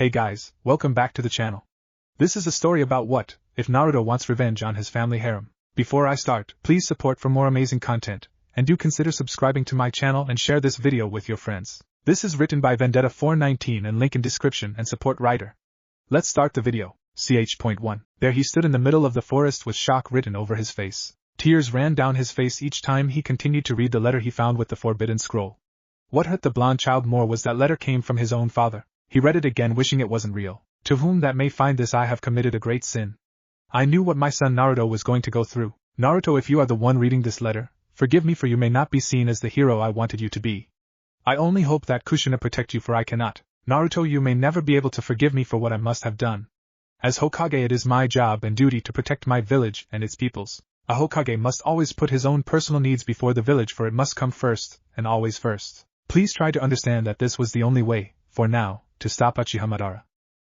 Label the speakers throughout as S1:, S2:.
S1: Hey guys, welcome back to the channel. This is a story about what if Naruto wants revenge on his family harem. Before I start, please support for more amazing content, and do consider subscribing to my channel and share this video with your friends. This is written by Vendetta419 and link in description and support writer. Let's start the video. Ch.1. There he stood in the middle of the forest with shock written over his face. Tears ran down his face each time he continued to read the letter he found with the forbidden scroll. What hurt the blonde child more was that letter came from his own father. He read it again wishing it wasn't real. To whom that may find this, I have committed a great sin. I knew what my son Naruto was going to go through. Naruto, if you are the one reading this letter, forgive me, for you may not be seen as the hero I wanted you to be. I only hope that Kushina protect you, for I cannot. Naruto, you may never be able to forgive me for what I must have done. As Hokage, it is my job and duty to protect my village and its peoples. A Hokage must always put his own personal needs before the village, for it must come first, and always first. Please try to understand that this was the only way, for now, to stop Uchiha Madara.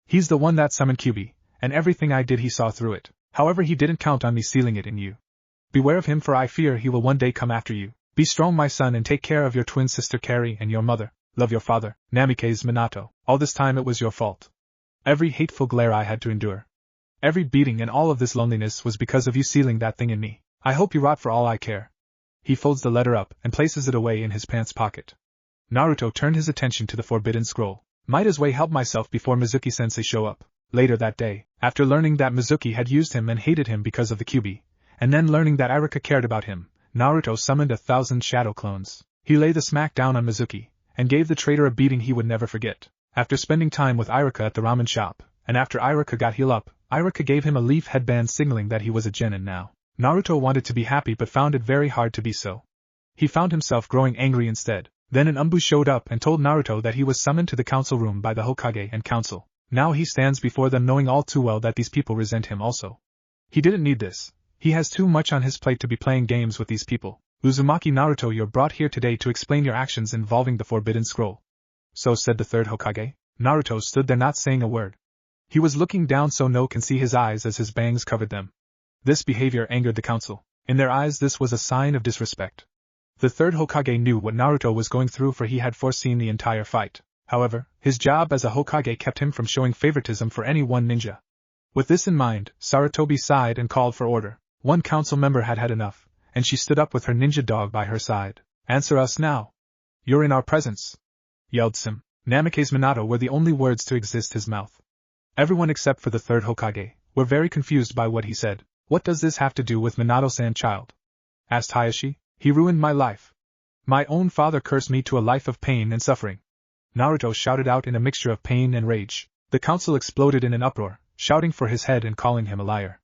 S1: He's the one that summoned Kyuubi, and everything I did he saw through it. However, he didn't count on me sealing it in you. Beware of him, for I fear he will one day come after you. Be strong, my son, and take care of your twin sister Carrie and your mother. Love your father, Namikaze Minato. All this time it was your fault. Every hateful glare I had to endure. Every beating and all of this loneliness was because of you sealing that thing in me. I hope you rot for all I care. He folds the letter up and places it away in his pants pocket. Naruto turned his attention to the forbidden scroll. Might as well help myself before Mizuki-sensei show up. Later that day, after learning that Mizuki had used him and hated him because of the Kyuubi, and then learning that Iruka cared about him, Naruto summoned 1,000 shadow clones. He laid the smack down on Mizuki, and gave the traitor a beating he would never forget. After spending time with Iruka at the ramen shop, and after Iruka got healed up, Iruka gave him a leaf headband signaling that he was a genin now. Naruto wanted to be happy but found it very hard to be so. He found himself growing angry instead. Then an Umbu showed up and told Naruto that he was summoned to the council room by the Hokage and council. Now he stands before them knowing all too well that these people resent him also. He didn't need this. He has too much on his plate to be playing games with these people. Uzumaki Naruto, you're brought here today to explain your actions involving the forbidden scroll. So said the third Hokage. Naruto stood there not saying a word. He was looking down so no one can see his eyes as his bangs covered them. This behavior angered the council. In their eyes this was a sign of disrespect. The third Hokage knew what Naruto was going through, for he had foreseen the entire fight. However, his job as a Hokage kept him from showing favoritism for any one ninja. With this in mind, Sarutobi sighed and called for order. One council member had had enough, and she stood up with her ninja dog by her side. Answer us now. You're in our presence, yelled Sim. Namikaze Minato were the only words to exist his mouth. Everyone except for the third Hokage were very confused by what he said. What does this have to do with Minato-san, child? Asked Hayashi. He ruined my life. My own father cursed me to a life of pain and suffering. Naruto shouted out in a mixture of pain and rage. The council exploded in an uproar, shouting for his head and calling him a liar.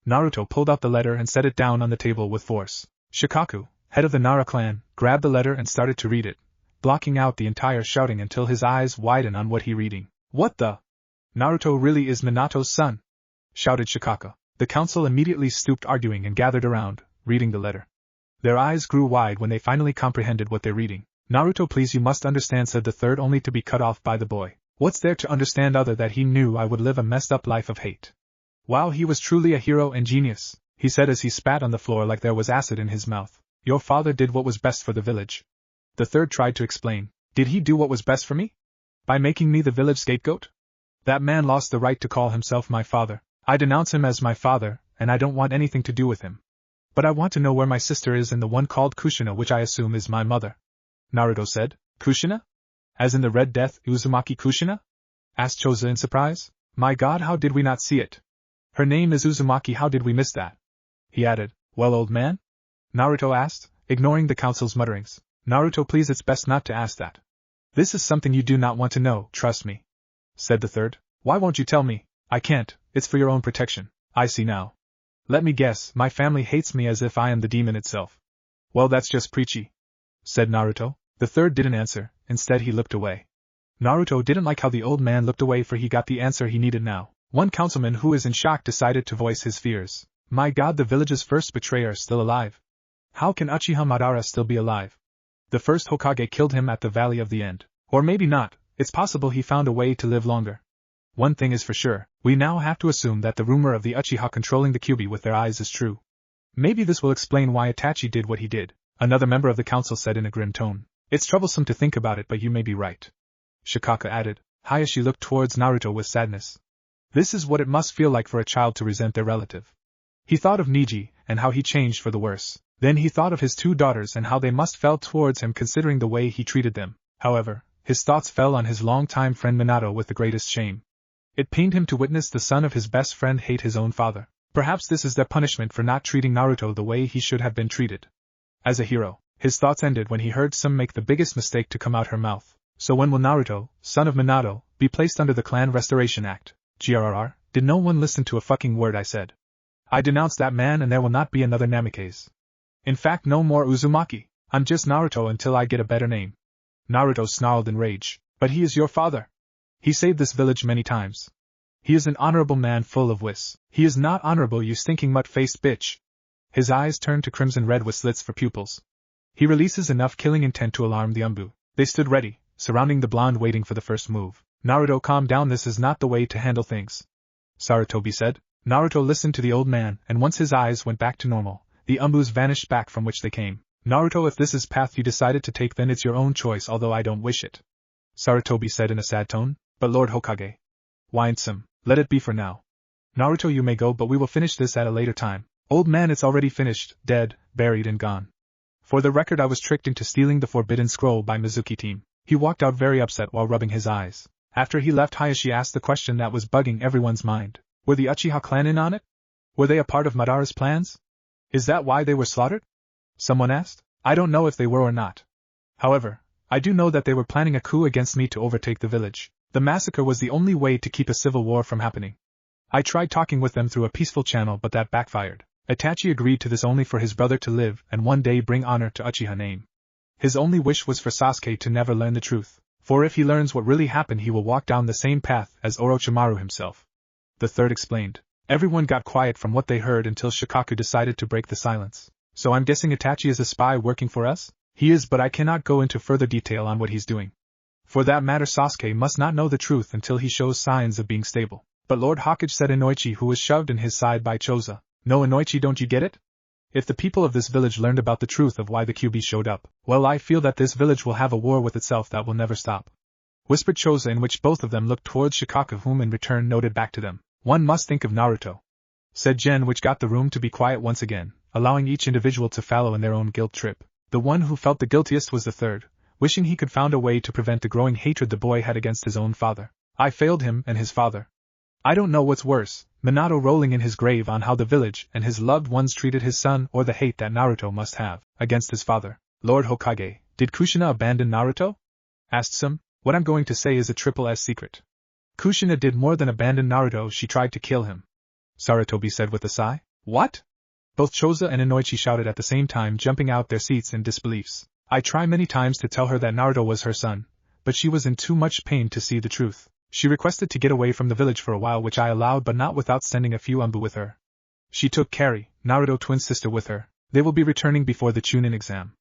S1: Naruto pulled out the letter and set it down on the table with force. Shikaku, head of the Nara clan, grabbed the letter and started to read it, blocking out the entire shouting until his eyes widened on what he reading. What the? Naruto really is Minato's son? Shouted Shikaka. The council immediately stooped, arguing, and gathered around, reading the letter. Their eyes grew wide when they finally comprehended what they're reading. Naruto, please, you must understand, said the third, only to be cut off by the boy. What's there to understand other that he knew I would live a messed up life of hate? Wow, he was truly a hero and genius, he said as he spat on the floor like there was acid in his mouth. Your father did what was best for the village. The third tried to explain. Did he do what was best for me? By making me the village scapegoat? That man lost the right to call himself my father. I denounce him as my father, and I don't want anything to do with him. But I want to know where my sister is and the one called Kushina, which I assume is my mother. Naruto said. Kushina? As in the Red Death, Uzumaki Kushina? Asked Choza in surprise. My god, how did we not see it? Her name is Uzumaki, how did we miss that? He added. Well, old man? Naruto asked, ignoring the council's mutterings. Naruto, please, it's best not to ask that. This is something you do not want to know, trust me, said the third. Why won't you tell me? I can't, it's for your own protection. I see now. Let me guess, my family hates me as if I am the demon itself. Well, that's just preachy, said Naruto. The third didn't answer, instead he looked away. Naruto didn't like how the old man looked away, for he got the answer he needed now. One councilman who is in shock decided to voice his fears. My god, the village's first betrayer is still alive. How can Uchiha Madara still be alive? The first Hokage killed him at the Valley of the End. Or maybe not, it's possible he found a way to live longer. One thing is for sure, we now have to assume that the rumor of the Uchiha controlling the Kyuubi with their eyes is true. Maybe this will explain why Itachi did what he did, another member of the council said in a grim tone. It's troublesome to think about it, but you may be right. Shikaka added. Hayashi looked towards Naruto with sadness. This is what it must feel like for a child to resent their relative. He thought of Niji, and how he changed for the worse. Then he thought of his 2 daughters and how they must feel towards him considering the way he treated them. However, his thoughts fell on his longtime friend Minato with the greatest shame. It pained him to witness the son of his best friend hate his own father. Perhaps this is their punishment for not treating Naruto the way he should have been treated. As a hero, his thoughts ended when he heard Sum make the biggest mistake to come out her mouth. So when will Naruto, son of Minato, be placed under the Clan Restoration Act? GRRR, did no one listen to a fucking word I said? I denounce that man and there will not be another Namikaze. In fact, no more Uzumaki. I'm just Naruto until I get a better name. Naruto snarled in rage. But he is your father. He saved this village many times. He is an honorable man full of wits. He is not honorable, you stinking mutt-faced bitch. His eyes turned to crimson red with slits for pupils. He releases enough killing intent to alarm the Umbu. They stood ready, surrounding the blonde waiting for the first move. Naruto, calm down, this is not the way to handle things. Sarutobi said. Naruto listened to the old man, and once his eyes went back to normal, the Umbus vanished back from which they came. Naruto, if this is path you decided to take, then it's your own choice, although I don't wish it. Sarutobi said in a sad tone. But Lord Hokage. Whined Sum. Let it be for now. Naruto, you may go, but we will finish this at a later time. Old man, it's already finished, dead, buried and gone. For the record, I was tricked into stealing the forbidden scroll by Mizuki team. He walked out very upset while rubbing his eyes. After he left, Hayashi asked the question that was bugging everyone's mind. Were the Uchiha clan in on it? Were they a part of Madara's plans? Is that why they were slaughtered? Someone asked. I don't know if they were or not. However, I do know that they were planning a coup against me to overtake the village. The massacre was the only way to keep a civil war from happening. I tried talking with them through a peaceful channel, but that backfired. Itachi agreed to this only for his brother to live and one day bring honor to Uchiha name. His only wish was for Sasuke to never learn the truth, for if he learns what really happened he will walk down the same path as Orochimaru himself. The third explained. Everyone got quiet from what they heard until Shikaku decided to break the silence. So I'm guessing Itachi is a spy working for us? He is, but I cannot go into further detail on what he's doing. For that matter, Sasuke must not know the truth until he shows signs of being stable. But Lord Hokage said Inoichi, who was shoved in his side by Choza. No, Inoichi, don't you get it? If the people of this village learned about the truth of why the QB showed up, well, I feel that this village will have a war with itself that will never stop. Whispered Choza, in which both of them looked towards Shikaku, whom in return noted back to them. One must think of Naruto. Said Jen, which got the room to be quiet once again, allowing each individual to follow in their own guilt trip. The one who felt the guiltiest was the third, wishing he could found a way to prevent the growing hatred the boy had against his own father. I failed him and his father. I don't know what's worse, Minato rolling in his grave on how the village and his loved ones treated his son, or the hate that Naruto must have against his father. Lord Hokage, did Kushina abandon Naruto? Asked Sum. What I'm going to say is a triple S secret. Kushina did more than abandon Naruto, she tried to kill him. Sarutobi said with a sigh. What? Both Choza and Inoichi shouted at the same time, jumping out their seats in disbeliefs. I tried many times to tell her that Naruto was her son, but she was in too much pain to see the truth. She requested to get away from the village for a while, which I allowed, but not without sending a few Umbu with her. She took Kari, Naruto twin sister, with her. They will be returning before the Chunin exam.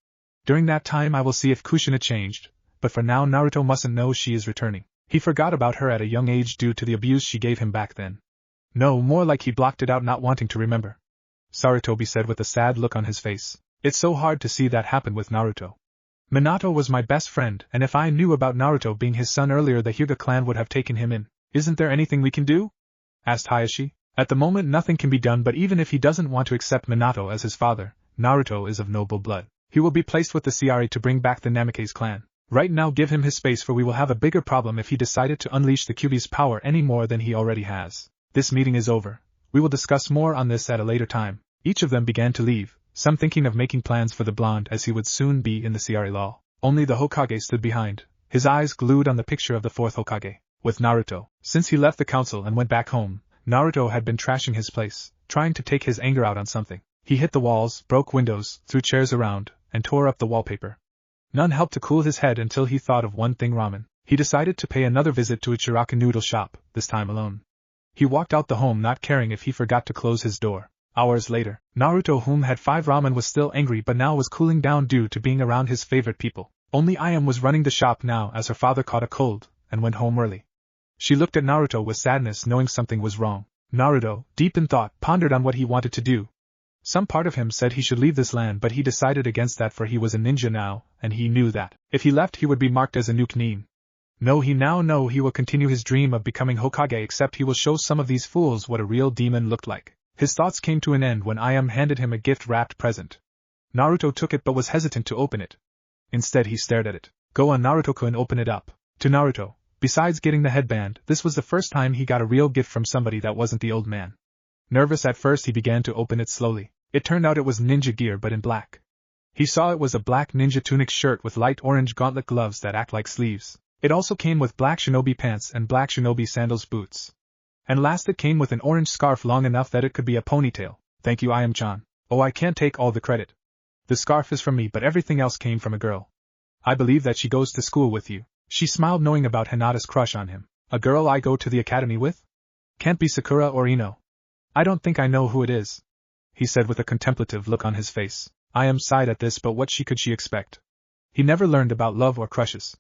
S1: During that time I will see if Kushina changed, but for now Naruto mustn't know she is returning. He forgot about her at a young age due to the abuse she gave him back then. No, more like he blocked it out, not wanting to remember. Sarutobi said with a sad look on his face. It's so hard to see that happen with Naruto. Minato was my best friend, and if I knew about Naruto being his son earlier, the Hyuga clan would have taken him in. Isn't there anything we can do? Asked Hayashi. At the moment nothing can be done, but even if he doesn't want to accept Minato as his father, Naruto is of noble blood. He will be placed with the Chiari to bring back the Namikaze clan. Right now give him his space, for we will have a bigger problem if he decided to unleash the Kyuubi's power any more than he already has. This meeting is over. We will discuss more on this at a later time. Each of them began to leave, some thinking of making plans for the blonde, as he would soon be in the Chiari law. Only the Hokage stood behind, his eyes glued on the picture of the fourth Hokage, with Naruto. Since he left the council and went back home, Naruto had been trashing his place, trying to take his anger out on something. He hit the walls, broke windows, threw chairs around, and tore up the wallpaper. None helped to cool his head until he thought of one thing: ramen. He decided to pay another visit to a Chiraka noodle shop, this time alone. He walked out the home, not caring if he forgot to close his door. Hours later, Naruto, whom had 5 ramen, was still angry but now was cooling down due to being around his favorite people. Only Ayam was running the shop now, as her father caught a cold and went home early. She looked at Naruto with sadness, knowing something was wrong. Naruto, deep in thought, pondered on what he wanted to do. Some part of him said he should leave this land, but he decided against that, for he was a ninja now, and he knew that if he left he would be marked as a new Nin. No, he will continue his dream of becoming Hokage, except he will show some of these fools what a real demon looked like. His thoughts came to an end when Ayam handed him a gift-wrapped present. Naruto took it but was hesitant to open it. Instead he stared at it. Go on, Naruto-kun, open it up. To Naruto, besides getting the headband, this was the first time he got a real gift from somebody that wasn't the old man. Nervous at first, he began to open it slowly. It turned out it was ninja gear but in black. He saw it was a black ninja tunic shirt with light orange gauntlet gloves that act like sleeves. It also came with black shinobi pants and black shinobi sandals boots. And last it came with an orange scarf long enough that it could be a ponytail. Thank you, Ayam-chan. Oh, I can't take all the credit. The scarf is from me, but everything else came from a girl. I believe that she goes to school with you. She smiled, knowing about Hinata's crush on him. A girl I go to the academy with? Can't be Sakura or Ino. I don't think I know who it is, he said with a contemplative look on his face. Ayam sighed at this, but what could she expect? He never learned about love or crushes.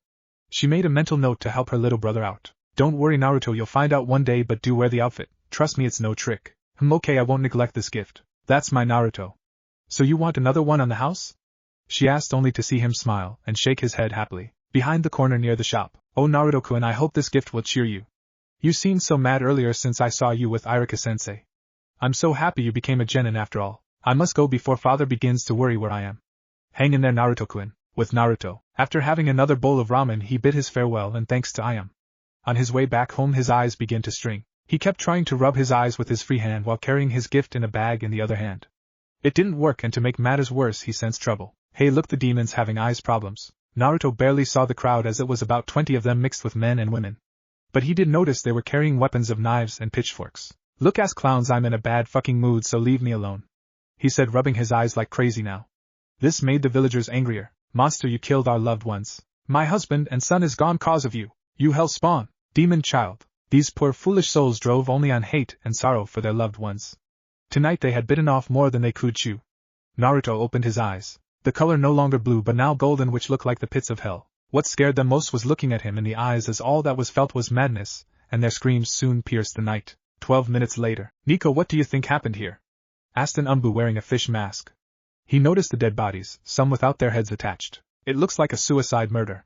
S1: She made a mental note to help her little brother out. Don't worry, Naruto, you'll find out one day, but do wear the outfit. Trust me, it's no trick. Okay, I won't neglect this gift. That's my Naruto. So you want another one on the house? She asked, only to see him smile and shake his head happily. Behind the corner near the shop. Oh, Naruto-kun, I hope this gift will cheer you. You seemed so mad earlier since I saw you with Irika-sensei. I'm so happy you became a genin after all. I must go before father begins to worry where I am. Hang in there, Naruto-kun. With Naruto, after having another bowl of ramen, he bid his farewell and thanks to Ayam. On his way back home, his eyes began to string. He kept trying to rub his eyes with his free hand while carrying his gift in a bag in the other hand. It didn't work, and to make matters worse, he sensed trouble. Hey, look, the demons having eyes problems. Naruto barely saw the crowd, as it was about 20 of them mixed with men and women. But he did notice they were carrying weapons of knives and pitchforks. Look, ass clowns, I'm in a bad fucking mood, so leave me alone, he said, rubbing his eyes like crazy now. This made the villagers angrier. Monster, you killed our loved ones. My husband and son is gone cause of you. You hell spawn, demon child. These poor foolish souls drove only on hate and sorrow for their loved ones. Tonight they had bitten off more than they could chew. Naruto opened his eyes. The color no longer blue but now golden, which looked like the pits of hell. What scared them most was looking at him in the eyes, as all that was felt was madness, and their screams soon pierced the night. 12 minutes later. Nico, what do you think happened here? Asked an Umbu wearing a fish mask. He noticed the dead bodies, some without their heads attached. It looks like a suicide murder,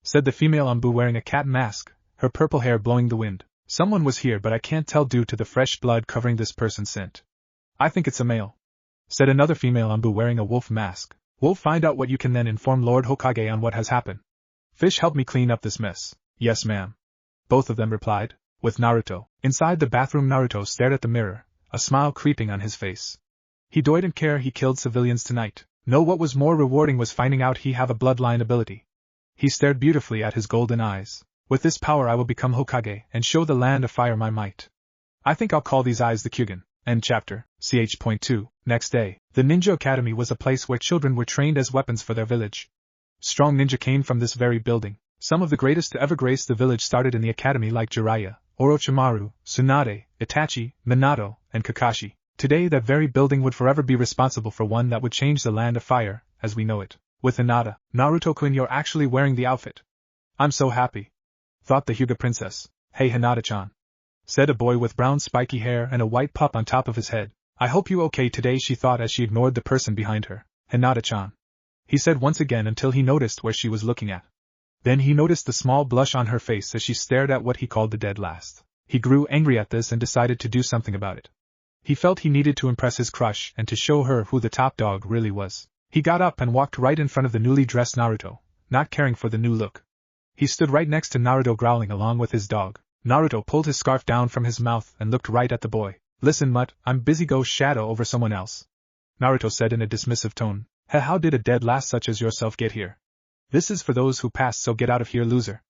S1: said the female Umbu wearing a cat mask, her purple hair blowing the wind. Someone was here, but I can't tell due to the fresh blood covering this person's scent. I think it's a male, said another female Umbu wearing a wolf mask. We'll find out what you can then inform Lord Hokage on what has happened. Fish, help me clean up this mess. Yes, ma'am. Both of them replied. With Naruto. Inside the bathroom, Naruto stared at the mirror, a smile creeping on his face. He didn't care he killed civilians tonight. No, what was more rewarding was finding out he have a bloodline ability. He stared beautifully at his golden eyes. With this power I will become Hokage and show the land of fire my might. I think I'll call these eyes the Kyugen. End chapter. Ch.2. Next day, the Ninja Academy was a place where children were trained as weapons for their village. Strong ninja came from this very building. Some of the greatest to ever grace the village started in the academy, like Jiraiya, Orochimaru, Tsunade, Itachi, Minato, and Kakashi. Today that very building would forever be responsible for one that would change the land of fire, as we know it. With Hinata, Naruto-kun, you're actually wearing the outfit. I'm so happy, thought the Hyuga princess. Hey Hinata-chan, said a boy with brown spiky hair and a white pup on top of his head. I hope you okay today, she thought as she ignored the person behind her. Hinata-chan, he said once again until he noticed where she was looking at. Then he noticed the small blush on her face as she stared at what he called the dead last. He grew angry at this and decided to do something about it. He felt he needed to impress his crush and to show her who the top dog really was. He got up and walked right in front of the newly dressed Naruto, not caring for the new look. He stood right next to Naruto, growling along with his dog. Naruto pulled his scarf down from his mouth and looked right at the boy. Listen, mutt, I'm busy, go shadow over someone else, Naruto said in a dismissive tone. How did a dead last such as yourself get here? This is for those who passed, so get out of here, loser,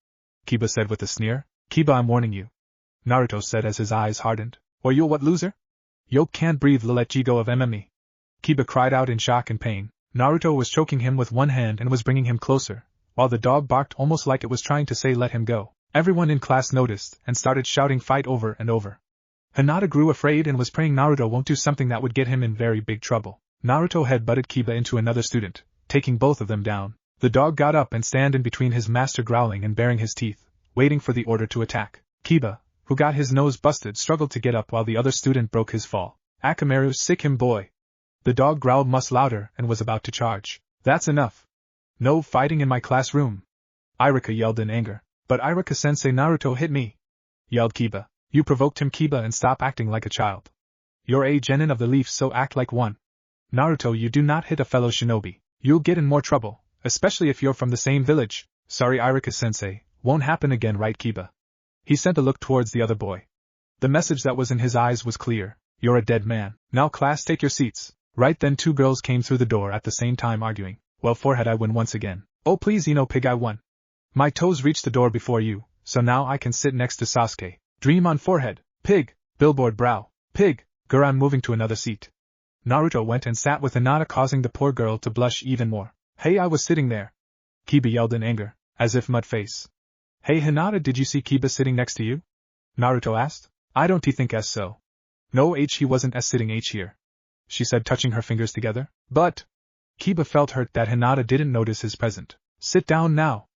S1: Kiba said with a sneer. Kiba, I'm warning you, Naruto said as his eyes hardened. Or you'll what, loser? Yo can't breathe, let G go of MME. Kiba cried out in shock and pain. Naruto was choking him with one hand and was bringing him closer, while the dog barked almost like it was trying to say let him go. Everyone in class noticed and started shouting fight over and over. Hinata grew afraid and was praying Naruto won't do something that would get him in very big trouble. Naruto head-butted Kiba into another student, taking both of them down. The dog got up and stand in between his master, growling and baring his teeth, waiting for the order to attack. Kiba, who got his nose busted, struggled to get up while the other student broke his fall. Akamaru, sick him boy. The dog growled much louder and was about to charge. That's enough. No fighting in my classroom, Irika yelled in anger. But Iruka-sensei, Naruto hit me! Yelled Kiba. You provoked him, Kiba, and stop acting like a child. You're a genin of the leaf, so act like one. Naruto, you do not hit a fellow shinobi. You'll get in more trouble, especially if you're from the same village. Sorry, Iruka-sensei, won't happen again, right, Kiba? He sent a look towards the other boy. The message that was in his eyes was clear. You're a dead man. Now class, take your seats. Right then 2 girls came through the door at the same time arguing. Well, forehead, I win once again. Oh please, Pig, I won. My toes reached the door before you, so now I can sit next to Sasuke. Dream on forehead. Pig. Billboard brow. Pig. Guran moving to another seat. Naruto went and sat with Hinata, causing the poor girl to blush even more. Hey, I was sitting there. Kiba yelled in anger, as if mud face. Hey Hinata, did you see Kiba sitting next to you? Naruto asked. I don't think as so. No, he wasn't as sitting here, she said, touching her fingers together. But Kiba felt hurt that Hinata didn't notice his present. Sit down now,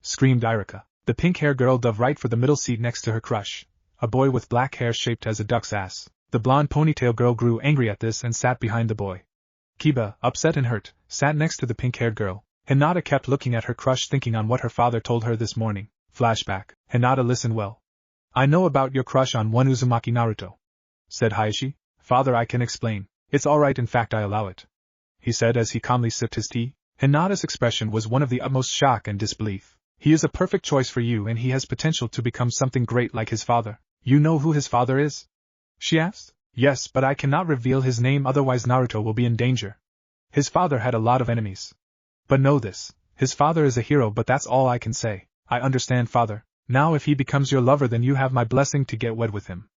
S1: screamed Iruka. The pink-haired girl dove right for the middle seat next to her crush, a boy with black hair shaped as a duck's ass. The blonde ponytail girl grew angry at this and sat behind the boy. Kiba, upset and hurt, sat next to the pink-haired girl. Hinata kept looking at her crush, thinking on what her father told her this morning. Flashback. Hinata, listen well. I know about your crush on one Uzumaki Naruto, said Hayashi. Father, I can explain. It's alright, in fact I allow it, he said as he calmly sipped his tea. Hinata's expression was one of the utmost shock and disbelief. He is a perfect choice for you, and he has potential to become something great like his father. You know who his father is? She asked. Yes, but I cannot reveal his name, otherwise Naruto will be in danger. His father had a lot of enemies. But know this, his father is a hero, but that's all I can say. I understand, father. Now if he becomes your lover, then you have my blessing to get wed with him.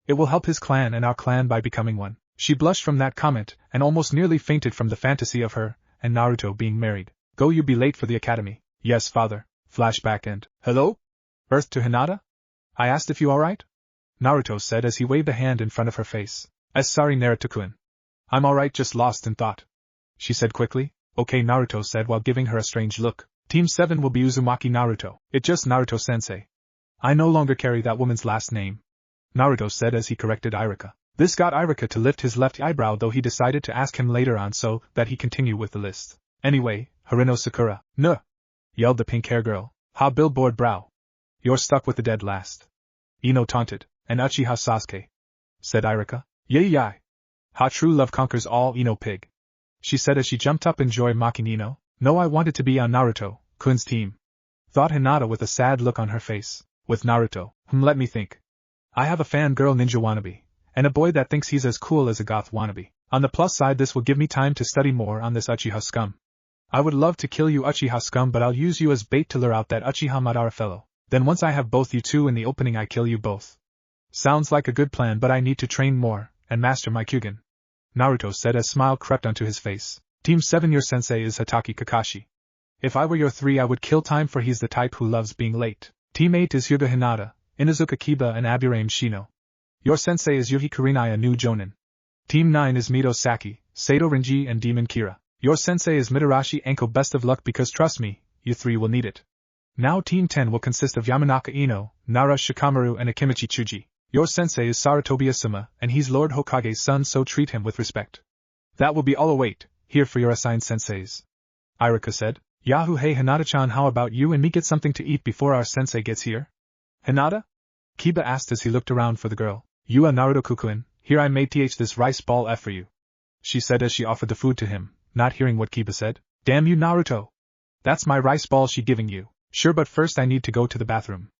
S1: It will help his clan and our clan by becoming one. She blushed from that comment, and almost nearly fainted from the fantasy of her and Naruto being married. Go, you be late for the academy. Yes, father. Flashback and, hello? Earth to Hinata? I asked if you alright? Naruto said as he waved a hand in front of her face. Sorry, Naruto-kun. I'm alright, just lost in thought, she said quickly. Okay, Naruto said while giving her a strange look. Team 7 will be Uzumaki Naruto. It's just Naruto-sensei. I no longer carry that woman's last name, Naruto said as he corrected Iruka. This got Iruka to lift his left eyebrow, though he decided to ask him later on so that he continue with the list. Anyway, Hareno Sakura. Nuh! Yelled the pink-hair girl. Ha, billboard brow. You're stuck with the dead last. Ino taunted. And Uchiha Sasuke, said Iruka. Yay. Ha, true love conquers all, Ino pig, she said as she jumped up in joy, mocking Ino. No, I wanted to be on Naruto-kun's team, thought Hinata with a sad look on her face. With Naruto, let me think. I have a fangirl ninja wannabe, and a boy that thinks he's as cool as a goth wannabe. On the plus side, this will give me time to study more on this Uchiha scum. I would love to kill you, Uchiha scum, but I'll use you as bait to lure out that Uchiha Madara fellow. Then once I have both you two in the opening, I kill you both. Sounds like a good plan, but I need to train more and master my Kyugen, Naruto said as smile crept onto his face. Team 7, your sensei is Hatake Kakashi. If I were your 3, I would kill time, for he's the type who loves being late. Team 8 is Hyuga Hinata, Inuzuka Kiba and Aburame Shino. Your sensei is Yuhi Kurinaya new Jonin. Team 9 is Mito Saki, Sato Renji and Demon Kira. Your sensei is Mitarashi Anko. Best of luck, because trust me, you 3 will need it. Now Team 10 will consist of Yamanaka Ino, Nara Shikamaru and Akimichi Chuji. Your sensei is Sarutobi Asuma, and he's Lord Hokage's son, so treat him with respect. That will be all. Await, here for your assigned senseis, Iruka said. Yahoo, hey Hinata-chan, how about you and me get something to eat before our sensei gets here? Hinata? Kiba asked as he looked around for the girl. You are Naruto-kukuin, here I made this rice ball F for you, she said as she offered the food to him, not hearing what Kiba said. Damn you, Naruto! That's my rice ball she giving you. Sure, but first I need to go to the bathroom.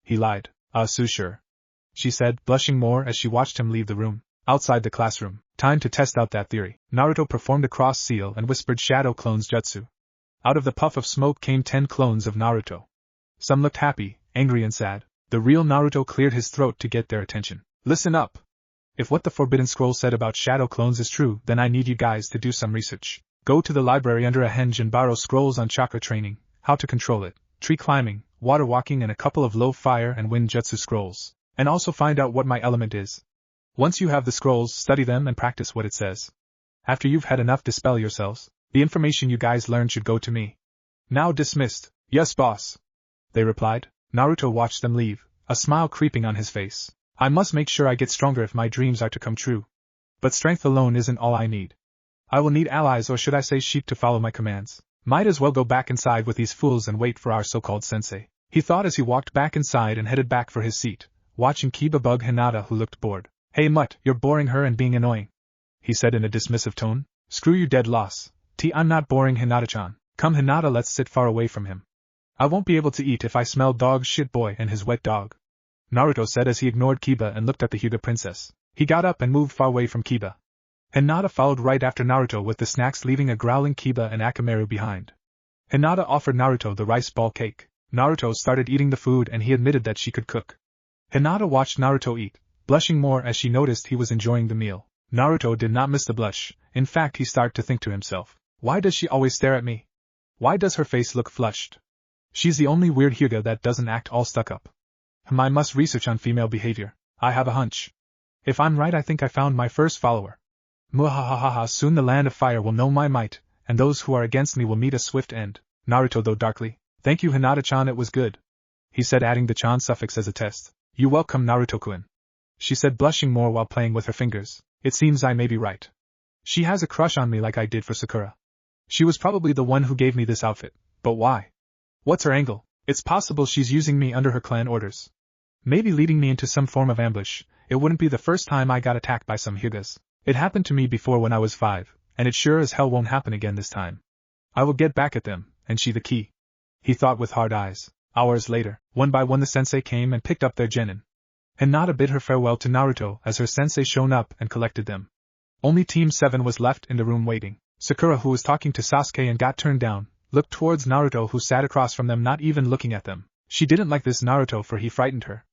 S1: He lied. So sure, she said, blushing more as she watched him leave the room. Outside the classroom, time to test out that theory. Naruto performed a cross seal and whispered shadow clones jutsu. Out of the puff of smoke came 10 clones of Naruto. Some looked happy, angry and sad. The real Naruto cleared his throat to get their attention. Listen up. If what the Forbidden Scroll said about shadow clones is true, then I need you guys to do some research. Go to the library under a henge and borrow scrolls on chakra training, how to control it, tree climbing, water walking, and a couple of low fire and wind jutsu scrolls. And also find out what my element is. Once you have the scrolls, study them and practice what it says. After you've had enough, dispel yourselves. The information you guys learned should go to me. Now dismissed. Yes, boss, they replied. Naruto watched them leave, a smile creeping on his face. I must make sure I get stronger if my dreams are to come true. But strength alone isn't all I need. I will need allies, or should I say sheep, to follow my commands. Might as well go back inside with these fools and wait for our so-called sensei. he thought as he walked back inside and headed back for his seat, watching Kiba bug Hinata, who looked bored. "Hey Mutt, you're boring her and being annoying," he said in a dismissive tone. "Screw you dead loss. I'm not boring Hinata-chan. Come Hinata, let's sit far away from him. I won't be able to eat if I smell dog shit boy and his wet dog," Naruto said as he ignored Kiba and looked at the Hyuga princess. He got up and moved far away from Kiba. Hinata followed right after Naruto with the snacks, leaving a growling Kiba and Akamaru behind. Hinata offered Naruto the rice ball cake. Naruto started eating the food and he admitted that she could cook. Hinata watched Naruto eat, blushing more as she noticed he was enjoying the meal. Naruto did not miss the blush. In fact, he started to think to himself, why does she always stare at me? Why does her face look flushed? She's the only weird Hyuga that doesn't act all stuck up. I must research on female behavior. I have a hunch. If I'm right, I think I found my first follower. Muhahaha, soon the land of fire will know my might, and those who are against me will meet a swift end. Naruto though darkly, "Thank you Hinata-chan, it was good," he said, adding the chan suffix as a test. "You welcome Naruto-kun," she said, blushing more while playing with her fingers. "It seems I may be right. She has a crush on me like I did for Sakura. She was probably the one who gave me this outfit, but why? What's her angle? It's possible she's using me under her clan orders. Maybe leading me into some form of ambush. It wouldn't be the first time I got attacked by some Hyugas. It happened to me before when I was 5, and it sure as hell won't happen again this time. I will get back at them, and she the key," he thought with hard eyes. Hours later, one by one the sensei came and picked up their genin. Hinata bid her farewell to Naruto as her sensei shone up and collected them. Only Team 7 was left in the room waiting. Sakura, who was talking to Sasuke and got turned down, looked towards Naruto, who sat across from them, not even looking at them. She didn't like this Naruto, for he frightened her.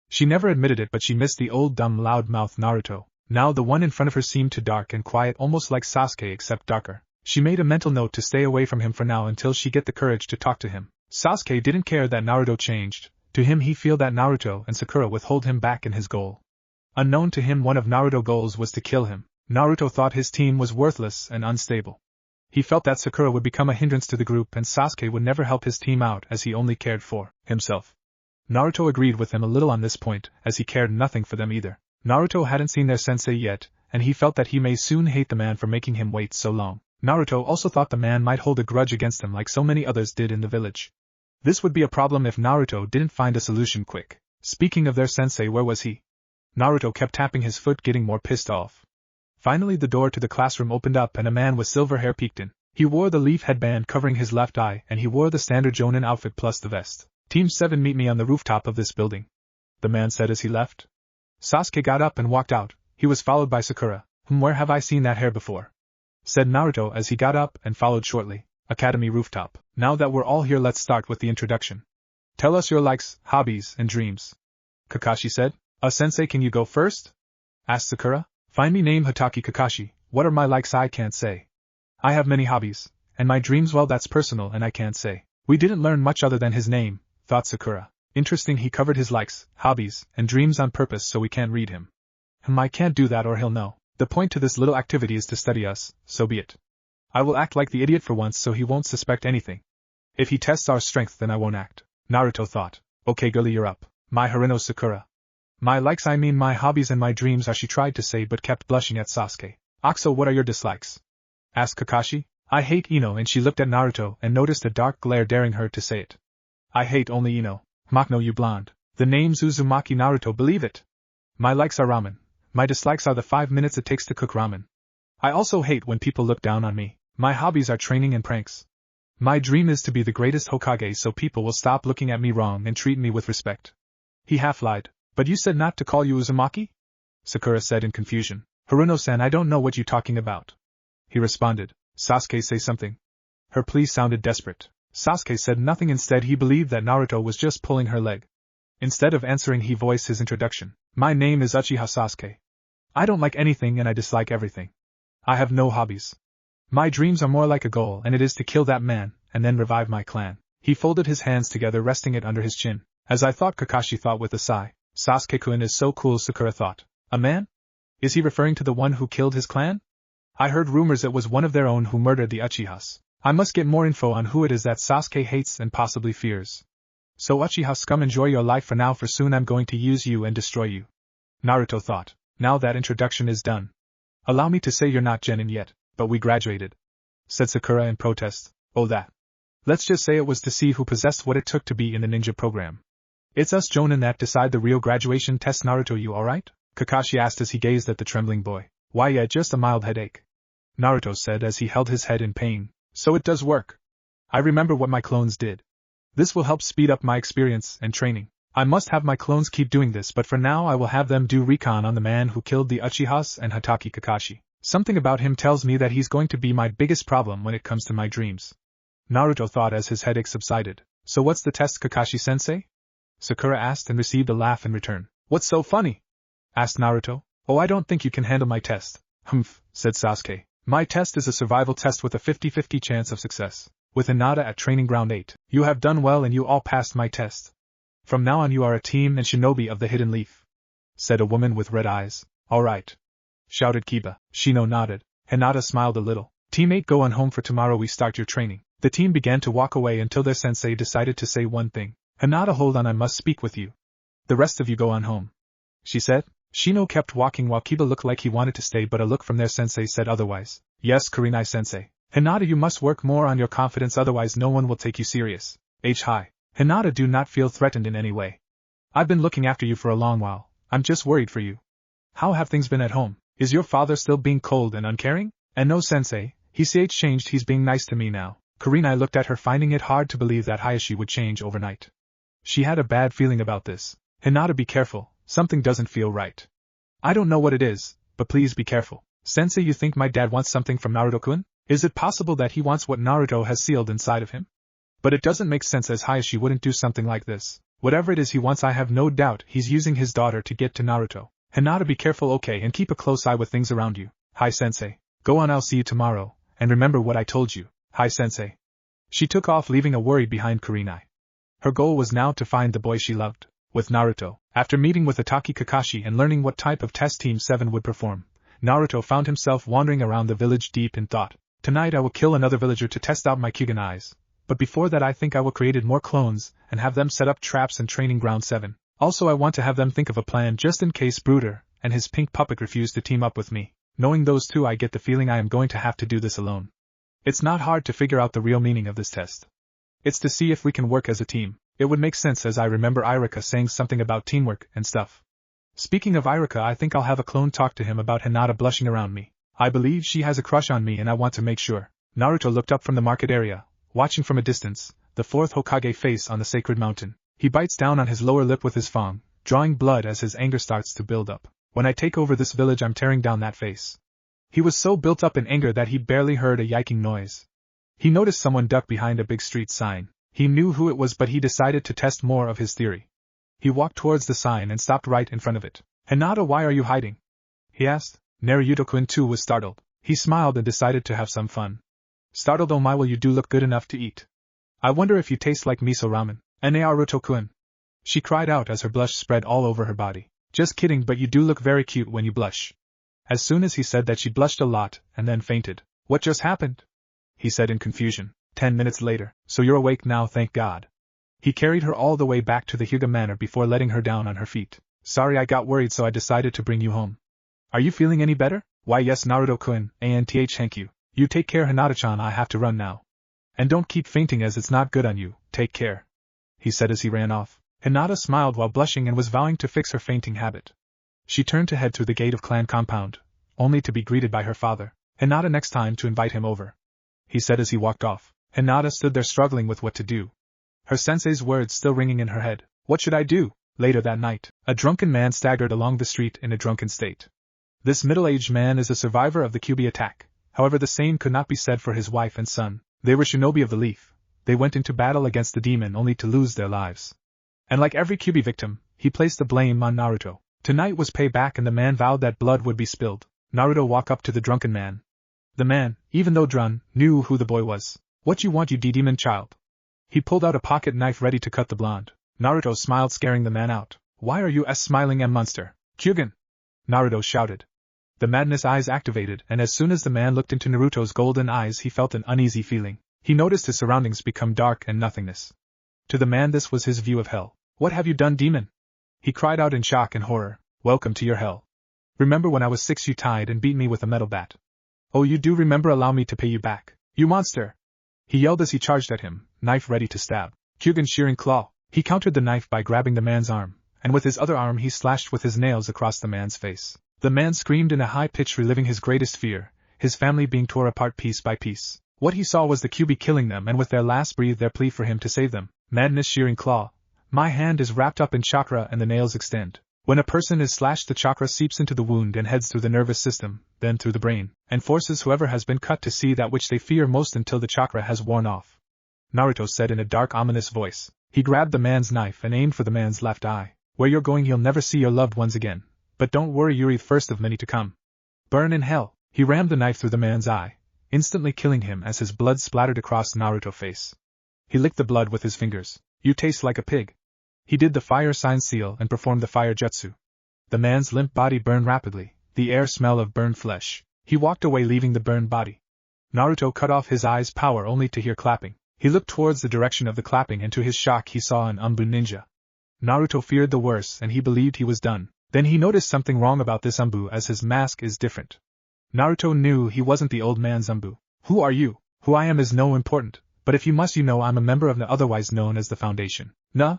S1: She never admitted it, but she missed the old dumb loud-mouthed Naruto. Now the one in front of her seemed too dark and quiet, almost like Sasuke except darker. She made a mental note to stay away from him for now until she get the courage to talk to him. Sasuke didn't care that Naruto changed. To him he feel that Naruto and Sakura would hold him back in his goal. Unknown to him, one of Naruto's goals was to kill him. Naruto thought his team was worthless and unstable. He felt that Sakura would become a hindrance to the group and Sasuke would never help his team out as he only cared for himself. Naruto agreed with him a little on this point, as he cared nothing for them either. Naruto hadn't seen their sensei yet, and he felt that he may soon hate the man for making him wait so long. Naruto also thought the man might hold a grudge against him like so many others did in the village. This would be a problem if Naruto didn't find a solution quick. Speaking of their sensei, where was he? Naruto kept tapping his foot, getting more pissed off. Finally the door to the classroom opened up and a man with silver hair peeked in. He wore the leaf headband covering his left eye and he wore the standard Jonin outfit plus the vest. "Team 7 meet me on the rooftop of this building," the man said as he left. Sasuke got up and walked out. He was followed by Sakura. "Where have I seen that hair before?" said Naruto as he got up and followed shortly. "Academy rooftop. Now that we're all here, let's start with the introduction. Tell us your likes, hobbies, and dreams," Kakashi said. "Sensei, can you go first?" asked Sakura. "Find me name Hatake Kakashi. What are my likes? I can't say. I have many hobbies, and my dreams, well, that's personal and I can't say." We didn't learn much other than his name, thought Sakura. Interesting, he covered his likes, hobbies, and dreams on purpose so we can't read him. I can't do that or he'll know. The point to this little activity is to study us, so be it. I will act like the idiot for once so he won't suspect anything. If he tests our strength, then I won't act. Naruto thought. Okay girlie, you're up. My Hareno Sakura. My likes, I mean my hobbies and my dreams are, she tried to say but kept blushing at Sasuke. "Oxo, what are your dislikes?" asked Kakashi. "I hate Ino," and she looked at Naruto and noticed a dark glare daring her to say it. "I hate only Ino. Makno, you blonde. The name's Uzumaki." Naruto, believe it. "My likes are ramen. My dislikes are the 5 minutes it takes to cook ramen. I also hate when people look down on me. My hobbies are training and pranks. My dream is to be the greatest Hokage so people will stop looking at me wrong and treat me with respect." He half lied. "But you said not to call you Uzumaki?" Sakura said in confusion. "Haruno-san, I don't know what you talking about," he responded. "Sasuke, say something." Her plea sounded desperate. Sasuke said nothing. Instead, he believed that Naruto was just pulling her leg. Instead of answering, he voiced his introduction. "My name is Uchiha Sasuke. I don't like anything and I dislike everything. I have no hobbies. My dreams are more like a goal, and it is to kill that man, and then revive my clan." He folded his hands together, resting it under his chin. "As I thought," Kakashi thought with a sigh. "Sasuke-kun is so cool," Sakura thought. "A man? Is he referring to the one who killed his clan? I heard rumors it was one of their own who murdered the Uchihas. I must get more info on who it is that Sasuke hates and possibly fears. So Uchiha scum, enjoy your life for now, for soon I'm going to use you and destroy you," Naruto thought. "Now that introduction is done, allow me to say you're not genin yet, but we graduated," said Sakura in protest. "Oh, that. Let's just say it was to see who possessed what it took to be in the ninja program. It's us Jonin that decide the real graduation test. Naruto, you alright? Kakashi asked as he gazed at the trembling boy. Why, yeah, just a mild headache. Naruto said as he held his head in pain. So it does work. I remember what my clones did. This will help speed up my experience and training. I must have my clones keep doing this, but for now I will have them do recon on the man who killed the Uchihas and Hatake Kakashi. Something about him tells me that he's going to be my biggest problem when it comes to my dreams. Naruto thought as his headache subsided. So what's the test, Kakashi-sensei? Sakura asked and received a laugh in return. What's so funny? Asked Naruto. Oh, I don't think you can handle my test. Humph, said Sasuke. My test is a survival test with a 50-50 chance of success. With Hinata at Training Ground 8, you have done well and you all passed my test. From now on you are a team and shinobi of the Hidden Leaf, said a woman with red eyes. All right, shouted Kiba. Shino nodded. Hinata smiled a little. Teammate, go on home for tomorrow we start your training. The team began to walk away until their sensei decided to say one thing. Hinata, hold on, I must speak with you. The rest of you go on home, she said. Shino kept walking while Kiba looked like he wanted to stay, but a look from their sensei said otherwise. Yes, Kurenai-sensei. Hinata, you must work more on your confidence, otherwise no one will take you serious. Hi. Hinata, do not feel threatened in any way. I've been looking after you for a long while. I'm just worried for you. How have things been at home? Is your father still being cold and uncaring? And no, sensei, he's changed, he's being nice to me now. Kurenai looked at her, finding it hard to believe that Hayashi would change overnight. She had a bad feeling about this. Hinata, be careful, something doesn't feel right. I don't know what it is, but please be careful. Sensei, you think my dad wants something from Naruto-kun? Is it possible that he wants what Naruto has sealed inside of him? But it doesn't make sense, as Hayashi wouldn't do something like this. Whatever it is he wants, I have no doubt he's using his daughter to get to Naruto. Hinata, be careful, okay, and keep a close eye with things around you. Hi, sensei. Go on, I'll see you tomorrow, and remember what I told you. Hi, sensei. She took off, leaving a worry behind Kurenai. Her goal was now to find the boy she loved. With Naruto, after meeting with Hatake Kakashi and learning what type of test Team 7 would perform, Naruto found himself wandering around the village deep in thought. Tonight I will kill another villager to test out my Kyugen eyes. But before that I think I will create more clones and have them set up traps in Training Ground 7. Also I want to have them think of a plan just in case Bruder and his pink puppet refuse to team up with me. Knowing those two, I get the feeling I am going to have to do this alone. It's not hard to figure out the real meaning of this test. It's to see if we can work as a team. It would make sense, as I remember Irika saying something about teamwork and stuff. Speaking of Irika, I think I'll have a clone talk to him about Hinata blushing around me. I believe she has a crush on me and I want to make sure. Naruto looked up from the market area, watching from a distance, the fourth Hokage face on the sacred mountain. He bites down on his lower lip with his fang, drawing blood as his anger starts to build up. When I take over this village, I'm tearing down that face. He was so built up in anger that he barely heard a yiking noise. He noticed someone duck behind a big street sign. He knew who it was, but he decided to test more of his theory. He walked towards the sign and stopped right in front of it. Hinata, why are you hiding? He asked. Naruto-kun too was startled. He smiled and decided to have some fun. Startled? Oh my, well, you do look good enough to eat. I wonder if you taste like miso ramen. Naruto-kun. She cried out as her blush spread all over her body. Just kidding, but you do look very cute when you blush. As soon as he said that, she blushed a lot and then fainted. What just happened? He said in confusion. 10 minutes later. So you're awake now, thank God. He carried her all the way back to the Hyuga Manor before letting her down on her feet. Sorry, I got worried, so I decided to bring you home. Are you feeling any better? Why yes, Naruto-kun, thank you. You take care, Hinata-chan, I have to run now. And don't keep fainting, as it's not good on you. Take care, he said as he ran off. Hinata smiled while blushing and was vowing to fix her fainting habit. She turned to head through the gate of clan compound, only to be greeted by her father. Hinata, next time to invite him over, he said as he walked off. Hinata stood there struggling with what to do. Her sensei's words still ringing in her head. What should I do? Later that night, a drunken man staggered along the street in a drunken state. This middle-aged man is a survivor of the Kyuubi attack. However, the same could not be said for his wife and son. They were shinobi of the leaf. They went into battle against the demon only to lose their lives. And like every Kyuubi victim, he placed the blame on Naruto. Tonight was payback, and the man vowed that blood would be spilled. Naruto walked up to the drunken man. The man, even though drunk, knew who the boy was. What you want, you demon child? He pulled out a pocket knife ready to cut the blonde. Naruto smiled, scaring the man out. Why are you smiling, monster? Kyugen! Naruto shouted. The madness eyes activated, and as soon as the man looked into Naruto's golden eyes, he felt an uneasy feeling. He noticed his surroundings become dark and nothingness. To the man, this was his view of hell. What have you done, demon? He cried out in shock and horror. Welcome to your hell. Remember when I was 6 you tied and beat me with a metal bat? Oh, you do remember? Allow me to pay you back. You monster! He yelled as he charged at him. knife ready to stab. Kyugen shearing claw. He countered the knife by grabbing the man's arm, and with his other arm he slashed with his nails across the man's face. The man screamed in a high pitch, reliving his greatest fear, his family being torn apart piece by piece. What he saw was the Kyubi killing them and with their last breath their plea for him to save them. Madness shearing claw. My hand is wrapped up in chakra and the nails extend. When a person is slashed, the chakra seeps into the wound and heads through the nervous system, then through the brain, and forces whoever has been cut to see that which they fear most until the chakra has worn off. Naruto said in a dark, ominous voice. He grabbed the man's knife and aimed for the man's left eye. Where you're going, you'll never see your loved ones again. But don't worry, you're the first of many to come. Burn in hell. He rammed the knife through the man's eye, instantly killing him as his blood splattered across Naruto's face. He licked the blood with his fingers. You taste like a pig. He did the fire sign seal and performed the fire jutsu. The man's limp body burned rapidly, the air smell of burned flesh. He walked away, leaving the burned body. Naruto cut off his eye's power only to hear clapping. He looked towards the direction of the clapping and to his shock he saw an Umbu ninja. Naruto feared the worst and he believed he was done. Then he noticed something wrong about this Umbu, as his mask is different. Naruto knew he wasn't the old man's Umbu. Who are you? Who I am is no important, but if you must, you know I'm a member of the otherwise known as the Foundation. Nah?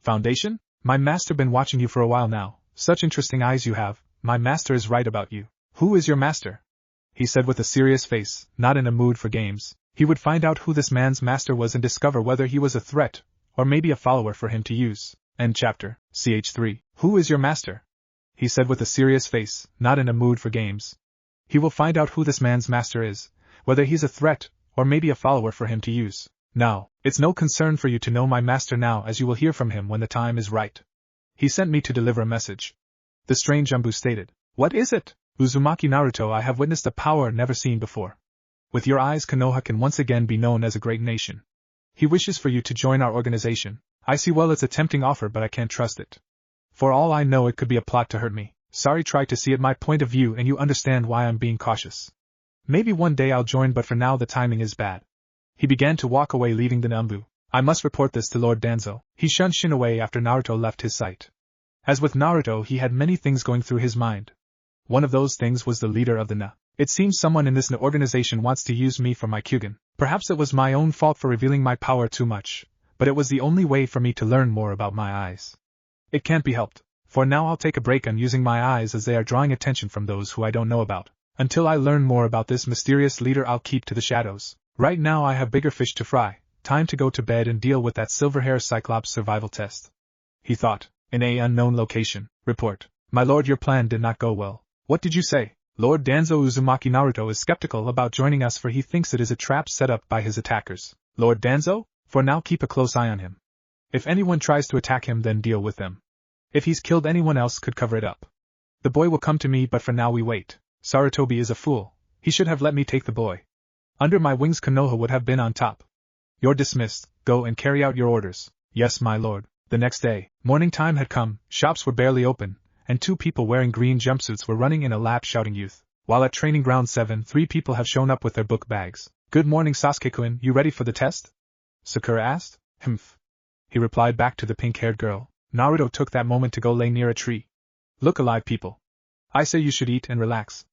S1: Foundation? My master been watching you for a while now. Such interesting eyes you have. My master is right about you. Who is your master? He said with a serious face, not in a mood for games. He would find out who this man's master was and discover whether he was a threat, or maybe a follower for him to use. End chapter. Ch3. Who is your master? He said with a serious face, not in a mood for games. He will find out who this man's master is, whether he's a threat, or maybe a follower for him to use. Now, it's no concern for you to know my master now, as you will hear from him when the time is right. He sent me to deliver a message. The strange Umbu stated. What is it? Uzumaki Naruto, I have witnessed a power never seen before. With your eyes, Konoha can once again be known as a great nation. He wishes for you to join our organization. I see well it's a tempting offer, but I can't trust it. For all I know, it could be a plot to hurt me. Sorry, try to see it my point of view and you understand why I'm being cautious. Maybe one day I'll join, but for now the timing is bad. He began to walk away, leaving the Umbu. I must report this to Lord Danzo. He shunned Shin away after Naruto left his sight. As with Naruto, he had many things going through his mind. One of those things was the leader of the Na. It seems someone in this Na organization wants to use me for my Kyugen. Perhaps it was my own fault for revealing my power too much, but it was the only way for me to learn more about my eyes. It can't be helped. For now I'll take a break on using my eyes, as they are drawing attention from those who I don't know about. Until I learn more about this mysterious leader, I'll keep to the shadows. Right now I have bigger fish to fry. Time to go to bed and deal with that silver-hair Cyclops survival test. He thought. In a unknown location. Report. My lord, your plan did not go well. What did you say? Lord Danzo Uzumaki Naruto is skeptical about joining us, for he thinks it is a trap set up by his attackers. Lord Danzo? For now keep a close eye on him. If anyone tries to attack him, then deal with them. If he's killed anyone else, could cover it up. The boy will come to me, but for now we wait. Sarutobi is a fool. He should have let me take the boy. Under my wings Konoha would have been on top. You're dismissed. Go and carry out your orders. Yes, my lord. The next day, morning time had come, shops were barely open, and 2 people wearing green jumpsuits were running in a lap shouting youth. While at training ground 7, 3 people have shown up with their book bags. Good morning, Sasuke-kun, you ready for the test? Sakura asked. Humph. He replied back to the pink-haired girl. Naruto took that moment to go lay near a tree. Look alive, people. I say you should eat and relax.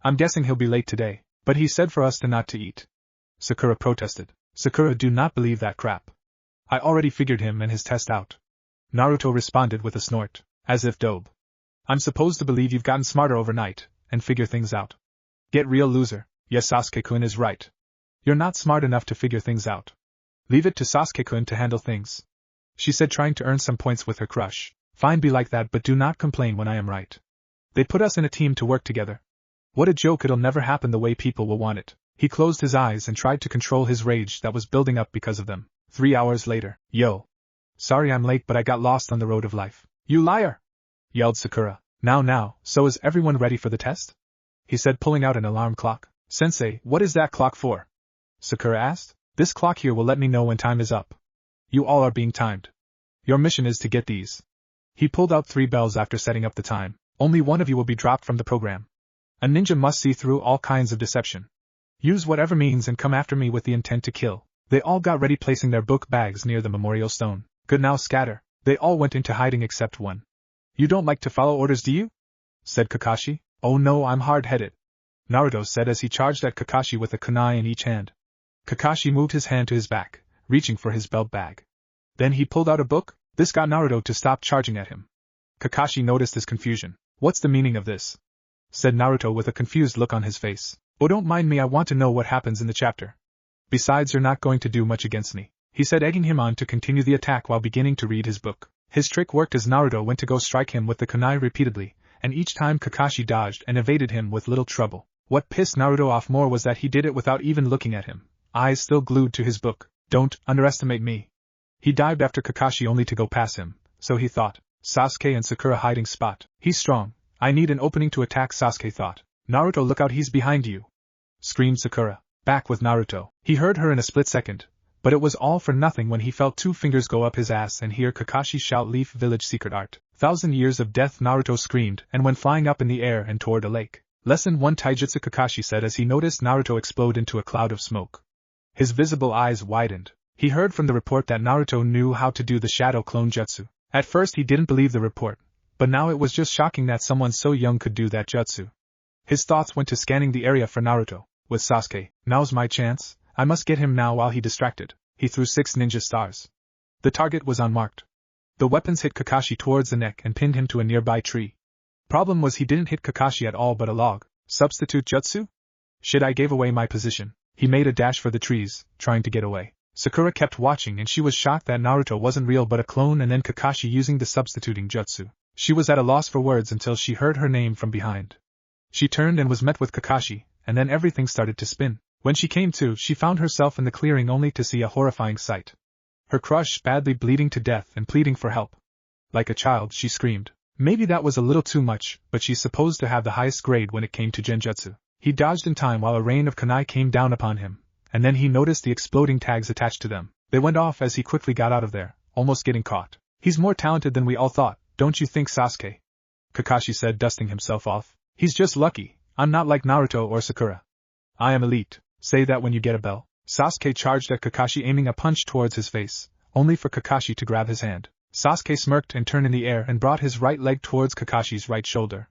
S1: I'm guessing he'll be late today, but he said for us to not to eat. Sakura protested. Sakura, do not believe that crap. I already figured him and his test out. Naruto responded with a snort, as if dope. I'm supposed to believe you've gotten smarter overnight, and figure things out. Get real, loser. Yes, Sasuke-kun is right. You're not smart enough to figure things out. Leave it to Sasuke-kun to handle things. She said, trying to earn some points with her crush. Fine, be like that, but do not complain when I am right. They put us in a team to work together. What a joke, it'll never happen the way people will want it. He closed his eyes and tried to control his rage that was building up because of them. 3 hours later. Yo. Sorry I'm late, but I got lost on the road of life. You liar! Yelled Sakura. Now, so is everyone ready for the test? He said, pulling out an alarm clock. Sensei, what is that clock for? Sakura asked. This clock here will let me know when time is up. You all are being timed. Your mission is to get these. He pulled out 3 bells after setting up the time. Only one of you will be dropped from the program. A ninja must see through all kinds of deception. Use whatever means and come after me with the intent to kill. They all got ready, placing their book bags near the memorial stone. Good, now scatter. They all went into hiding except one. You don't like to follow orders, do you? Said Kakashi. Oh no, I'm hard-headed. Naruto said as he charged at Kakashi with a kunai in each hand. Kakashi moved his hand to his back, reaching for his belt bag. Then he pulled out a book. This got Naruto to stop charging at him. Kakashi noticed his confusion. "What's the meaning of this?" said Naruto with a confused look on his face. "Oh, don't mind me, I want to know what happens in the chapter. Besides, you're not going to do much against me," he said, egging him on to continue the attack while beginning to read his book. His trick worked as Naruto went to go strike him with the kunai repeatedly, and each time Kakashi dodged and evaded him with little trouble. What pissed Naruto off more was that he did it without even looking at him, eyes still glued to his book. "Don't underestimate me." He dived after Kakashi only to go past him, so he thought. Sasuke and Sakura hiding spot. He's strong. I need an opening to attack, Sasuke thought. "Naruto, look out, he's behind you!" screamed Sakura. Back with Naruto. He heard her in a split second, but it was all for nothing when he felt 2 fingers go up his ass and hear Kakashi shout, "Leaf Village secret art. 1,000 years of death!" Naruto screamed and went flying up in the air and toward a lake. Lesson 1 Taijutsu, Kakashi said as he noticed Naruto explode into a cloud of smoke. His visible eyes widened. He heard from the report that Naruto knew how to do the shadow clone jutsu. At first he didn't believe the report, but now it was just shocking that someone so young could do that jutsu. His thoughts went to scanning the area for Naruto. With Sasuke, now's my chance, I must get him now while he distracted. He threw 6 ninja stars. The target was unmarked. The weapons hit Kakashi towards the neck and pinned him to a nearby tree. Problem was he didn't hit Kakashi at all but a log. Substitute jutsu? Shit, I gave away my position. He made a dash for the trees, trying to get away. Sakura kept watching and she was shocked that Naruto wasn't real but a clone, and then Kakashi using the substituting jutsu. She was at a loss for words until she heard her name from behind. She turned and was met with Kakashi, and then everything started to spin. When she came to, she found herself in the clearing only to see a horrifying sight. Her crush badly bleeding to death and pleading for help. Like a child, she screamed. Maybe that was a little too much, but she's supposed to have the highest grade when it came to genjutsu. He dodged in time while a rain of kunai came down upon him, and then he noticed the exploding tags attached to them. They went off as he quickly got out of there, almost getting caught. He's more talented than we all thought, don't you think, Sasuke? Kakashi said, dusting himself off. He's just lucky. I'm not like Naruto or Sakura. I am elite. Say that when you get a bell. Sasuke charged at Kakashi, aiming a punch towards his face, only for Kakashi to grab his hand. Sasuke smirked and turned in the air and brought his right leg towards Kakashi's right shoulder.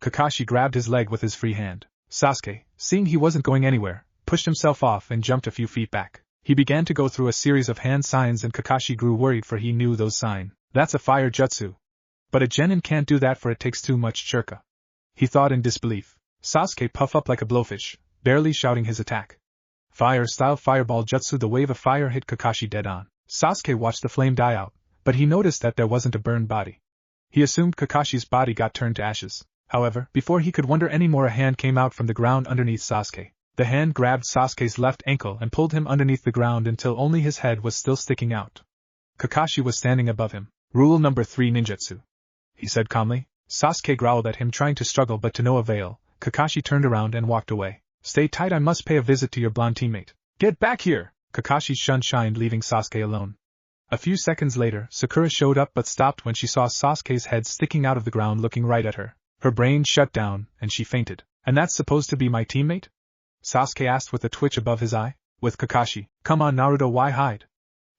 S1: Kakashi grabbed his leg with his free hand. Sasuke, seeing he wasn't going anywhere, pushed himself off and jumped a few feet back. He began to go through a series of hand signs and Kakashi grew worried, for he knew those signs. That's a fire jutsu. But a genin can't do that, for it takes too much churka. He thought in disbelief. Sasuke puffed up like a blowfish, barely shouting his attack. Fire-style fireball jutsu. The wave of fire hit Kakashi dead on. Sasuke watched the flame die out, but he noticed that there wasn't a burned body. He assumed Kakashi's body got turned to ashes. However, before he could wonder any more, a hand came out from the ground underneath Sasuke. The hand grabbed Sasuke's left ankle and pulled him underneath the ground until only his head was still sticking out. Kakashi was standing above him. Rule number 3 ninjutsu, he said calmly. Sasuke growled at him, trying to struggle but to no avail. Kakashi turned around and walked away. Stay tight, I must pay a visit to your blonde teammate. Get back here! Kakashi shined, leaving Sasuke alone. A few seconds later, Sakura showed up but stopped when she saw Sasuke's head sticking out of the ground looking right at her. Her brain shut down, and she fainted. And that's supposed to be my teammate? Sasuke asked with a twitch above his eye. With Kakashi. Come on, Naruto, why hide?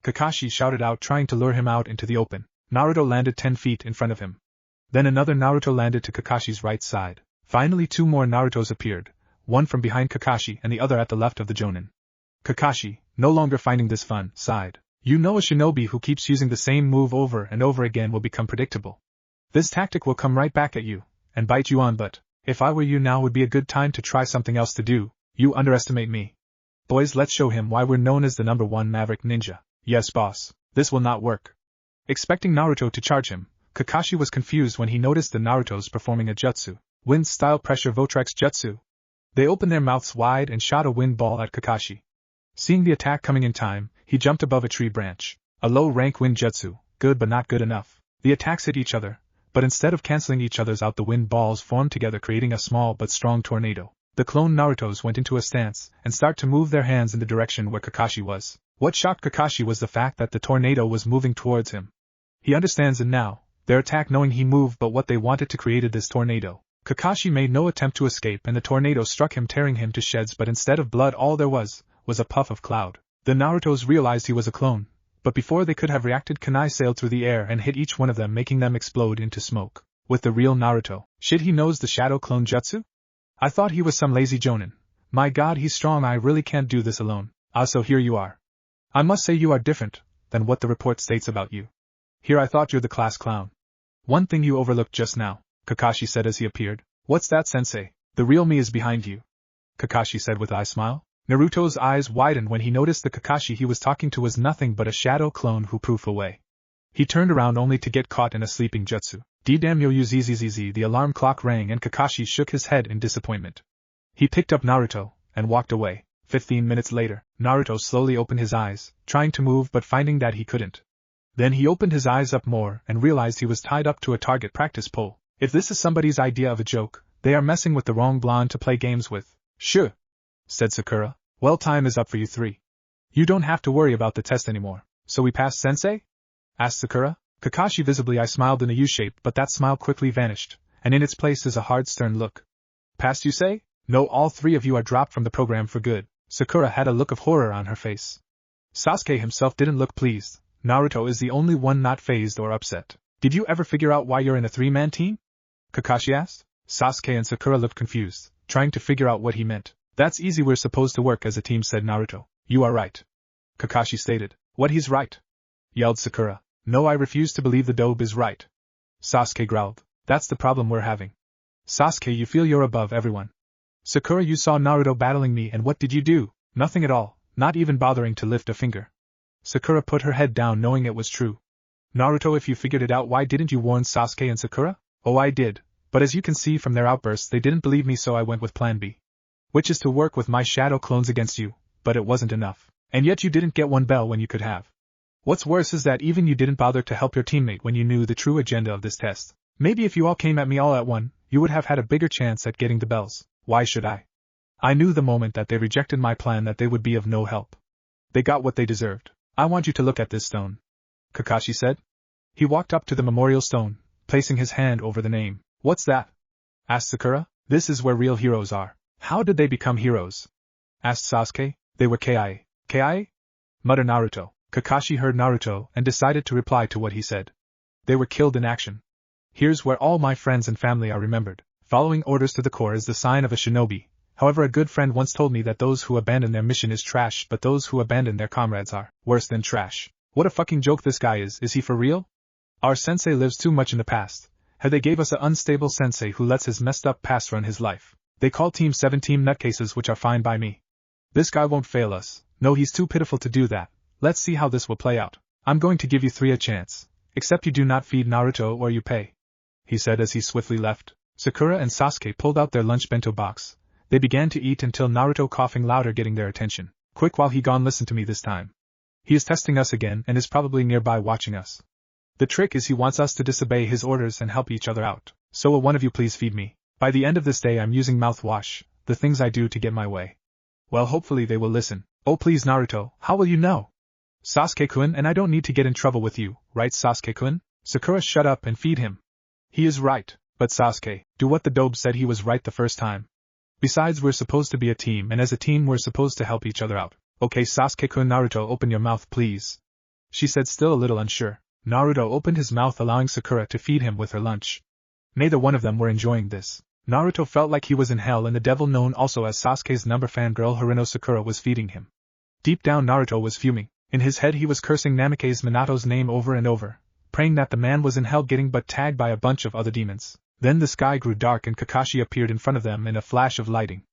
S1: Kakashi shouted out, trying to lure him out into the open. Naruto landed 10 feet in front of him. Then another Naruto landed to Kakashi's right side. Finally 2 more Narutos appeared, one from behind Kakashi and the other at the left of the Jonin. Kakashi, no longer finding this fun, sighed. You know, a shinobi who keeps using the same move over and over again will become predictable. This tactic will come right back at you, and bite you on, but if I were you, now would be a good time to try something else to do. You underestimate me. Boys, let's show him why we're known as the #1 Maverick Ninja. Yes, boss. This will not work. Expecting Naruto to charge him, Kakashi was confused when he noticed the Narutos performing a jutsu. Wind-style pressure Votrex jutsu. They opened their mouths wide and shot a wind ball at Kakashi. Seeing the attack coming in time, he jumped above a tree branch. A low-rank wind jutsu, good but not good enough. The attacks hit each other, but instead of canceling each other's out, the wind balls formed together, creating a small but strong tornado. The clone Narutos went into a stance and started to move their hands in the direction where Kakashi was. What shocked Kakashi was the fact that the tornado was moving towards him. He understands it now. Their attack knowing he moved, but what they wanted to create this tornado. Kakashi made no attempt to escape and the tornado struck him, tearing him to shreds, but instead of blood all there was a puff of cloud. The Narutos realized he was a clone, but before they could have reacted, kunai sailed through the air and hit each one of them, making them explode into smoke. With the real Naruto. Shit, he knows the shadow clone jutsu? I thought he was some lazy jonin. My god, he's strong, I really can't do this alone. Ah, so here you are. I must say you are different than what the report states about you. Here I thought you're the class clown. One thing you overlooked just now, Kakashi said as he appeared. What's that, sensei? The real me is behind you, Kakashi said with a smile. Naruto's eyes widened when he noticed the Kakashi he was talking to was nothing but a shadow clone who poof away. He turned around only to get caught in a sleeping jutsu. D-damn yo zzz, the alarm clock rang and Kakashi shook his head in disappointment. He picked up Naruto and walked away. 15 minutes later, Naruto slowly opened his eyes, trying to move but finding that he couldn't. Then he opened his eyes up more and realized he was tied up to a target practice pole. If this is somebody's idea of a joke, they are messing with the wrong blonde to play games with. Sure, said Sakura. Well, time is up for you three. You don't have to worry about the test anymore. So we passed, sensei? Asked Sakura. Kakashi visibly smiled in a U-shape, but that smile quickly vanished, and in its place is a hard, stern look. Passed, you say? No, all three of you are dropped from the program for good. Sakura had a look of horror on her face. Sasuke himself didn't look pleased. Naruto is the only one not fazed or upset. Did you ever figure out why you're in a three-man team? Kakashi asked. Sasuke and Sakura looked confused, trying to figure out what he meant. That's easy, we're supposed to work as a team, said Naruto. You are right, Kakashi stated. What, he's right? Yelled Sakura. No, I refuse to believe the dobe is right. Sasuke growled. That's the problem we're having. Sasuke, you feel you're above everyone. Sakura, you saw Naruto battling me and what did you do? Nothing at all, not even bothering to lift a finger. Sakura put her head down knowing it was true. Naruto, if you figured it out, why didn't you warn Sasuke and Sakura? Oh, I did, but as you can see from their outbursts they didn't believe me, so I went with plan B. Which is to work with my shadow clones against you, but it wasn't enough. And yet you didn't get one bell when you could have. What's worse is that even you didn't bother to help your teammate when you knew the true agenda of this test. Maybe if you all came at me all at one, you would have had a bigger chance at getting the bells. Why should I? I knew the moment that they rejected my plan that they would be of no help. They got what they deserved. I want you to look at this stone, Kakashi said. He walked up to the memorial stone, placing his hand over the name. What's that? Asked Sakura. This is where real heroes are. How did they become heroes? Asked Sasuke. They were KIA. KIA? Muttered Naruto. Kakashi heard Naruto and decided to reply to what he said. They were killed in action. Here's where all my friends and family are remembered. Following orders to the core is the sign of a shinobi. However, a good friend once told me that those who abandon their mission is trash, but those who abandon their comrades are worse than trash. What a fucking joke this guy is he for real? Our sensei lives too much in the past. How they gave us an unstable sensei who lets his messed up past run his life. They call Team 7 team nutcases, which are fine by me. This guy won't fail us. No, he's too pitiful to do that. Let's see how this will play out. I'm going to give you three a chance. Except you do not feed Naruto or you pay, he said as he swiftly left. Sakura and Sasuke pulled out their lunch bento box. They began to eat until Naruto coughing louder getting their attention. Quick, while he gone, listen to me this time. He is testing us again and is probably nearby watching us. The trick is he wants us to disobey his orders and help each other out. So will one of you please feed me? By the end of this day I'm using mouthwash, the things I do to get my way. Well, hopefully they will listen. Oh please Naruto, how will you know? Sasuke-kun, and I don't need to get in trouble with you, right Sasuke-kun? Sakura, shut up and feed him. He is right, but Sasuke, do what the dobe said, he was right the first time. Besides, we're supposed to be a team, and as a team we're supposed to help each other out. Okay Sasuke-kun, Naruto, open your mouth please, she said, still a little unsure. Naruto opened his mouth, allowing Sakura to feed him with her lunch. Neither one of them were enjoying this. Naruto felt like he was in hell, and the devil known also as Sasuke's number fangirl Harino Sakura was feeding him. Deep down Naruto was fuming. In his head he was cursing Namake's Minato's name over and over, praying that the man was in hell getting but tagged by a bunch of other demons. Then the sky grew dark and Kakashi appeared in front of them in a flash of lighting.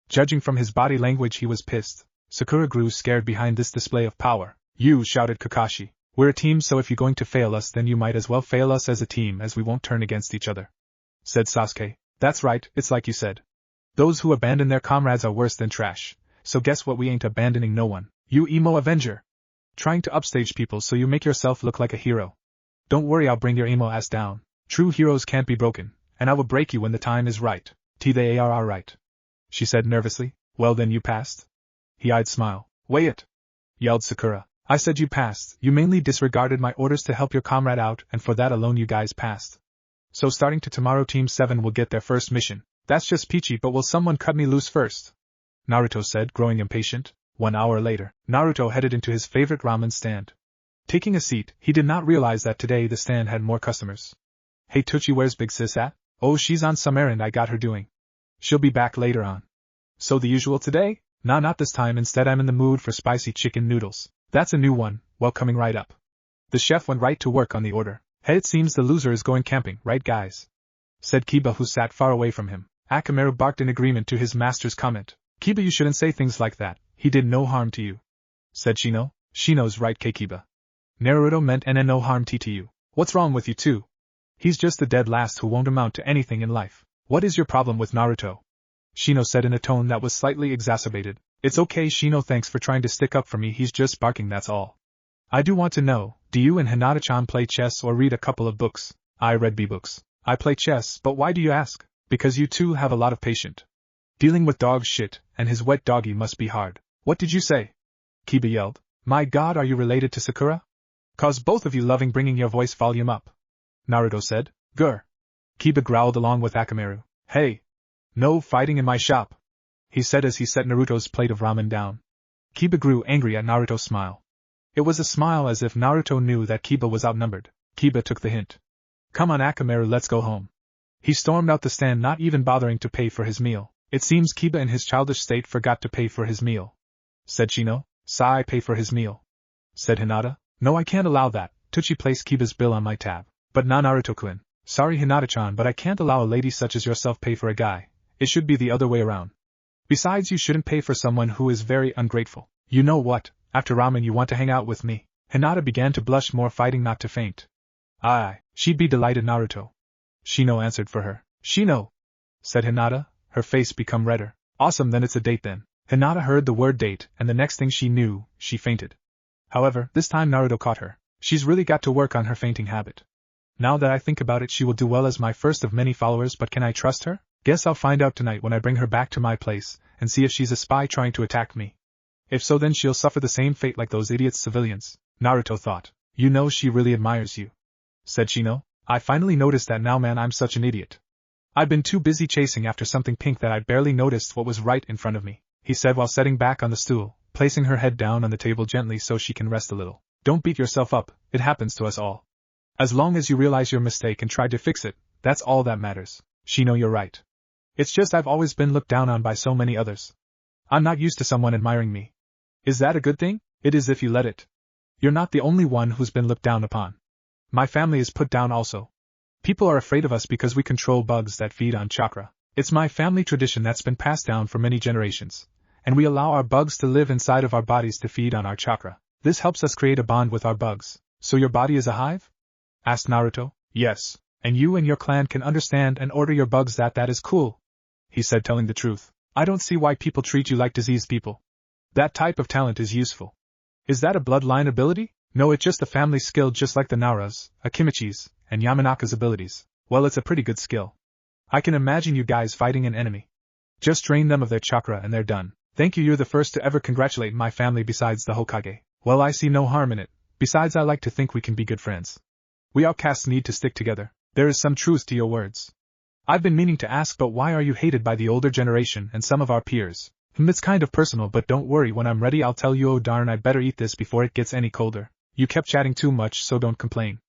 S1: Judging from his body language he was pissed. Sakura grew scared behind this display of power. You, shouted Kakashi. We're a team, so if you're going to fail us then you might as well fail us as a team, as we won't turn against each other. Said Sasuke. That's right, it's like you said. Those who abandon their comrades are worse than trash. So guess what, we ain't abandoning no one. You emo avenger. Trying to upstage people so you make yourself look like a hero. Don't worry, I'll bring your emo ass down. True heroes can't be broken, and I will break you when the time is right. They are right, she said nervously. Well then you passed? He eyed Smile. Wait! Yelled Sakura. I said you passed. You mainly disregarded my orders to help your comrade out, and for that alone you guys passed. So starting to tomorrow Team 7 will get their first mission. That's just peachy, but will someone cut me loose first? Naruto said, growing impatient. 1 hour later, Naruto headed into his favorite ramen stand. Taking a seat, he did not realize that today the stand had more customers. Hey Tucci, where's Big Sis at? Oh, she's on some errand I got her doing. She'll be back later on. So the usual today? Nah, not this time, instead I'm in the mood for spicy chicken noodles. That's a new one, well coming right up. The chef went right to work on the order. Hey, it seems the loser is going camping, right guys? Said Kiba, who sat far away from him. Akamaru barked in agreement to his master's comment. Kiba, you shouldn't say things like that, he did no harm to you. Said Shino. Shino's right, Kiba. Naruto meant no harm to you. What's wrong with you two? He's just the dead last who won't amount to anything in life. What is your problem with Naruto? Shino said in a tone that was slightly exacerbated. It's okay Shino, thanks for trying to stick up for me, he's just barking, that's all. I do want to know, do you and Hinata-chan play chess or read a couple of books? I read B-books. I play chess, but why do you ask? Because you two have a lot of patience. Dealing with dog shit, and his wet doggy must be hard. What did you say? Kiba yelled. My god, are you related to Sakura? Cause both of you loving bringing your voice volume up. Naruto said. Grr. Kiba growled along with Akamaru. Hey! No fighting in my shop! He said as he set Naruto's plate of ramen down. Kiba grew angry at Naruto's smile. It was a smile as if Naruto knew that Kiba was outnumbered. Kiba took the hint. Come on Akamaru, let's go home. He stormed out the stand, not even bothering to pay for his meal. It seems Kiba in his childish state forgot to pay for his meal. Said Shino. Sai, pay for his meal. Said Hinata. No, I can't allow that. Tucci placed Kiba's bill on my tab. But not Naruto-kun. Sorry Hinata-chan, but I can't allow a lady such as yourself pay for a guy. It should be the other way around. Besides, you shouldn't pay for someone who is very ungrateful. You know what, after ramen you want to hang out with me. Hinata began to blush more, fighting not to faint. Aye, she'd be delighted Naruto. Shino answered for her. Shino! Said Hinata, her face become redder. Awesome, then it's a date then. Hinata heard the word date, and the next thing she knew, she fainted. However, this time Naruto caught her. She's really got to work on her fainting habit. Now that I think about it, she will do well as my first of many followers, but can I trust her? Guess I'll find out tonight when I bring her back to my place, and see if she's a spy trying to attack me. If so, then she'll suffer the same fate like those idiots civilians, Naruto thought. You know she really admires you. Said Shino. I finally noticed that now, man, I'm such an idiot. I've been too busy chasing after something pink that I barely noticed what was right in front of me, he said while setting back on the stool, placing her head down on the table gently so she can rest a little. Don't beat yourself up, it happens to us all. As long as you realize your mistake and try to fix it, that's all that matters. Shino, you're right. It's just I've always been looked down on by so many others. I'm not used to someone admiring me. Is that a good thing? It is if you let it. You're not the only one who's been looked down upon. My family is put down also. People are afraid of us because we control bugs that feed on chakra. It's my family tradition that's been passed down for many generations, and we allow our bugs to live inside of our bodies to feed on our chakra. This helps us create a bond with our bugs. So your body is a hive? Asked Naruto. Yes, and you and your clan can understand and order your bugs. That is cool, he said, telling the truth. I don't see why people treat you like diseased people. That type of talent is useful. Is that a bloodline ability? No, it's just a family skill, just like the Naura's, Akimichi's, and Yamanaka's abilities. Well, it's a pretty good skill. I can imagine you guys fighting an enemy. Just drain them of their chakra and they're done. Thank you, you're the first to ever congratulate my family besides the Hokage. Well, I see no harm in it. Besides, I like to think we can be good friends. We outcasts need to stick together. There is some truth to your words. I've been meaning to ask, but why are you hated by the older generation and some of our peers? It's kind of personal, but don't worry, when I'm ready I'll tell you. Oh darn, I better eat this before it gets any colder. You kept chatting too much, so don't complain.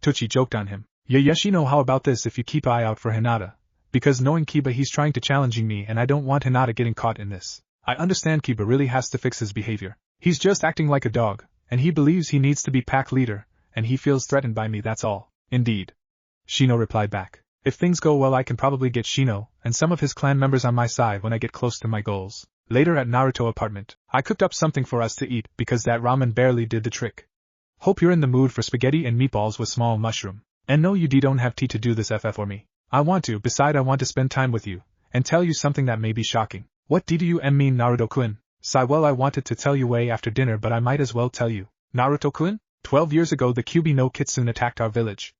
S1: Tucci joked on him. Yes, you know, how about this if you keep eye out for Hinata? Because knowing Kiba, he's trying to challenging me and I don't want Hinata getting caught in this. I understand Kiba really has to fix his behavior. He's just acting like a dog, and he believes he needs to be pack leader, and he feels threatened by me, that's all. Indeed. Shino replied back. If things go well, I can probably get Shino and some of his clan members on my side when I get close to my goals. Later at Naruto apartment, I cooked up something for us to eat because that ramen barely did the trick. Hope you're in the mood for spaghetti and meatballs with small mushroom. And no, you don't have tea to do this for me. I want to, beside I want to spend time with you, and tell you something that may be shocking. What do you mean, Naruto-kun? Sigh, well, I wanted to tell you way after dinner, but I might as well tell you. Naruto-kun? 12 years ago the Kyuubi no Kitsune attacked our village.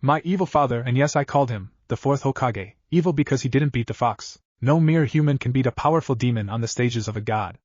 S1: My evil father, and yes, I called him the fourth Hokage, evil because he didn't beat the fox. No mere human can beat a powerful demon on the stages of a god.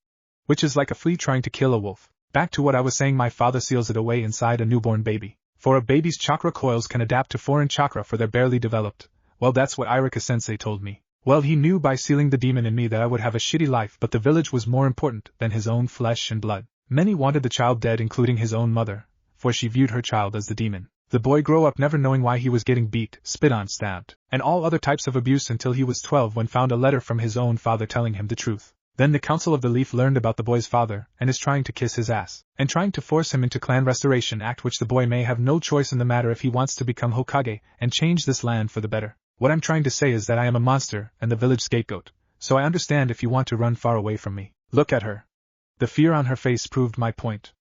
S1: Which is like a flea trying to kill a wolf. Back to what I was saying, my father seals it away inside a newborn baby. For a baby's chakra coils can adapt to foreign chakra for their barely developed. Well, that's what Irika-sensei told me. Well, he knew by sealing the demon in me that I would have a shitty life, but the village was more important than his own flesh and blood. Many wanted the child dead, including his own mother, for she viewed her child as the demon. The boy grew up never knowing why he was getting beat, spit on, stabbed, and all other types of abuse until he was 12 when found a letter from his own father telling him the truth. Then the Council of the Leaf learned about the boy's father and is trying to kiss his ass, and trying to force him into clan restoration act, which the boy may have no choice in the matter if he wants to become Hokage and change this land for the better. What I'm trying to say is that I am a monster and the village scapegoat, so I understand if you want to run far away from me. Look at her. The fear on her face proved my point.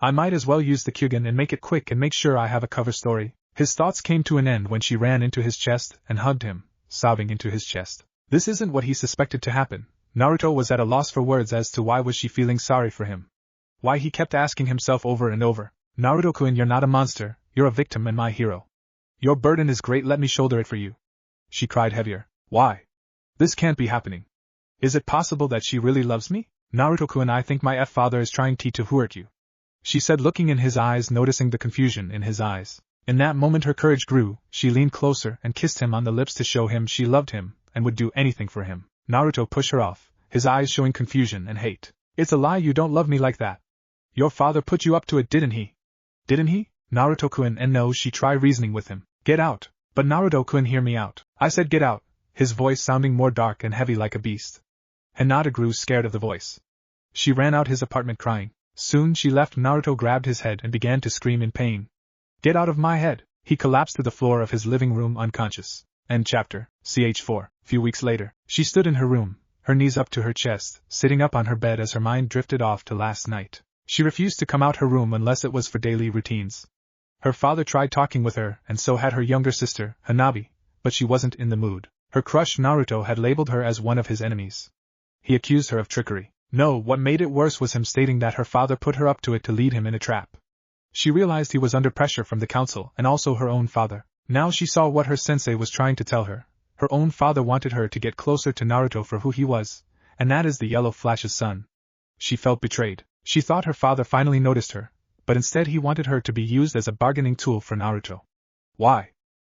S1: I might as well use the Kyugen and make it quick and make sure I have a cover story. His thoughts came to an end when she ran into his chest and hugged him, sobbing into his chest. This isn't what he suspected to happen. Naruto was at a loss for words as to why was she feeling sorry for him. Why he kept asking himself over and over, Naruto-kun, you're not a monster, you're a victim and my hero. Your burden is great, let me shoulder it for you. She cried heavier. Why? This can't be happening. Is it possible that she really loves me? Naruto-kun, I think my father is trying to hurt you. She said, looking in his eyes, noticing the confusion in his eyes. In that moment her courage grew, she leaned closer and kissed him on the lips to show him she loved him and would do anything for him. Naruto pushed her off, his eyes showing confusion and hate. It's a lie, you don't love me like that. Your father put you up to it, didn't he? Didn't he? Naruto-kun, and no, she tried reasoning with him. Get out. But Naruto-kun, hear me out. I said get out, his voice sounding more dark and heavy like a beast. Hinata grew scared of the voice. She ran out his apartment crying. Soon she left. Naruto grabbed his head and began to scream in pain. Get out of my head! He collapsed to the floor of his living room unconscious. End chapter. Ch4. Few weeks later, she stood in her room, her knees up to her chest, sitting up on her bed as her mind drifted off to last night. She refused to come out her room unless it was for daily routines. Her father tried talking with her, and so had her younger sister, Hanabi, but she wasn't in the mood. Her crush Naruto had labeled her as one of his enemies. He accused her of trickery. No, what made it worse was him stating that her father put her up to it to lead him in a trap. She realized he was under pressure from the council and also her own father. Now she saw what her sensei was trying to tell her. Her own father wanted her to get closer to Naruto for who he was, and that is the Yellow Flash's son. She felt betrayed. She thought her father finally noticed her, but instead he wanted her to be used as a bargaining tool for Naruto. Why?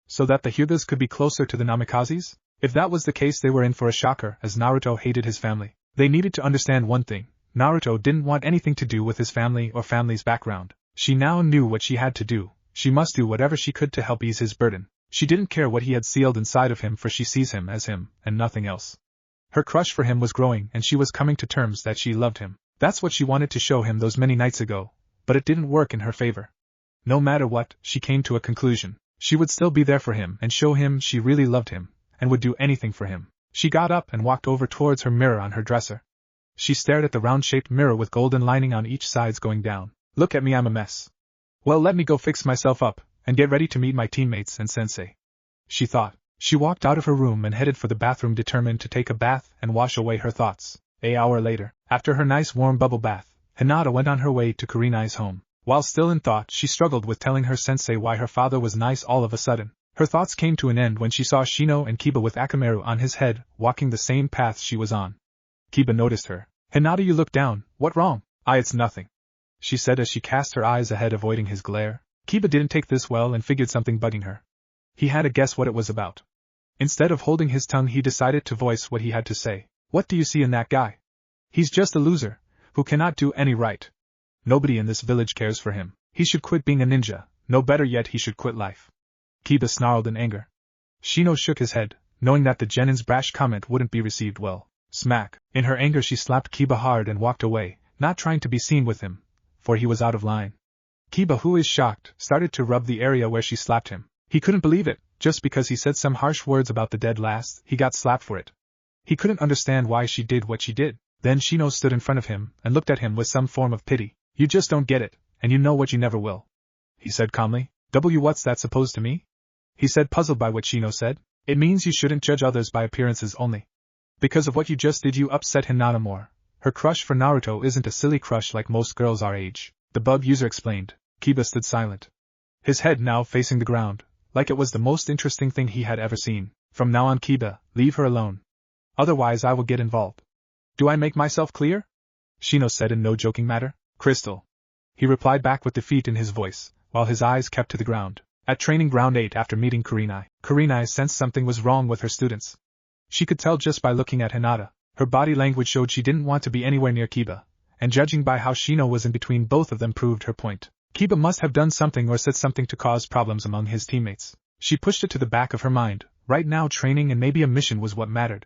S1: So that the Hyugas could be closer to the Namikazes? If that was the case, they were in for a shocker, as Naruto hated his family. They needed to understand one thing. Naruto didn't want anything to do with his family or family's background. She now knew what she had to do. She must do whatever she could to help ease his burden. She didn't care what he had sealed inside of him, for she sees him as him, and nothing else. Her crush for him was growing, and she was coming to terms that she loved him. That's what she wanted to show him those many nights ago, but it didn't work in her favor. No matter what, she came to a conclusion. She would still be there for him and show him she really loved him, and would do anything for him. She got up and walked over towards her mirror on her dresser. She stared at the round-shaped mirror with golden lining on each sides going down. Look at me, I'm a mess. Well, let me go fix myself up, and get ready to meet my teammates and sensei, she thought. She walked out of her room and headed for the bathroom, determined to take a bath and wash away her thoughts. An hour later, after her nice warm bubble bath, Hinata went on her way to Kurenai's home. While still in thought, she struggled with telling her sensei why her father was nice all of a sudden. Her thoughts came to an end when she saw Shino and Kiba with Akamaru on his head, walking the same path she was on. Kiba noticed her. Hinata, you look down, what wrong? It's nothing, she said as she cast her eyes ahead, avoiding his glare. Kiba didn't take this well and figured something bugging her. He had to guess what it was about. Instead of holding his tongue, he decided to voice what he had to say. What do you see in that guy? He's just a loser, who cannot do any right. Nobody in this village cares for him. He should quit being a ninja, no better yet he should quit life. Kiba snarled in anger. Shino shook his head, knowing that the genin's brash comment wouldn't be received well. Smack! In her anger she slapped Kiba hard and walked away, not trying to be seen with him, for he was out of line. Kiba, who is shocked, started to rub the area where she slapped him. He couldn't believe it. Just because he said some harsh words about the dead last, he got slapped for it. He couldn't understand why she did what she did. Then Shino stood in front of him and looked at him with some form of pity. You just don't get it, and you know what you never will, he said calmly. What's that supposed to mean? He said, puzzled by what Shino said. It means you shouldn't judge others by appearances only. Because of what you just did, you upset Hinata more. Her crush for Naruto isn't a silly crush like most girls our age, the bug user explained. Kiba stood silent, his head now facing the ground, like it was the most interesting thing he had ever seen. From now on, Kiba, leave her alone. Otherwise I will get involved. Do I make myself clear? Shino said in no joking manner. Crystal, he replied back with defeat in his voice, while his eyes kept to the ground. At training ground 8 after meeting Kurenai sensed something was wrong with her students. She could tell just by looking at Hinata. Her body language showed she didn't want to be anywhere near Kiba, and judging by how Shino was in between both of them proved her point. Kiba must have done something or said something to cause problems among his teammates. She pushed it to the back of her mind. Right now training and maybe a mission was what mattered.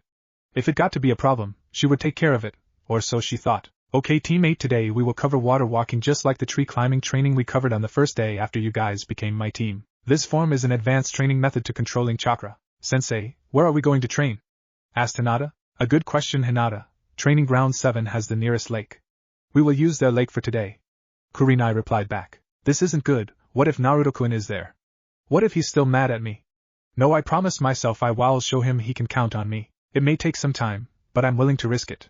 S1: If it got to be a problem, she would take care of it, or so she thought. Okay teammate, today we will cover water walking just like the tree climbing training we covered on the first day after you guys became my team. This form is an advanced training method to controlling chakra. Sensei, where are we going to train? Asked Hinata. A good question, Hinata. Training ground 7 has the nearest lake. We will use their lake for today. Kurenai replied back. This isn't good. What if Naruto-kun is there? What if he's still mad at me? No, I promised myself I will show him he can count on me. It may take some time, but I'm willing to risk it.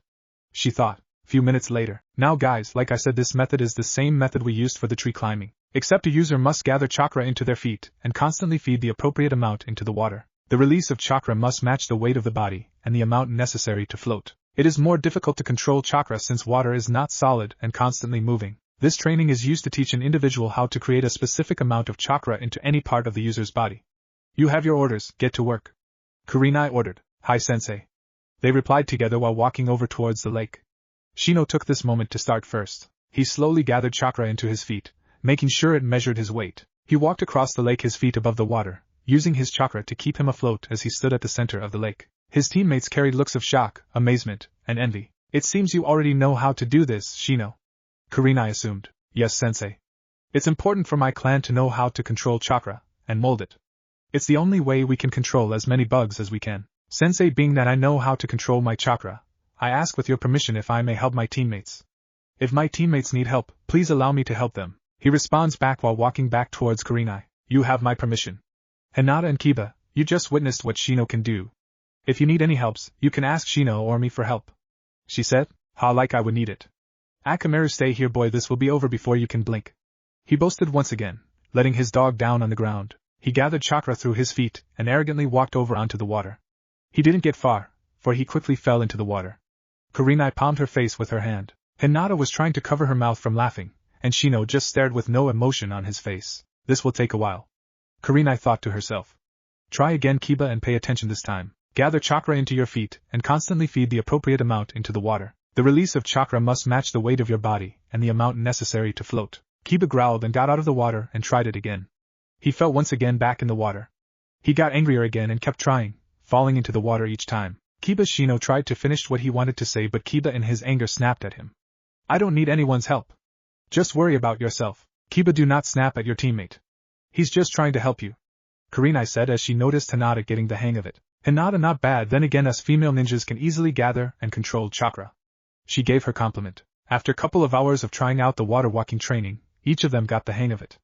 S1: She thought. Few minutes later. Now guys, like I said, this method is the same method we used for the tree climbing, except a user must gather chakra into their feet and constantly feed the appropriate amount into the water. The release of chakra must match the weight of the body and the amount necessary to float. It is more difficult to control chakra since water is not solid and constantly moving. This training is used to teach an individual how to create a specific amount of chakra into any part of the user's body. You have your orders, get to work. Kurenai ordered. Hi sensei. They replied together while walking over towards the lake. Shino took this moment to start first. He slowly gathered chakra into his feet, making sure it measured his weight. He walked across the lake, his feet above the water, using his chakra to keep him afloat as he stood at the center of the lake. His teammates carried looks of shock, amazement, and envy. It seems you already know how to do this, Shino. Kurenai assumed. Yes, sensei. It's important for my clan to know how to control chakra, and mold it. It's the only way we can control as many bugs as we can. Sensei, being that I know how to control my chakra, I ask with your permission if I may help my teammates. If my teammates need help, please allow me to help them. He responds back while walking back towards Kurenai. You have my permission. Hinata and Kiba, you just witnessed what Shino can do. If you need any helps, you can ask Shino or me for help. She said. How like I would need it. Akamaru, stay here boy, this will be over before you can blink. He boasted once again, letting his dog down on the ground. He gathered chakra through his feet and arrogantly walked over onto the water. He didn't get far, for he quickly fell into the water. Kurenai palmed her face with her hand. Hinata was trying to cover her mouth from laughing, and Shino just stared with no emotion on his face. This will take a while. Kurenai thought to herself. Try again, Kiba, and pay attention this time. Gather chakra into your feet and constantly feed the appropriate amount into the water. The release of chakra must match the weight of your body and the amount necessary to float. Kiba growled and got out of the water and tried it again. He fell once again back in the water. He got angrier again and kept trying, falling into the water each time. Shino tried to finish what he wanted to say, but Kiba in his anger snapped at him. I don't need anyone's help. Just worry about yourself. Kiba, do not snap at your teammate. He's just trying to help you. Kurenai said as she noticed Hinata getting the hang of it. Hinata, not bad, then again us female ninjas can easily gather and control chakra. She gave her compliment. After a couple of hours of trying out the water walking training, each of them got the hang of it.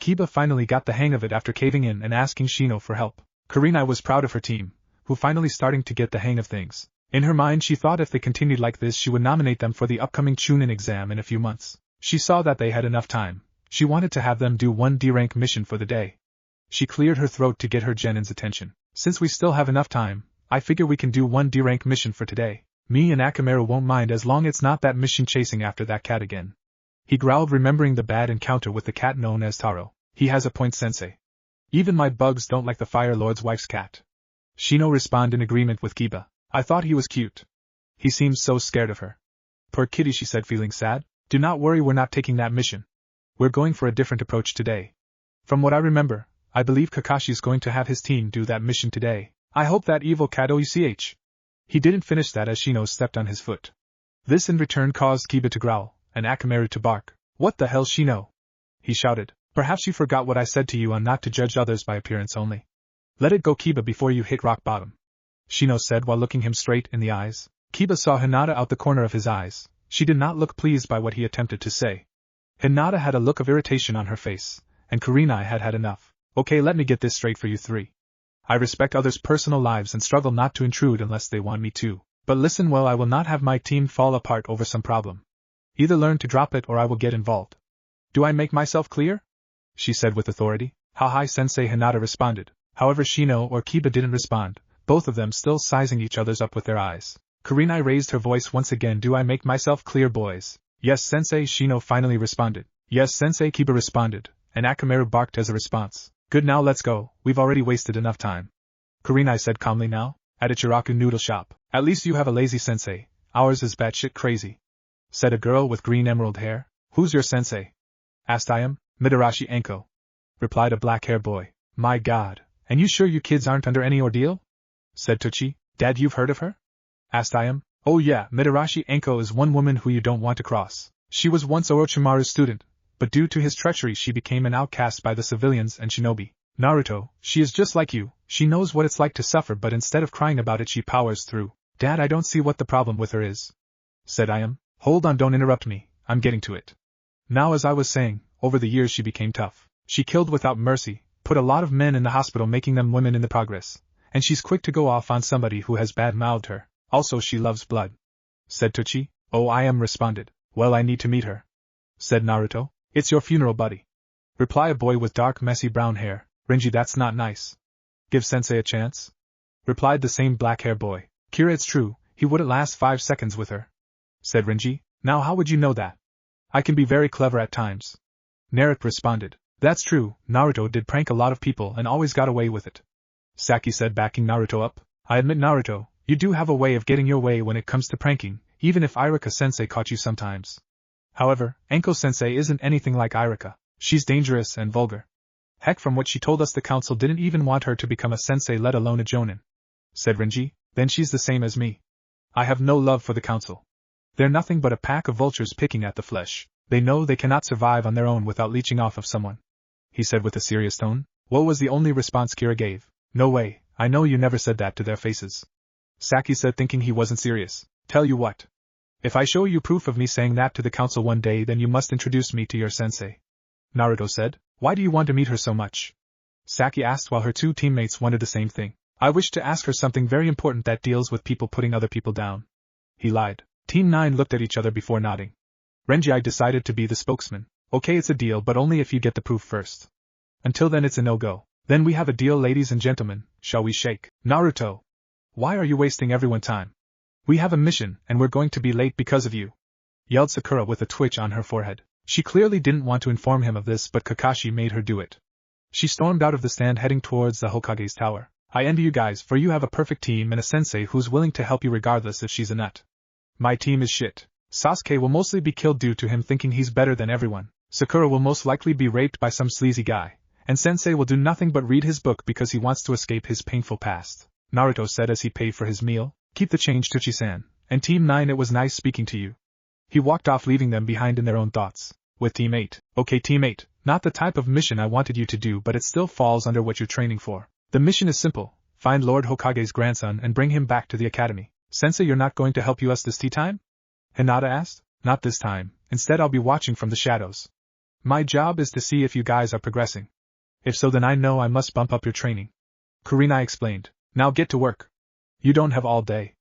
S1: Kiba finally got the hang of it after caving in and asking Shino for help. Kurenai was proud of her team, who finally starting to get the hang of things. In her mind she thought if they continued like this she would nominate them for the upcoming Chunin exam in a few months. She saw that they had enough time. She wanted to have them do one D-rank mission for the day. She cleared her throat to get her genin's attention. Since we still have enough time, I figure we can do one D-rank mission for today. Me and Akamaru won't mind as long it's not that mission chasing after that cat again. He growled, remembering the bad encounter with the cat known as Taro. He has a point, sensei. Even my bugs don't like the Fire Lord's wife's cat. Shino responded in agreement with Kiba. I thought he was cute. He seems so scared of her. Poor kitty, she said, feeling sad. Do not worry, we're not taking that mission. We're going for a different approach today. From what I remember, I believe Kakashi's going to have his team do that mission today. I hope that evil cat OUCH. He didn't finish that as Shino stepped on his foot. This in return caused Kiba to growl, and Akamaru to bark. What the hell, Shino? He shouted. Perhaps you forgot what I said to you on not to judge others by appearance only. Let it go, Kiba, before you hit rock bottom. Shino said while looking him straight in the eyes. Kiba saw Hinata out the corner of his eyes. She did not look pleased by what he attempted to say. Hinata had a look of irritation on her face, and Kurenai had had enough. Okay, let me get this straight for you three. I respect others' personal lives and struggle not to intrude unless they want me to. But listen well, I will not have my team fall apart over some problem. Either learn to drop it or I will get involved. Do I make myself clear? She said with authority. Hi sensei, Hinata responded. However, Shino or Kiba didn't respond, both of them still sizing each other's up with their eyes. Kurenai raised her voice once again. Do I make myself clear, boys? Yes, sensei, Shino finally responded. Yes, sensei, Kiba responded, and Akamaru barked as a response. Good, now let's go, we've already wasted enough time. Kurenai said calmly. Now, at Ichiraku noodle shop. At least you have a lazy sensei, ours is batshit crazy. Said a girl with green emerald hair. Who's your sensei? Asked I am, Midarashi Anko. Replied a black-haired boy. My god, and you sure you kids aren't under any ordeal? Said Tochi. Dad, you've heard of her? Asked I am. Oh yeah, Mitarashi Enko is one woman who you don't want to cross. She was once Orochimaru's student, but due to his treachery she became an outcast by the civilians and shinobi. Naruto, she is just like you, she knows what it's like to suffer but instead of crying about it she powers through. Dad, I don't see what the problem with her is, said Ayam. Hold on, don't interrupt me, I'm getting to it. Now as I was saying, over the years she became tough. She killed without mercy, put a lot of men in the hospital making them women in the progress, and she's quick to go off on somebody who has bad-mouthed her. Also she loves blood, said Tochi. Oh, Ayam responded. Well, I need to meet her, said Naruto. It's your funeral buddy, replied a boy with dark messy brown hair. Renji, that's not nice. Give sensei a chance, replied the same black-haired boy. Kira, it's true, he wouldn't last 5 seconds with her, said Renji. Now how would you know that? I can be very clever at times, Naruto responded. That's true, Naruto did prank a lot of people and always got away with it, Saki said, backing Naruto up. I admit, Naruto, you do have a way of getting your way when it comes to pranking, even if Irika-sensei caught you sometimes. However, Enko-sensei isn't anything like Irika. She's dangerous and vulgar. Heck, from what she told us the council didn't even want her to become a sensei, let alone a jonin, said Renji. Then she's the same as me. I have no love for the council. They're nothing but a pack of vultures picking at the flesh. They know they cannot survive on their own without leeching off of someone, he said with a serious tone. What was the only response Kira gave? No way, I know you never said that to their faces, Saki said, thinking he wasn't serious. Tell you what. If I show you proof of me saying that to the council one day, then you must introduce me to your sensei, Naruto said. Why do you want to meet her so much? Saki asked while her 2 teammates wanted the same thing. I wish to ask her something very important that deals with people putting other people down, he lied. Team 9 looked at each other before nodding. Renji, I decided to be the spokesman. Okay, it's a deal, but only if you get the proof first. Until then it's a no-go. Then we have a deal, ladies and gentlemen, shall we shake? Naruto, why are you wasting everyone's time? We have a mission, and we're going to be late because of you, yelled Sakura with a twitch on her forehead. She clearly didn't want to inform him of this, but Kakashi made her do it. She stormed out of the stand heading towards the Hokage's tower. I envy you guys, for you have a perfect team and a sensei who's willing to help you regardless if she's a nut. My team is shit. Sasuke will mostly be killed due to him thinking he's better than everyone. Sakura will most likely be raped by some sleazy guy. And Sensei will do nothing but read his book because he wants to escape his painful past, Naruto said as he paid for his meal. Keep the change, Tochi-san. And Team 9, it was nice speaking to you. He walked off, leaving them behind in their own thoughts. With Team 8. Okay, Team 8, not the type of mission I wanted you to do, but it still falls under what you're training for. The mission is simple. Find Lord Hokage's grandson and bring him back to the academy. Sensei, you're not going to help us this tea time? Hinata asked. Not this time. Instead, I'll be watching from the shadows. My job is to see if you guys are progressing. If so, then I know I must bump up your training. Kurenai explained. Now get to work. You don't have all day.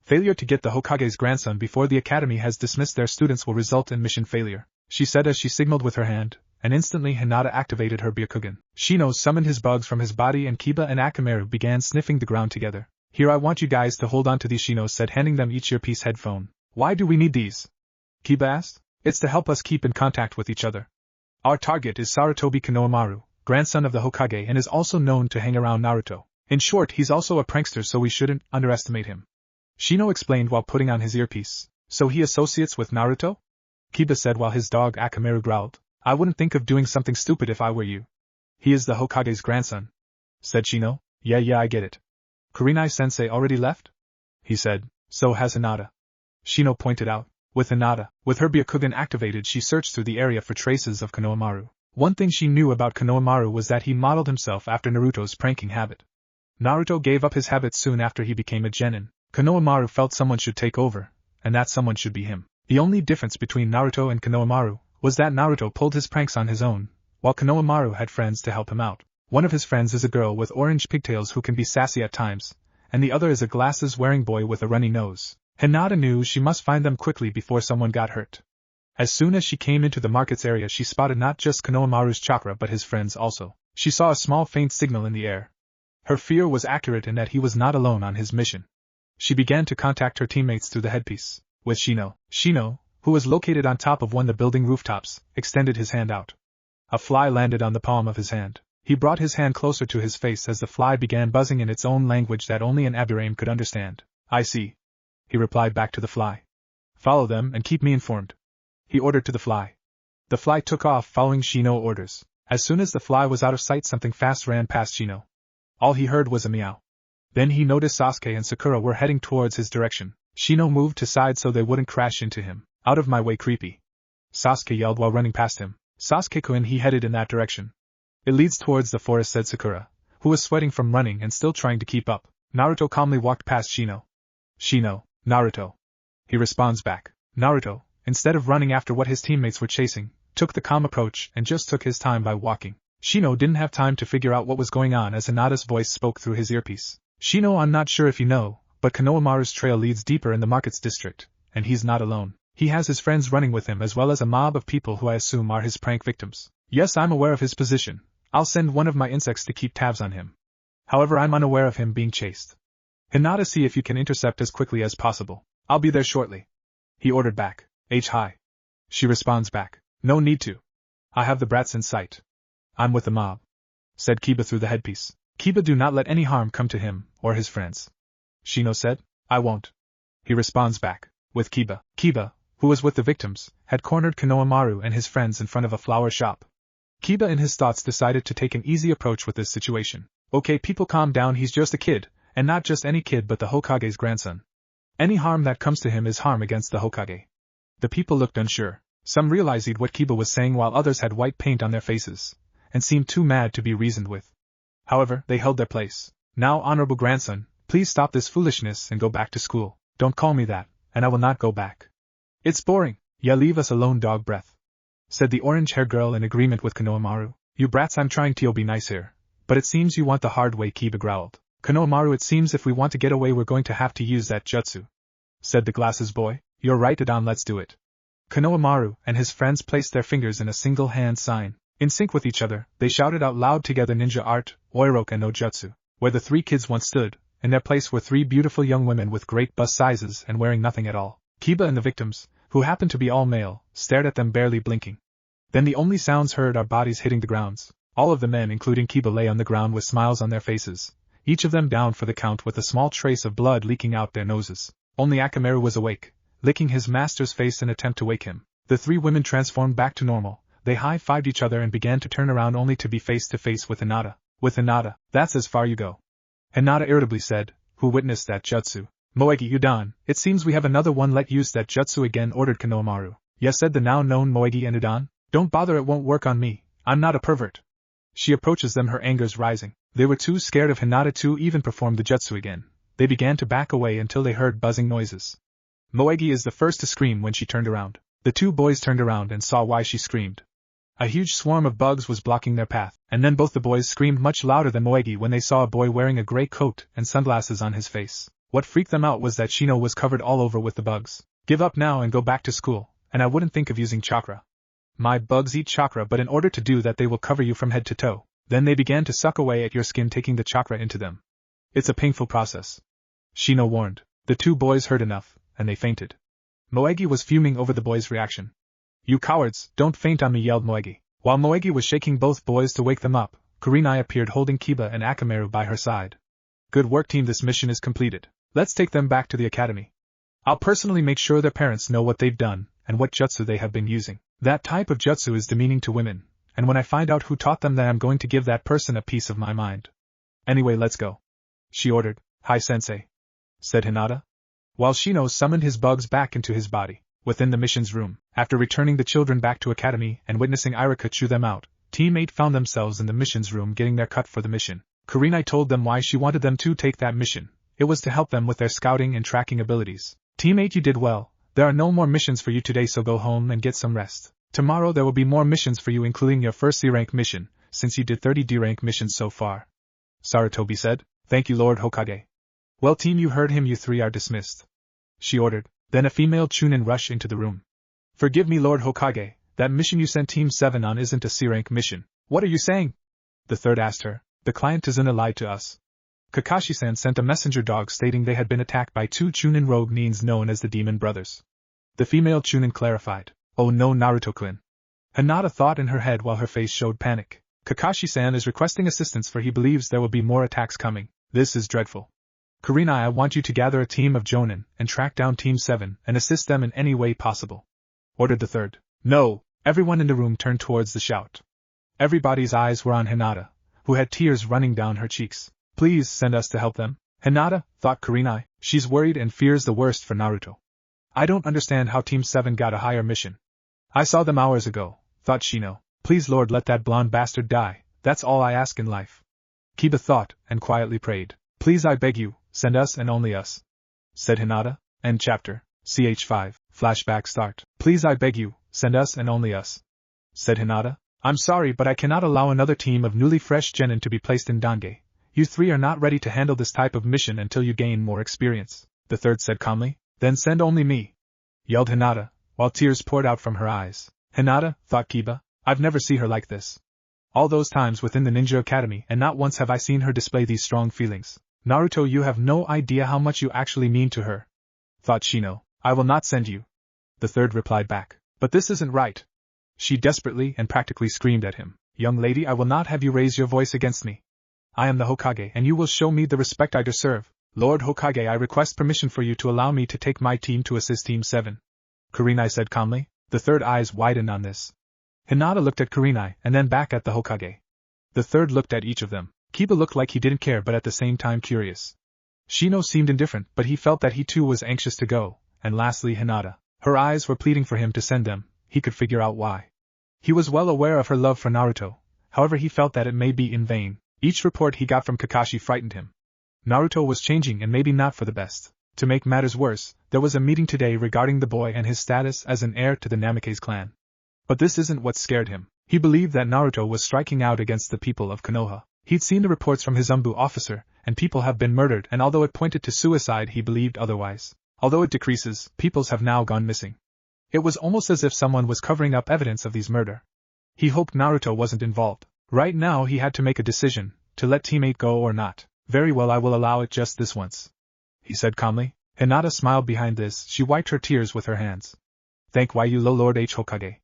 S1: Failure to get the Hokage's grandson before the academy has dismissed their students will result in mission failure, she said as she signaled with her hand, and instantly Hinata activated her Byakugan. Shino summoned his bugs from his body and Kiba and Akamaru began sniffing the ground together. Here, I want you guys to hold on to these, Shino said, handing them each earpiece headphone. Why do we need these? Kiba asked. It's to help us keep in contact with each other. Our target is Sarutobi Konohamaru, grandson of the Hokage, and is also known to hang around Naruto. In short, he's also a prankster, so we shouldn't underestimate him, Shino explained while putting on his earpiece. So he associates with Naruto? Kiba said while his dog Akamaru growled. I wouldn't think of doing something stupid if I were you. He is the Hokage's grandson, said Shino. Yeah, I get it. Kurenai-sensei already left? He said. So has Hinata, Shino pointed out. With Hinata, with her Byakugan activated, she searched through the area for traces of Konohamaru. One thing she knew about Konohamaru was that he modeled himself after Naruto's pranking habit. Naruto gave up his habit soon after he became a genin. Konohamaru felt someone should take over, and that someone should be him. The only difference between Naruto and Konohamaru was that Naruto pulled his pranks on his own, while Konohamaru had friends to help him out. One of his friends is a girl with orange pigtails who can be sassy at times, and the other is a glasses-wearing boy with a runny nose. Hinata knew she must find them quickly before someone got hurt. As soon as she came into the markets area, she spotted not just Konohamaru's chakra but his friends also. She saw a small faint signal in the air. Her fear was accurate in that he was not alone on his mission. She began to contact her teammates through the headpiece. With Shino. Shino, who was located on top of one of the building rooftops, extended his hand out. A fly landed on the palm of his hand. He brought his hand closer to his face as the fly began buzzing in its own language that only an Aburaim could understand. I see, he replied back to the fly. Follow them and keep me informed, he ordered to the fly. The fly took off following Shino's orders. As soon as the fly was out of sight, something fast ran past Shino. All he heard was a meow. Then he noticed Sasuke and Sakura were heading towards his direction. Shino moved to side so they wouldn't crash into him. Out of my way, creepy. Sasuke yelled while running past him. Sasuke-kun, he headed in that direction. It leads towards the forest, said Sakura, who was sweating from running and still trying to keep up. Naruto calmly walked past Shino. Shino, Naruto. He responds back. Naruto, instead of running after what his teammates were chasing, took the calm approach and just took his time by walking. Shino didn't have time to figure out what was going on as Hinata's voice spoke through his earpiece. Shino, I'm not sure if you know, but Konohamaru's trail leads deeper in the markets district, and he's not alone. He has his friends running with him as well as a mob of people who I assume are his prank victims. Yes, I'm aware of his position. I'll send one of my insects to keep tabs on him. However, I'm unaware of him being chased. Hinata, see if you can intercept as quickly as possible. I'll be there shortly. He ordered back. Hi. She responds back. No need to. I have the brats in sight. I'm with the mob, said Kiba through the headpiece. Kiba, do not let any harm come to him or his friends. Shino said. I won't. He responds back. With Kiba. Kiba, who was with the victims, had cornered Konohamaru and his friends in front of a flower shop. Kiba in his thoughts decided to take an easy approach with this situation. Okay, people, calm down, he's just a kid, and not just any kid but the Hokage's grandson. Any harm that comes to him is harm against the Hokage. The people looked unsure. Some realized what Kiba was saying while others had white paint on their faces, and seemed too mad to be reasoned with. However, they held their place. Now, honorable grandson, please stop this foolishness and go back to school. Don't call me that, and I will not go back. It's boring. Yeah, leave us alone, dog breath, said the orange-haired girl in agreement with Konohamaru. You brats, I'm trying to be nice here, but it seems you want the hard way, Kiba growled. Konohamaru, it seems if we want to get away we're going to have to use that jutsu, said the glasses boy. You're right, Adon, let's do it. Konohamaru and his friends placed their fingers in a single hand sign. In sync with each other, they shouted out loud together, ninja art, oiroka no jutsu. Where the three kids once stood, in their place were three beautiful young women with great bust sizes and wearing nothing at all. Kiba and the victims, who happened to be all male, stared at them barely blinking. Then the only sounds heard are bodies hitting the grounds. All of the men, including Kiba, lay on the ground with smiles on their faces, each of them down for the count with a small trace of blood leaking out their noses. Only Akamaru was awake, licking his master's face in attempt to wake him. The three women transformed back to normal. They high-fived each other and began to turn around only to be face to face with Hinata. With Hinata, that's as far you go, Hinata irritably said, who witnessed that jutsu. Moegi Udon, it seems we have another one, let use that jutsu again, ordered Konohamaru. Yes, said the now known Moegi and Udon. Don't bother, it won't work on me, I'm not a pervert. She approaches them, her anger's rising. They were too scared of Hinata to even perform the jutsu again. They began to back away until they heard buzzing noises. Moegi is the first to scream when she turned around. The two boys turned around and saw why she screamed. A huge swarm of bugs was blocking their path, and then both the boys screamed much louder than Moegi when they saw a boy wearing a gray coat and sunglasses on his face. What freaked them out was that Shino was covered all over with the bugs. Give up now and go back to school, and I wouldn't think of using chakra. My bugs eat chakra, but in order to do that they will cover you from head to toe. Then they began to suck away at your skin, taking the chakra into them. It's a painful process, Shino warned. The two boys heard enough, and they fainted. Moegi was fuming over the boys' reaction. You cowards, don't faint on me, yelled Moegi. While Moegi was shaking both boys to wake them up, Kurenai appeared holding Kiba and Akamaru by her side. Good work, team, this mission is completed. Let's take them back to the academy. I'll personally make sure their parents know what they've done and what jutsu they have been using. That type of jutsu is demeaning to women, and when I find out who taught them, then I'm going to give that person a piece of my mind. Anyway, let's go, she ordered. Hi, sensei, said Hinata, while Shino summoned his bugs back into his body. Within the mission's room, after returning the children back to academy and witnessing Irika chew them out, Team 8 found themselves in the mission's room getting their cut for the mission. Kurenai told them why she wanted them to take that mission. It was to help them with their scouting and tracking abilities. Team 8, you did well. There are no more missions for you today, so go home and get some rest. Tomorrow there will be more missions for you, including your first C-rank mission, since you did 30 D-rank missions so far. Sarutobi said. Thank you, Lord Hokage. Well, team, you heard him, you three are dismissed, she ordered. Then a female chunin rushed into the room. Forgive me, Lord Hokage, that mission you sent Team 7 on isn't a C-rank mission. What are you saying? The third asked her. The client Tazuna lied to us. Kakashi-san sent a messenger dog stating they had been attacked by two chunin rogue nins known as the Demon Brothers. The female chunin clarified. Oh no, Naruto-kun. Hinata thought in her head while her face showed panic. Kakashi-san is requesting assistance for he believes there will be more attacks coming. This is dreadful. Kurenai, I want you to gather a team of Jonin and track down Team 7 and assist them in any way possible, ordered the third. No! Everyone in the room turned towards the shout. Everybody's eyes were on Hinata, who had tears running down her cheeks. Please send us to help them. Hinata, thought Kurenai, She's worried and fears the worst for Naruto. I don't understand how Team 7 got a higher mission. I saw them hours ago, thought Shino. Please Lord, let that blonde bastard die, that's all I ask in life. Kiba thought, and quietly prayed. Please I beg you, send us and only us. Said Hinata. End chapter. Ch5, flashback start. Please I beg you, send us and only us. Said Hinata. I'm sorry but I cannot allow another team of newly fresh genin to be placed in Dange. You three are not ready to handle this type of mission until you gain more experience, the third said calmly. Then send only me, yelled Hinata, while tears poured out from her eyes. Hinata, thought Kiba, I've never seen her like this. All those times within the Ninja Academy and not once have I seen her display these strong feelings. Naruto, you have no idea how much you actually mean to her. Thought Shino. I will not send you. The third replied back. But this isn't right. She desperately and practically screamed at him. Young lady, I will not have you raise your voice against me. I am the Hokage and you will show me the respect I deserve. Lord Hokage, I request permission for you to allow me to take my team to assist Team 7. Kurenai said calmly. The third eyes widened on this. Hinata looked at Kurenai and then back at the Hokage. The third looked at each of them. Kiba looked like he didn't care but at the same time curious. Shino seemed indifferent but he felt that he too was anxious to go, and lastly Hinata. Her eyes were pleading for him to send them, he could figure out why. He was well aware of her love for Naruto, however he felt that it may be in vain. Each report he got from Kakashi frightened him. Naruto was changing and maybe not for the best. To make matters worse, there was a meeting today regarding the boy and his status as an heir to the Namikaze clan. But this isn't what scared him. He believed that Naruto was striking out against the people of Konoha. He'd seen the reports from his Umbu officer, and people have been murdered, and although it pointed to suicide he believed otherwise. Although it decreases, peoples have now gone missing. It was almost as if someone was covering up evidence of these murder. He hoped Naruto wasn't involved. Right now he had to make a decision, to let teammate go or not. Very well, I will allow it just this once, he said calmly. Hinata smiled behind this, she wiped her tears with her hands. Thank you Lord H. Hokage,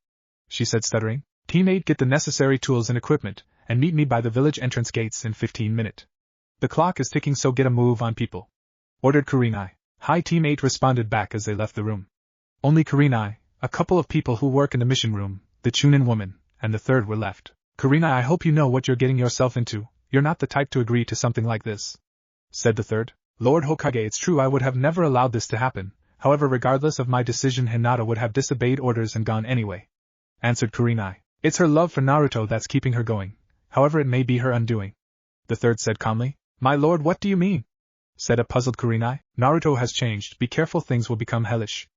S1: she said stuttering. Teammate, get the necessary tools and equipment, and meet me by the village entrance gates in 15 minutes. The clock is ticking, so get a move on people, ordered Kurenai. Hi, Teammate responded back as they left the room. Only Kurenai, a couple of people who work in the mission room, the Chunin woman, and the third were left. Kurenai, I hope you know what you're getting yourself into, you're not the type to agree to something like this, said the third. Lord Hokage, it's true I would have never allowed this to happen, however regardless of my decision Hinata would have disobeyed orders and gone anyway, answered Kurenai. It's her love for Naruto that's keeping her going, however it may be her undoing, the third said calmly. My lord, what do you mean? Said a puzzled Kurenai. Naruto has changed, be careful, things will become hellish,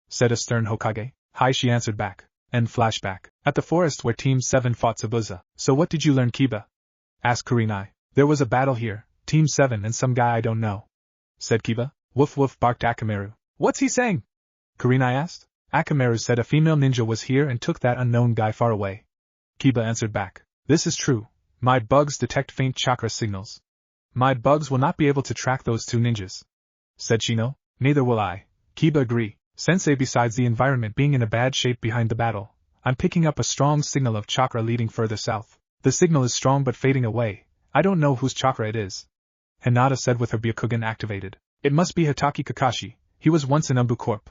S1: said a stern Hokage. Hi, she answered back. End flashback. At the forest where Team 7 fought Zabuza. So what did you learn, Kiba? Asked Kurenai. There was a battle here, Team 7 and some guy I don't know, said Kiba. Woof woof, barked Akamaru. What's he saying? Kurenai asked. Akamaru said a female ninja was here and took that unknown guy far away. Kiba answered back. This is true. My bugs detect faint chakra signals. My bugs will not be able to track those two ninjas, said Shino. Neither will I, Kiba agreed. Sensei, besides the environment being in a bad shape behind the battle, I'm picking up a strong signal of chakra leading further south. The signal is strong but fading away. I don't know whose chakra it is, Hinata said with her Byakugan activated. It must be Hitaki Kakashi, he was once in Umbu Corp.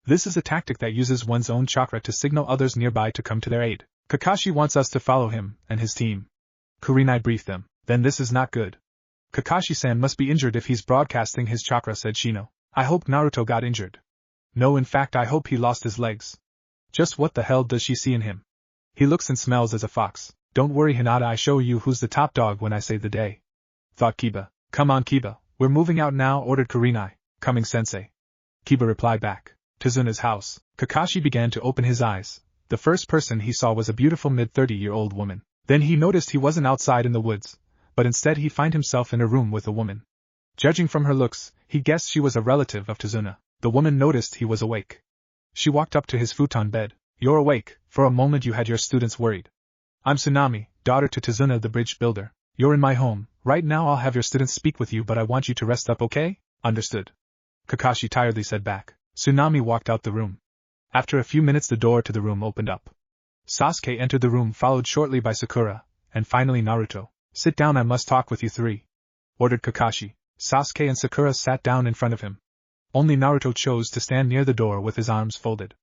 S1: This is a tactic that uses one's own chakra to signal others nearby to come to their aid. Kakashi wants us to follow him and his team. Kurenai briefed them. Then this is not good. Kakashi-san must be injured if he's broadcasting his chakra, said Shino. I hope Naruto got injured. No, in fact I hope he lost his legs. Just what the hell does she see in him? He looks and smells as a fox. Don't worry Hinata, I show you who's the top dog when I save the day, thought Kiba. Come on Kiba, we're moving out now, ordered Kurenai. Coming sensei, Kiba replied back. Tizuna's house. Kakashi began to open his eyes. The first person he saw was a beautiful mid-30-year-old woman. Then he noticed he wasn't outside in the woods, but instead he found himself in a room with a woman. Judging from her looks, he guessed she was a relative of Tizuna. The woman noticed he was awake. She walked up to his futon bed. You're awake, for a moment you had your students worried. I'm Tsunami, daughter to Tizuna the bridge builder. You're in my home, right now I'll have your students speak with you but I want you to rest up, okay? Understood, Kakashi tiredly said back. Tsunami walked out the room. After a few minutes the door to the room opened up. Sasuke entered the room followed shortly by Sakura, and finally Naruto. Sit down, I must talk with you three, ordered Kakashi. Sasuke and Sakura sat down in front of him. Only Naruto chose to stand near the door with his arms folded.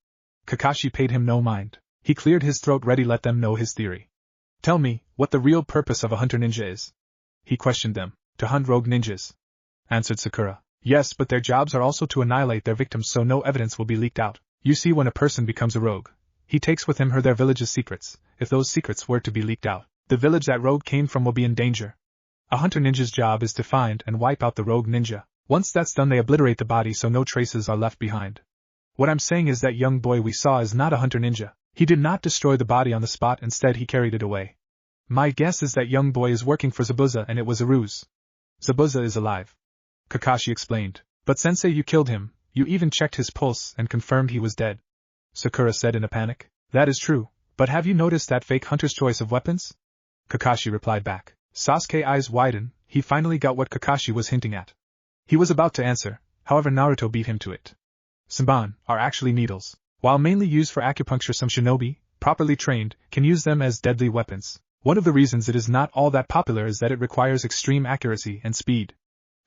S1: Kakashi paid him no mind. He cleared his throat ready let them know his theory. Tell me, what the real purpose of a hunter ninja is? He questioned them. To hunt rogue ninjas, answered Sakura. Yes, but their jobs are also to annihilate their victims so no evidence will be leaked out. You see, when a person becomes a rogue, he takes with him their village's secrets. If those secrets were to be leaked out, the village that rogue came from will be in danger. A hunter ninja's job is to find and wipe out the rogue ninja. Once that's done, they obliterate the body so no traces are left behind. What I'm saying is that young boy we saw is not a hunter ninja. He did not destroy the body on the spot, instead he carried it away. My guess is that young boy is working for Zabuza and it was a ruse. Zabuza is alive, Kakashi explained. But sensei, you killed him. You even checked his pulse and confirmed he was dead, Sakura said in a panic. That is true, but have you noticed that fake hunter's choice of weapons? Kakashi replied back. Sasuke's eyes widened. He finally got what Kakashi was hinting at. He was about to answer, however Naruto beat him to it. Senbon are actually needles. While mainly used for acupuncture, some shinobi, properly trained, can use them as deadly weapons. One of the reasons it is not all that popular is that it requires extreme accuracy and speed.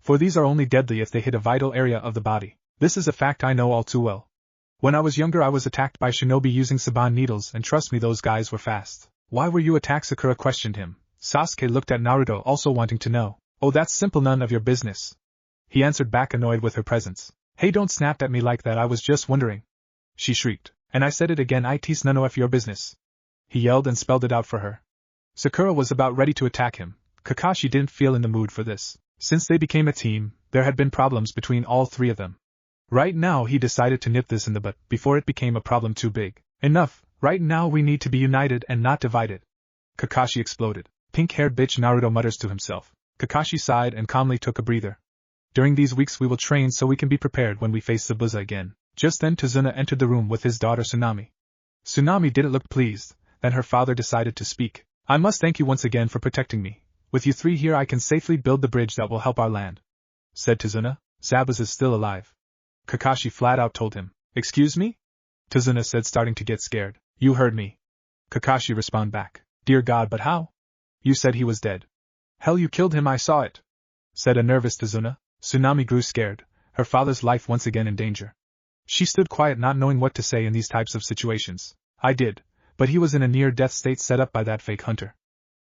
S1: For these are only deadly if they hit a vital area of the body. This is a fact I know all too well. When I was younger I was attacked by shinobi using Senbon needles, and trust me, those guys were fast. Why were you attacked? Sakura questioned him. Sasuke looked at Naruto, also wanting to know. Oh, that's simple, none of your business, he answered back, annoyed with her presence. Hey, don't snap at me like that, I was just wondering, she shrieked. And I said it again, it's none of your business, he yelled and spelled it out for her. Sakura was about ready to attack him. Kakashi didn't feel in the mood for this. Since they became a team, there had been problems between all three of them. Right now he decided to nip this in the butt before it became a problem too big. Enough, right now we need to be united and not divided, Kakashi exploded. Pink-haired bitch, Naruto mutters to himself. Kakashi sighed and calmly took a breather. During these weeks we will train so we can be prepared when we face Zabuza again. Just then Tazuna entered the room with his daughter Tsunami. Tsunami didn't look pleased. Then her father decided to speak. I must thank you once again for protecting me. With you three here I can safely build the bridge that will help our land, said Tazuna. Zabuza is still alive, Kakashi flat out told him. Excuse me? Tazuna said, starting to get scared. You heard me, Kakashi responded back. Dear God, but how? You said he was dead. Hell, you killed him, I saw it, said a nervous Tazuna. Tsunami grew scared, her father's life once again in danger. She stood quiet, not knowing what to say in these types of situations. I did, but he was in a near-death state set up by that fake hunter.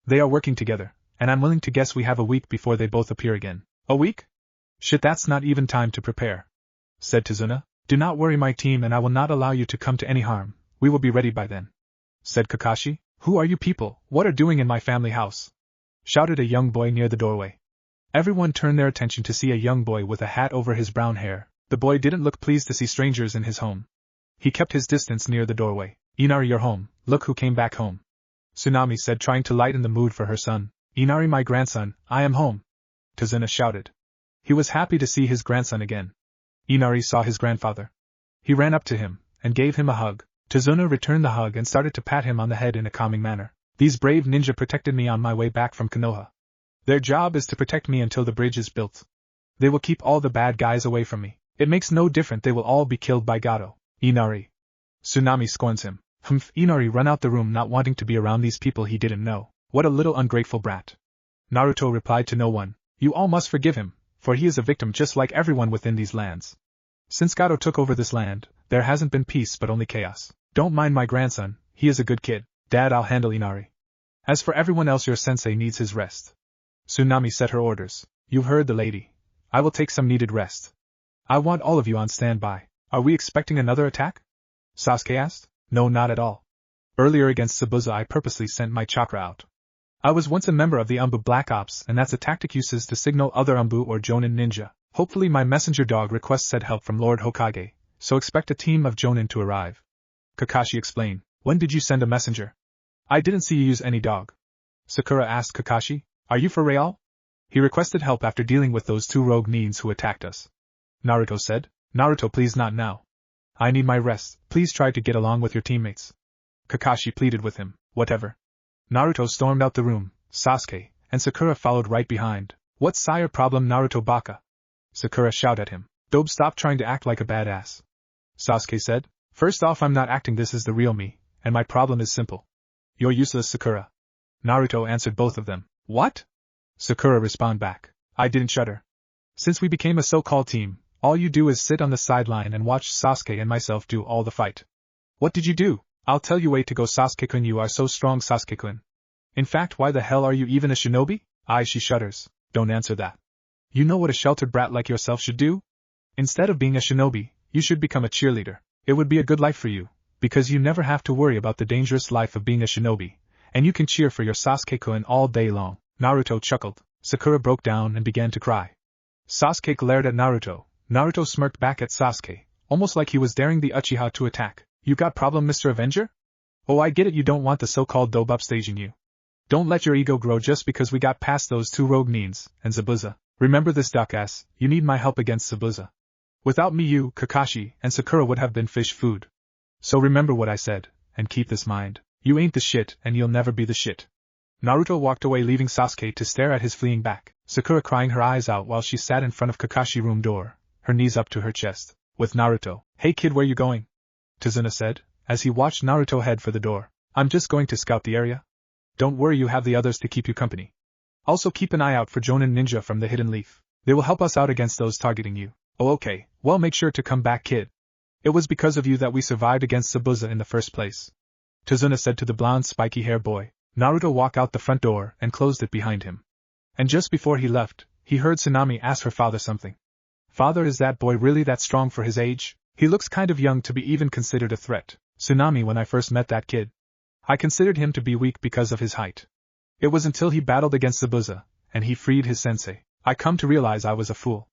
S1: They are working together, and I'm willing to guess we have a week before they both appear again. A week? Shit, that's not even time to prepare, said Tazuna. Do not worry, my team, and I will not allow you to come to any harm. We will be ready by then, said Kakashi. Who are you people? What are doing in my family house? Shouted a young boy near the doorway. Everyone turned their attention to see a young boy with a hat over his brown hair. The boy didn't look pleased to see strangers in his home. He kept his distance near the doorway. Inari, you're home. Look who came back home, Tsunami said, trying to lighten the mood for her son. Inari, my grandson, I am home, Tazuna shouted. He was happy to see his grandson again. Inari saw his grandfather. He ran up to him and gave him a hug. Tazuna returned the hug and started to pat him on the head in a calming manner. These brave ninja protected me on my way back from Konoha. Their job is to protect me until the bridge is built. They will keep all the bad guys away from me. It makes no difference, they will all be killed by Gato. Inari. Tsunami scorns him. Inari ran out the room, not wanting to be around these people he didn't know. What a little ungrateful brat. Naruto replied to no one. You all must forgive him, for he is a victim just like everyone within these lands. Since Gato took over this land, there hasn't been peace but only chaos. Don't mind my grandson, he is a good kid. Dad, I'll handle Inari. As for everyone else, your sensei needs his rest. Tsunami set her orders. You've heard the lady. I will take some needed rest. I want all of you on standby. Are we expecting another attack? Sasuke asked. No, not at all. Earlier against Zabuza I purposely sent my chakra out. I was once a member of the Umbu Black Ops, and that's a tactic uses to signal other Umbu or Jonin ninja. Hopefully my messenger dog requests said help from Lord Hokage, so expect a team of Jonin to arrive. Kakashi explained. When did you send a messenger? I didn't see you use any dog. Sakura asked Kakashi. Are you for real? He requested help after dealing with those two rogue neens who attacked us. Naruto said. Naruto, please not now. I need my rest, please try to get along with your teammates. Kakashi pleaded with him. Whatever. Naruto stormed out the room. Sasuke and Sakura followed right behind. What's your problem, Naruto Baka? Sakura shouted at him. Dobe, stop trying to act like a badass. Sasuke said. First off, I'm not acting, this is the real me, and my problem is simple. You're useless, Sakura. Naruto answered both of them. What? Sakura responded back. I didn't shudder. Since we became a so-called team, all you do is sit on the sideline and watch Sasuke and myself do all the fight. What did you do? I'll tell you, wait to go, Sasuke-kun, you are so strong, Sasuke-kun. In fact, why the hell are you even a shinobi? She shudders. Don't answer that. You know what a sheltered brat like yourself should do? Instead of being a shinobi, you should become a cheerleader. It would be a good life for you, because you never have to worry about the dangerous life of being a shinobi, and you can cheer for your Sasuke-kun all day long." Naruto chuckled. Sakura broke down and began to cry. Sasuke glared at Naruto. Naruto smirked back at Sasuke, almost like he was daring the Uchiha to attack. "You got problem, Mr. Avenger? Oh, I get it, you don't want the so-called dope upstaging you. Don't let your ego grow just because we got past those two rogue neens, and Zabuza. Remember this, Duckass, you need my help against Zabuza. Without me you, Kakashi, and Sakura would have been fish food. So remember what I said, and keep this in mind. You ain't the shit, and you'll never be the shit." Naruto walked away, leaving Sasuke to stare at his fleeing back, Sakura crying her eyes out while she sat in front of Kakashi's room door, her knees up to her chest, with Naruto. "Hey kid, where you going?" Tazuna said, as he watched Naruto head for the door. "I'm just going to scout the area. Don't worry, you have the others to keep you company. Also keep an eye out for Jonin Ninja from the Hidden Leaf. They will help us out against those targeting you." "Oh okay, well make sure to come back, kid. It was because of you that we survived against Zabuza in the first place," Tazuna said to the blonde spiky hair boy. Naruto walked out the front door and closed it behind him. And just before he left, he heard Tsunami ask her father something. "Father, is that boy really that strong for his age? He looks kind of young to be even considered a threat." "Tsunami, when I first met that kid, I considered him to be weak because of his height. It was until he battled against Zabuza, and he freed his sensei, I come to realize I was a fool.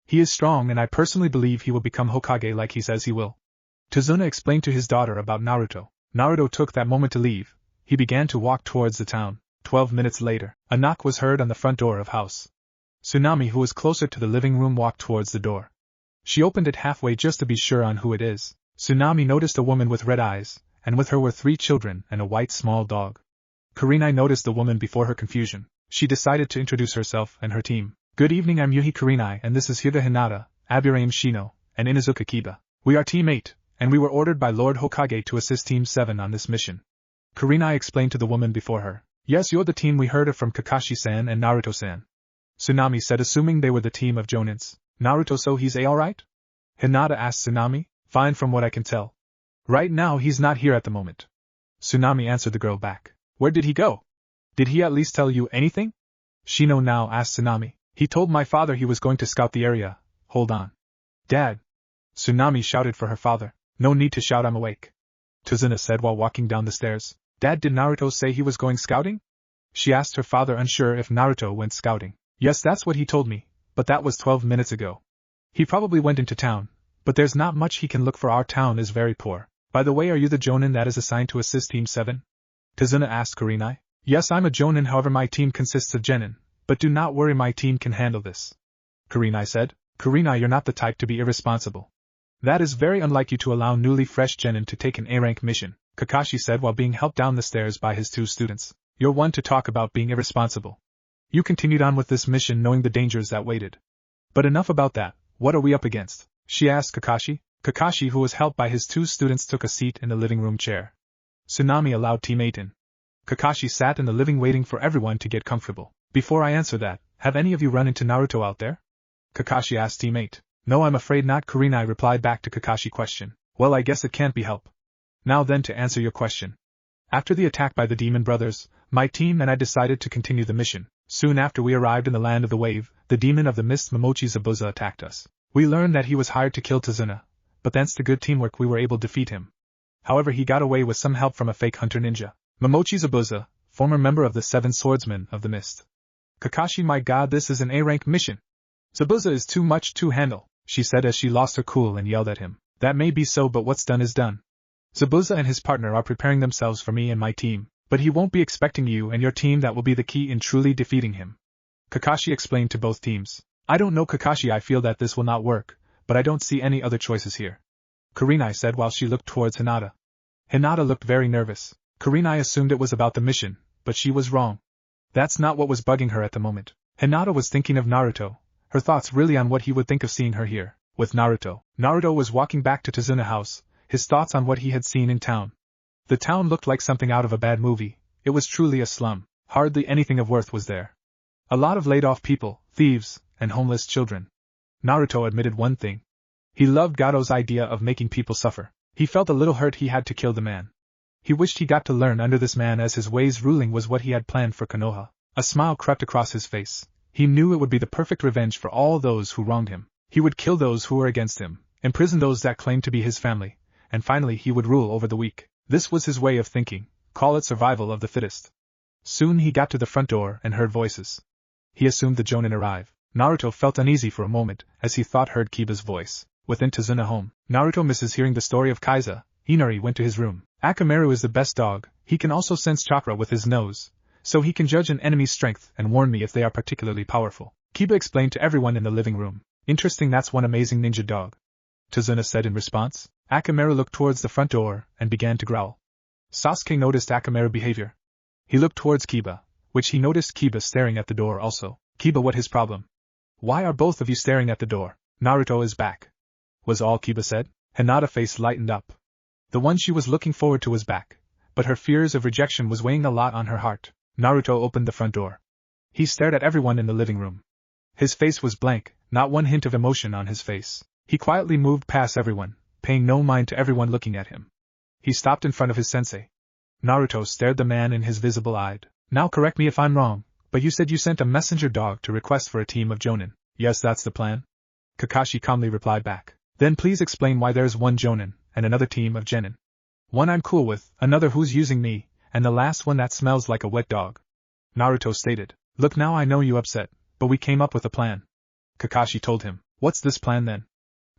S1: He is strong and I personally believe he will become Hokage like he says he will." Tazuna explained to his daughter about Naruto. Naruto took that moment to leave. He began to walk towards the town. 12 minutes later, a knock was heard on the front door of house. Tsunami, who was closer to the living room, walked towards the door. She opened it halfway just to be sure on who it is. Tsunami noticed a woman with red eyes, and with her were 3 children and a white small dog. Kurenai noticed the woman before her confusion. She decided to introduce herself and her team. "Good evening, I'm Yuhi Kurenai and this is Hida Hinata, Aburaim Shino, and Inuzuka Kiba. We are Team 8, and we were ordered by Lord Hokage to assist Team 7 on this mission." Kurenai explained to the woman before her. "Yes, you're the team we heard of from Kakashi-san and Naruto-san," Tsunami said, assuming they were the team of Jonins. "Naruto, so he's alright?" Hinata asked Tsunami. "Fine from what I can tell. Right now he's not here at the moment," Tsunami answered the girl back. "Where did he go? Did he at least tell you anything?" Shino now asked Tsunami. "He told my father he was going to scout the area." "Hold on. Dad!" Tsunami shouted for her father. "No need to shout, I'm awake," Tazuna said while walking down the stairs. "Dad, did Naruto say he was going scouting?" she asked her father, unsure if Naruto went scouting. "Yes, that's what he told me, but that was 12 minutes ago. He probably went into town, but there's not much he can look for, our town is very poor. By the way, are you the Jonin that is assigned to assist Team 7? Tazuna asked Kurenai. "Yes, I'm a Jonin, however my team consists of Genin, but do not worry, my team can handle this," Kurenai said. "Kurenai, you're not the type to be irresponsible. That is very unlike you to allow newly fresh Genin to take an A-rank mission," Kakashi said while being helped down the stairs by his 2 students. "You're one to talk about being irresponsible." You continued on with this mission knowing the dangers that waited. "But enough about that, what are we up against?" she asked Kakashi. Kakashi, who was helped by his 2 students, took a seat in the living room chair. Tsunami allowed Team 8 in. Kakashi sat in the living waiting for everyone to get comfortable. "Before I answer that, have any of you run into Naruto out there?" Kakashi asked Team 8. "No, I'm afraid not," Kurenai replied back to Kakashi's question. "Well, I guess it can't be helped. Now then, to answer your question. After the attack by the Demon Brothers, my team and I decided to continue the mission. Soon after we arrived in the land of the wave, the demon of the mist Momochi Zabuza attacked us. We learned that he was hired to kill Tazuna, but thanks to good teamwork we were able to defeat him. However, he got away with some help from a fake hunter ninja, Momochi Zabuza, former member of the 7 Swordsmen of the Mist." "Kakashi, my god, this is an A-rank mission. Zabuza is too much to handle," she said as she lost her cool and yelled at him. "That may be so, but what's done is done. Zabuza and his partner are preparing themselves for me and my team, but he won't be expecting you and your team. That will be the key in truly defeating him," Kakashi explained to both teams. "I don't know, Kakashi, I feel that this will not work, but I don't see any other choices here," Kurenai said while she looked towards Hinata. Hinata looked very nervous. Kurenai assumed it was about the mission, but she was wrong. That's not what was bugging her at the moment. Hinata was thinking of Naruto, her thoughts really on what he would think of seeing her here, with Naruto. Naruto was walking back to Tazuna House, his thoughts on what he had seen in town. The town looked like something out of a bad movie. It was truly a slum. Hardly anything of worth was there. A lot of laid-off people, thieves, and homeless children. Naruto admitted one thing. He loved Gado's idea of making people suffer. He felt a little hurt he had to kill the man. He wished he got to learn under this man, as his ways ruling was what he had planned for Konoha. A smile crept across his face. He knew it would be the perfect revenge for all those who wronged him. He would kill those who were against him, imprison those that claimed to be his family, and finally he would rule over the weak. This was his way of thinking, call it survival of the fittest. Soon he got to the front door and heard voices. He assumed the Jonin arrive. Naruto felt uneasy for a moment as he heard Kiba's voice. Within Tazuna home, Naruto misses hearing the story of Kaiza. Inari went to his room. Akamaru is the best dog. He can also sense chakra with his nose, so he can judge an enemy's strength and warn me if they are particularly powerful. Kiba explained to everyone in the living room. Interesting, that's one amazing ninja dog, Tazuna said in response. Akamaru looked towards the front door and began to growl. Sasuke noticed Akamaru's behavior. He looked towards Kiba, which he noticed Kiba staring at the door also. Kiba, what his problem? Why are both of you staring at the door? Naruto is back, was all Kiba said. Hinata's face lightened up. The one she was looking forward to was back, but her fears of rejection was weighing a lot on her heart. Naruto opened the front door. He stared at everyone in the living room. His face was blank, not one hint of emotion on his face. He quietly moved past everyone, paying no mind to everyone looking at him. He stopped in front of his sensei. Naruto stared the man in his visible-eyed. Now correct me if I'm wrong, but you said you sent a messenger dog to request for a team of Jonin. Yes, that's the plan, Kakashi calmly replied back. Then please explain why there's one Jonin and another team of Genin. One I'm cool with, another who's using me, and the last one that smells like a wet dog, Naruto stated. Look, now I know you upset, but we came up with a plan, Kakashi told him. What's this plan then?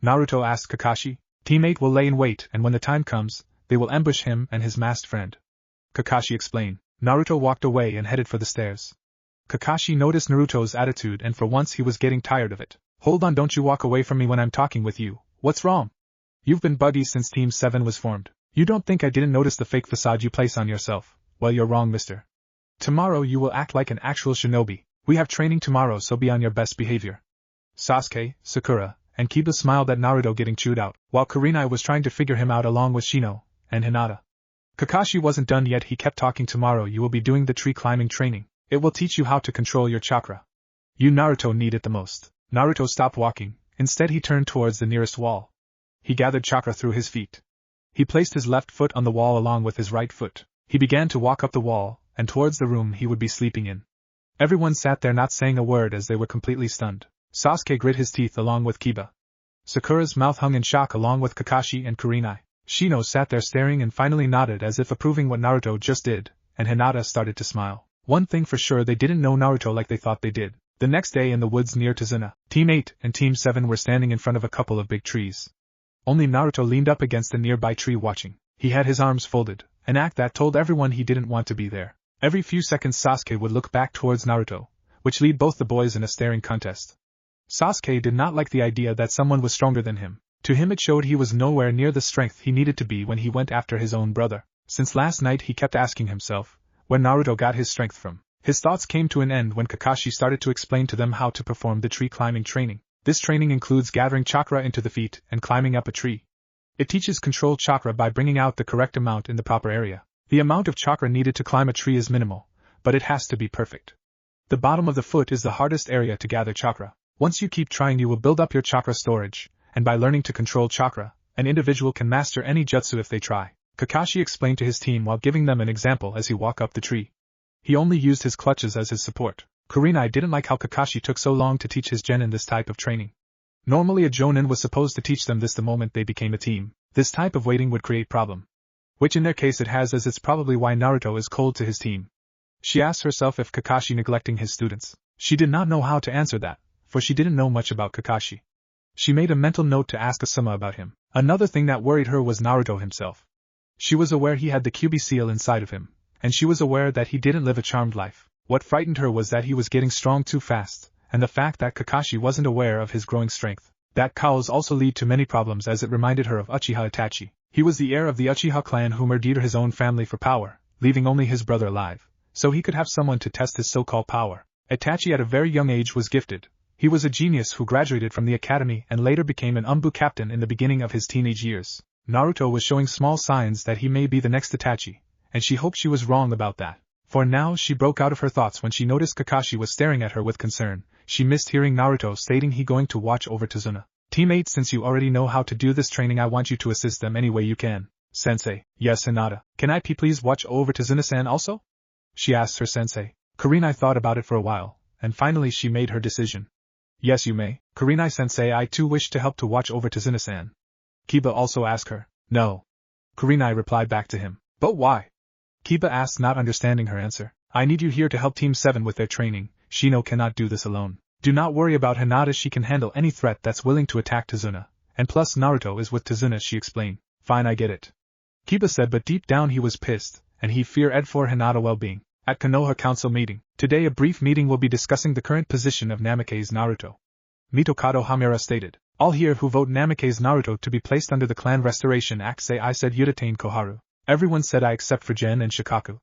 S1: Naruto asked Kakashi. Team 8 will lay in wait, and when the time comes, they will ambush him and his masked friend, Kakashi explained. Naruto walked away and headed for the stairs. Kakashi noticed Naruto's attitude and for once he was getting tired of it. Hold on, don't you walk away from me when I'm talking with you. What's wrong? You've been buddies since Team 7 was formed. You don't think I didn't notice the fake facade you place on yourself? Well, you're wrong, mister. Tomorrow you will act like an actual shinobi. We have training tomorrow, so be on your best behavior. Sasuke, Sakura, and Kiba smiled at Naruto getting chewed out, while Kurenai was trying to figure him out along with Shino and Hinata. Kakashi wasn't done yet. He kept talking. Tomorrow you will be doing the tree climbing training. It will teach you how to control your chakra. You Naruto need it the most. Naruto stopped walking. Instead he turned towards the nearest wall. He gathered chakra through his feet. He placed his left foot on the wall along with his right foot. He began to walk up the wall, and towards the room he would be sleeping in. Everyone sat there not saying a word as they were completely stunned. Sasuke grit his teeth along with Kiba. Sakura's mouth hung in shock along with Kakashi and Kurenai. Shino sat there staring and finally nodded as if approving what Naruto just did, and Hinata started to smile. One thing for sure, they didn't know Naruto like they thought they did. The next day in the woods near Tazuna, Team 8 and Team 7 were standing in front of a couple of big trees. Only Naruto leaned up against a nearby tree watching. He had his arms folded, an act that told everyone he didn't want to be there. Every few seconds Sasuke would look back towards Naruto, which led both the boys in a staring contest. Sasuke did not like the idea that someone was stronger than him. To him it showed he was nowhere near the strength he needed to be when he went after his own brother. Since last night he kept asking himself, where Naruto got his strength from. His thoughts came to an end when Kakashi started to explain to them how to perform the tree climbing training. This training includes gathering chakra into the feet and climbing up a tree. It teaches control chakra by bringing out the correct amount in the proper area. The amount of chakra needed to climb a tree is minimal, but it has to be perfect. The bottom of the foot is the hardest area to gather chakra. Once you keep trying you will build up your chakra storage, and by learning to control chakra, an individual can master any jutsu if they try, Kakashi explained to his team while giving them an example as he walked up the tree. He only used his clutches as his support. Kurenai didn't like how Kakashi took so long to teach his genin this type of training. Normally a jonin was supposed to teach them this the moment they became a team. This type of waiting would create problem. Which in their case it has, as it's probably why Naruto is cold to his team. She asked herself if Kakashi neglecting his students. She did not know how to answer that, for she didn't know much about Kakashi. She made a mental note to ask Asuma about him. Another thing that worried her was Naruto himself. She was aware he had the QB seal inside of him, and she was aware that he didn't live a charmed life. What frightened her was that he was getting strong too fast, and the fact that Kakashi wasn't aware of his growing strength. That cause also led to many problems as it reminded her of Uchiha Itachi. He was the heir of the Uchiha clan who murdered his own family for power, leaving only his brother alive, so he could have someone to test his so-called power. Itachi at a very young age was gifted. He was a genius who graduated from the academy and later became an Umbu captain in the beginning of his teenage years. Naruto was showing small signs that he may be the next Itachi, and she hoped she was wrong about that. For now she broke out of her thoughts when she noticed Kakashi was staring at her with concern. She missed hearing Naruto stating he going to watch over Tazuna. Teammate, since you already know how to do this training I want you to assist them any way you can. Sensei. Yes, Hinata. Can I please watch over Tazuna-san also? She asked her sensei. Kurenai thought about it for a while, and finally she made her decision. Yes, you may, Kurenai-sensei. I too wish to help to watch over Tazuna-san. Kiba also asked her. No. Kurenai replied back to him. But why? Kiba asked, not understanding her answer. I need you here to help Team 7 with their training. Shino cannot do this alone. Do not worry about Hinata, she can handle any threat that's willing to attack Tazuna. And plus Naruto is with Tazuna, she explained. Fine, I get it. Kiba said, but deep down he was pissed, and he feared for Hinata's well-being. At Konoha Council meeting. Today a brief meeting will be discussing the current position of Namake's Naruto. Mitokado Hamura stated. All here who vote Namake's Naruto to be placed under the Clan Restoration Act say I, said Yudatane Koharu. Everyone said I except for Gen and Shikaku.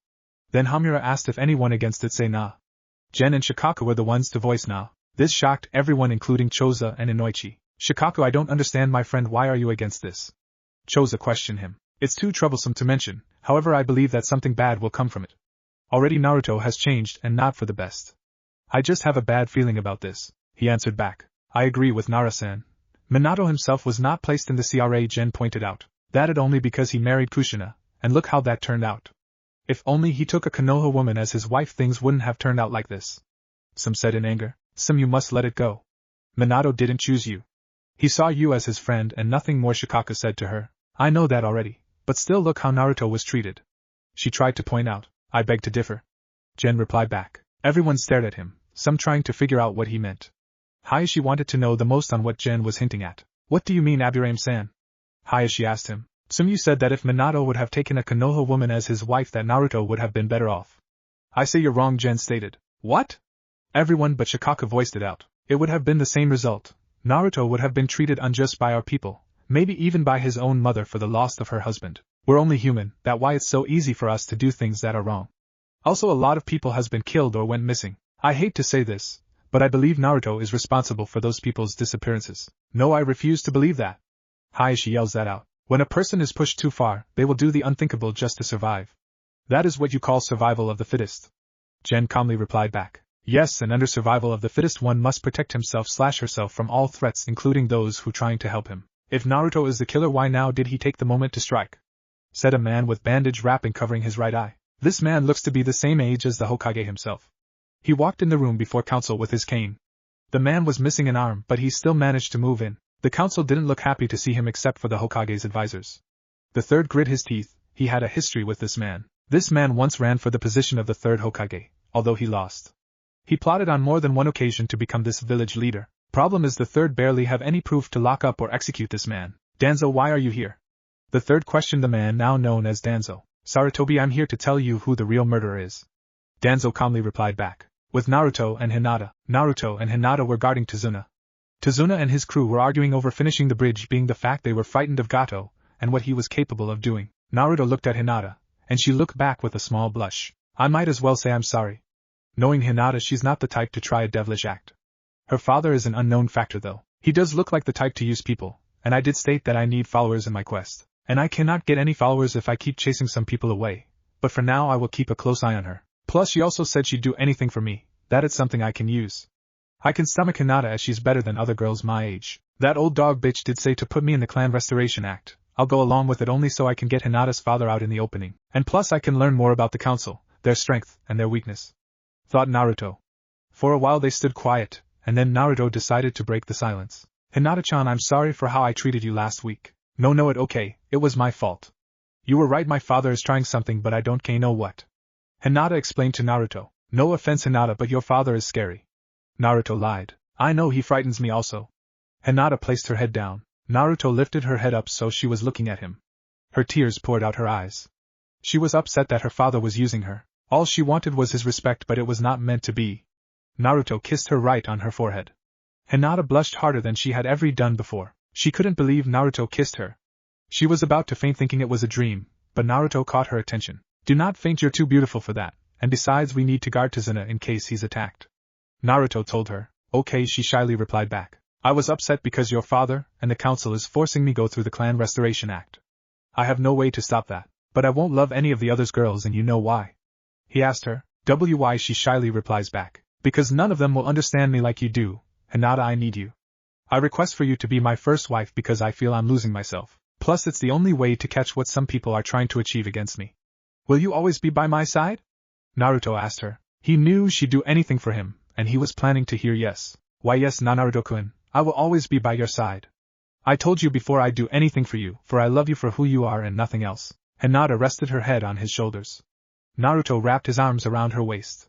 S1: Then Hamura asked if anyone against it say nah. Gen and Shikaku were the ones to voice nah. This shocked everyone including Choza and Inoichi. Shikaku, I don't understand my friend, why are you against this? Choza questioned him. It's too troublesome to mention, however I believe that something bad will come from it. Already Naruto has changed and not for the best. I just have a bad feeling about this, he answered back. I agree with Nara-san. Minato himself was not placed in the CRA, Gen pointed out. That only because he married Kushina, and look how that turned out. If only he took a Konoha woman as his wife, things wouldn't have turned out like this. Some said in anger. Some, you must let it go. Minato didn't choose you. He saw you as his friend and nothing more, Shikaku said to her. I know that already, but still look how Naruto was treated. She tried to point out. I beg to differ. Gen replied back. Everyone stared at him, some trying to figure out what he meant. Hayashi wanted to know the most on what Gen was hinting at. What do you mean, Aburame-san? Hayashi asked him. You said that if Minato would have taken a Konoha woman as his wife that Naruto would have been better off. I say you're wrong, Gen stated. What? Everyone but Shikaku voiced it out. It would have been the same result. Naruto would have been treated unjust by our people, maybe even by his own mother for the loss of her husband. We're only human, that's why it's so easy for us to do things that are wrong. Also, a lot of people has been killed or went missing. I hate to say this, but I believe Naruto is responsible for those people's disappearances. No, I refuse to believe that. Hayashi yells that out. When a person is pushed too far, they will do the unthinkable just to survive. That is what you call survival of the fittest. Gen calmly replied back. Yes, and under survival of the fittest one must protect himself/herself from all threats, including those who trying to help him. If Naruto is the killer, why now did he take the moment to strike? Said a man with bandage wrapping covering his right eye. This man looks to be the same age as the Hokage himself. He walked in the room before council with his cane. The man was missing an arm, but he still managed to move in. The council didn't look happy to see him except for the Hokage's advisors. The third grit his teeth. He had a history with this man. This man once ran for the position of the third Hokage, although he lost. He plotted on more than one occasion to become this village leader. Problem is the third barely have any proof to lock up or execute this man. Danzo, why are you here? The third questioned the man now known as Danzo. Sarutobi, I'm here to tell you who the real murderer is. Danzo calmly replied back. With Naruto and Hinata. Naruto and Hinata were guarding Tazuna. Tazuna and his crew were arguing over finishing the bridge, being the fact they were frightened of Gato, and what he was capable of doing. Naruto looked at Hinata, and she looked back with a small blush. I might as well say I'm sorry. Knowing Hinata, she's not the type to try a devilish act. Her father is an unknown factor though. He does look like the type to use people, and I did state that I need followers in my quest. And I cannot get any followers if I keep chasing some people away, but for now I will keep a close eye on her. Plus she also said she'd do anything for me, that is something I can use. I can stomach Hinata as she's better than other girls my age. That old dog bitch did say to put me in the Clan Restoration Act. I'll go along with it only so I can get Hinata's father out in the opening, and plus I can learn more about the council, their strength, and their weakness. Thought Naruto. For a while they stood quiet, and then Naruto decided to break the silence. Hinata-chan, I'm sorry for how I treated you last week. No, it okay, it was my fault. You were right, my father is trying something but I don't know what. Hinata explained to Naruto. No offense Hinata, but your father is scary. Naruto lied. I know he frightens me also. Hinata placed her head down. Naruto lifted her head up so she was looking at him. Her tears poured out her eyes. She was upset that her father was using her. All she wanted was his respect, but it was not meant to be. Naruto kissed her right on her forehead. Hinata blushed harder than she had ever done before. She couldn't believe Naruto kissed her. She was about to faint thinking it was a dream, but Naruto caught her attention. Do not faint, you're too beautiful for that, and besides we need to guard Tazuna in case he's attacked. Naruto told her. Okay, she shyly replied back. I was upset because your father and the council is forcing me go through the Clan Restoration Act. I have no way to stop that, but I won't love any of the others girls and you know why. He asked her. Why? She shyly replies back. Because none of them will understand me like you do. Hinata, I need you. I request for you to be my first wife because I feel I'm losing myself. Plus it's the only way to catch what some people are trying to achieve against me. Will you always be by my side? Naruto asked her. He knew she'd do anything for him, and he was planning to hear yes. Why yes, Naruto-kun, I will always be by your side. I told you before I'd do anything for you, for I love you for who you are and nothing else. Hinata rested her head on his shoulders. Naruto wrapped his arms around her waist.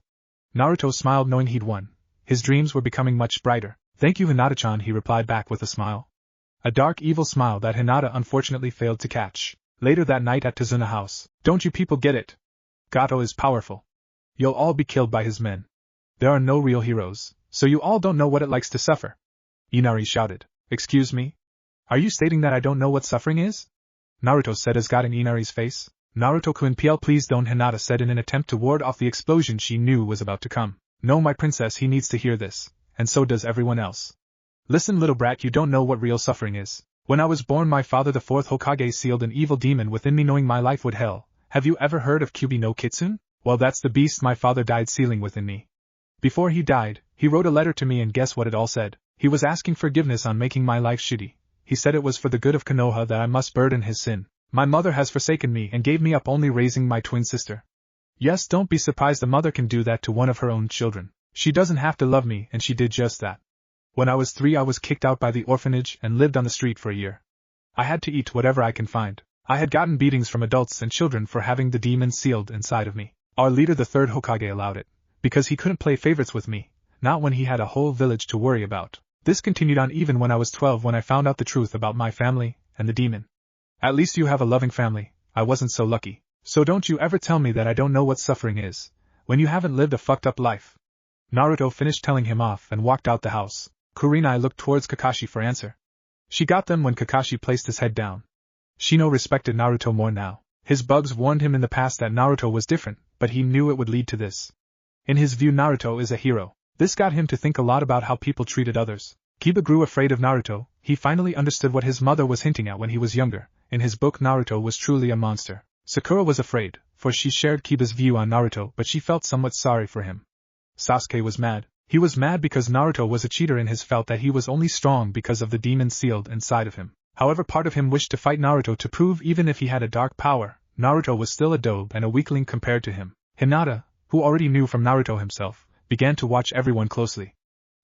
S1: Naruto smiled knowing he'd won. His dreams were becoming much brighter. Thank you, Hinata-chan, he replied back with a smile. A dark, evil smile that Hinata unfortunately failed to catch. Later that night at Tazuna House. Don't you people get it? Gato is powerful. You'll all be killed by his men. There are no real heroes, so you all don't know what it likes to suffer. Inari shouted. Excuse me? Are you stating that I don't know what suffering is? Naruto said as got in Inari's face. Naruto-kun, please don't, Hinata said in an attempt to ward off the explosion she knew was about to come. No, my princess, he needs to hear this, and so does everyone else. Listen, little brat, you don't know what real suffering is. When I was born, my father the fourth Hokage sealed an evil demon within me, knowing my life would hell. Have you ever heard of Kyubi no Kitsune? Well, that's the beast my father died sealing within me. Before he died, he wrote a letter to me, and guess what it all said? He was asking forgiveness on making my life shitty. He said it was for the good of Konoha that I must burden his sin. My mother has forsaken me and gave me up, only raising my twin sister. Yes, don't be surprised a mother can do that to one of her own children. She doesn't have to love me, and she did just that. When I was 3, I was kicked out by the orphanage and lived on the street for a year. I had to eat whatever I can find. I had gotten beatings from adults and children for having the demon sealed inside of me. Our leader, the third Hokage, allowed it, because he couldn't play favorites with me, not when he had a whole village to worry about. This continued on even when I was 12, when I found out the truth about my family and the demon. At least you have a loving family. I wasn't so lucky. So don't you ever tell me that I don't know what suffering is, when you haven't lived a fucked up life. Naruto finished telling him off and walked out the house. Kurenai looked towards Kakashi for answer. She got them when Kakashi placed his head down. Shino respected Naruto more now. His bugs warned him in the past that Naruto was different, but he knew it would lead to this. In his view, Naruto is a hero. This got him to think a lot about how people treated others. Kiba grew afraid of Naruto. He finally understood what his mother was hinting at when he was younger. In his book, Naruto was truly a monster. Sakura was afraid, for she shared Kiba's view on Naruto, but she felt somewhat sorry for him. Sasuke was mad. He was mad because Naruto was a cheater, and felt that he was only strong because of the demon sealed inside of him. However, part of him wished to fight Naruto to prove even if he had a dark power, Naruto was still a dope and a weakling compared to him. Hinata, who already knew from Naruto himself, began to watch everyone closely.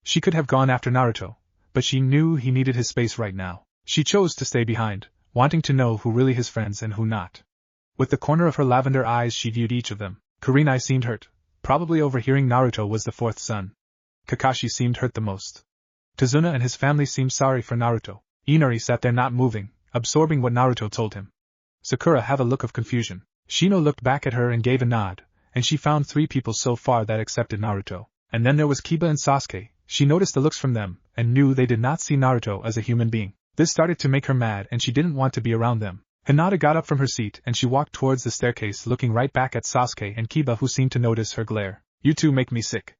S1: She could have gone after Naruto, but she knew he needed his space right now. She chose to stay behind, wanting to know who really his friends and who not. With the corner of her lavender eyes she viewed each of them. Kurenai seemed hurt, probably overhearing Naruto was the fourth son. Kakashi seemed hurt the most. Tazuna and his family seemed sorry for Naruto. Inari sat there not moving, absorbing what Naruto told him. Sakura had a look of confusion. Shino looked back at her and gave a nod, and she found 3 people so far that accepted Naruto. And then there was Kiba and Sasuke. She noticed the looks from them, and knew they did not see Naruto as a human being. This started to make her mad, and she didn't want to be around them. Hinata got up from her seat and she walked towards the staircase, looking right back at Sasuke and Kiba, who seemed to notice her glare. You two make me sick,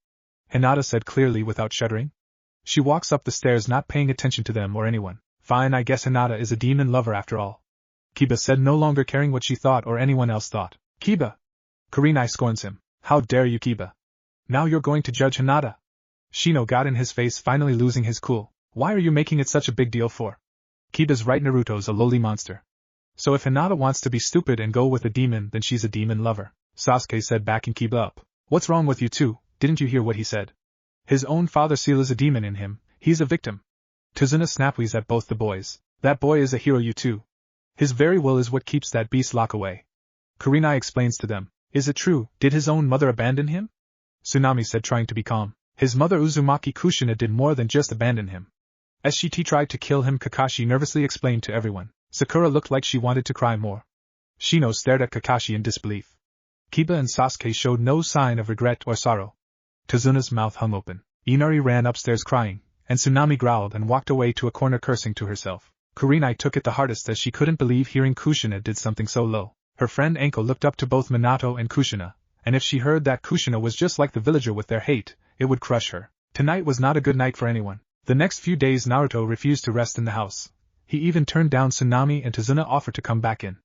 S1: Hinata said clearly without shuddering. She walks up the stairs, not paying attention to them or anyone. Fine, I guess Hinata is a demon lover after all, Kiba said, no longer caring what she thought or anyone else thought. Kiba! Kurenai scorns him. How dare you, Kiba? Now you're going to judge Hinata? Shino got in his face, finally losing his cool. Why are you making it such a big deal for? Kiba's right, Naruto's a lowly monster. So if Hinata wants to be stupid and go with a demon, then she's a demon lover, Sasuke said, backing Kiba up. What's wrong with you two? Didn't you hear what he said? His own father seal is a demon in him, he's a victim. Tazuna snappies at both the boys. That boy is a hero, you two. His very will is what keeps that beast lock away. Kurenai explains to them. Is it true? Did his own mother abandon him? Tsunami said, trying to be calm. His mother Uzumaki Kushina did more than just abandon him. SGT tried to kill him, Kakashi nervously explained to everyone. Sakura looked like she wanted to cry more. Shino stared at Kakashi in disbelief. Kiba and Sasuke showed no sign of regret or sorrow. Tazuna's mouth hung open. Inari ran upstairs crying, and Tsunami growled and walked away to a corner cursing to herself. Kurenai took it the hardest, as she couldn't believe hearing Kushina did something so low. Her friend Anko looked up to both Minato and Kushina, and if she heard that Kushina was just like the villager with their hate, it would crush her. Tonight was not a good night for anyone. The next few days Naruto refused to rest in the house. He even turned down Tsunami, and Tazuna offered to come back in.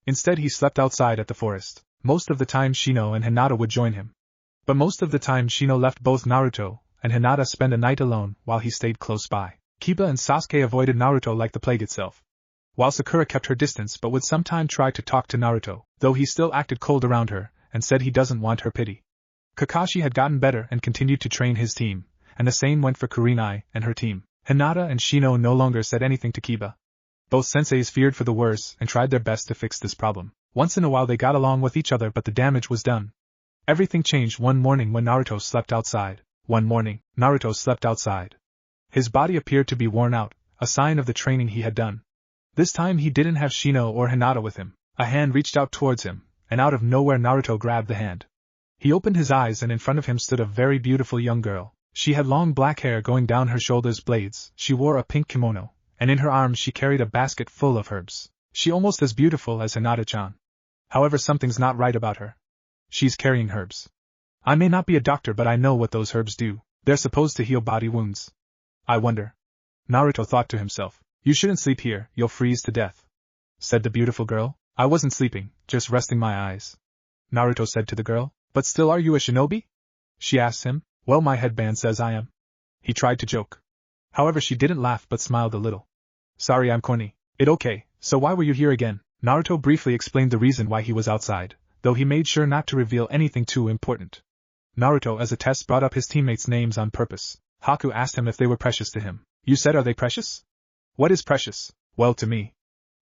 S1: Instead he slept outside at the forest. Most of the time Shino and Hinata would join him. But most of the time Shino left both Naruto and Hinata spend a night alone while he stayed close by. Kiba and Sasuke avoided Naruto like the plague itself, while Sakura kept her distance but would sometime try to talk to Naruto, though he still acted cold around her and said he doesn't want her pity. Kakashi had gotten better and continued to train his team, and the same went for Kurenai and her team. Hinata and Shino no longer said anything to Kiba. Both senseis feared for the worst and tried their best to fix this problem. Once in a while they got along with each other, but the damage was done. Everything changed one morning when Naruto slept outside. His body appeared to be worn out, a sign of the training he had done. This time he didn't have Shino or Hinata with him. A hand reached out towards him, and out of nowhere Naruto grabbed the hand. He opened his eyes and in front of him stood a very beautiful young girl. She had long black hair going down her shoulders blades, she wore a pink kimono, and in her arms she carried a basket full of herbs. She almost as beautiful as Hinata-chan. However, something's not right about her. She's carrying herbs. I may not be a doctor, but I know what those herbs do. They're supposed to heal body wounds. I wonder. Naruto thought to himself. You shouldn't sleep here, you'll freeze to death, said the beautiful girl. I wasn't sleeping, just resting my eyes, Naruto said to the girl. But still, are you a shinobi? She asked him. Well, my headband says I am. He tried to joke. However, she didn't laugh but smiled a little. Sorry, I'm corny. It okay, so why were you here again? Naruto briefly explained the reason why he was outside, though he made sure not to reveal anything too important. Naruto as a test brought up his teammates' names on purpose. Haku asked him if they were precious to him. You said, are they precious? What is precious? Well, to me,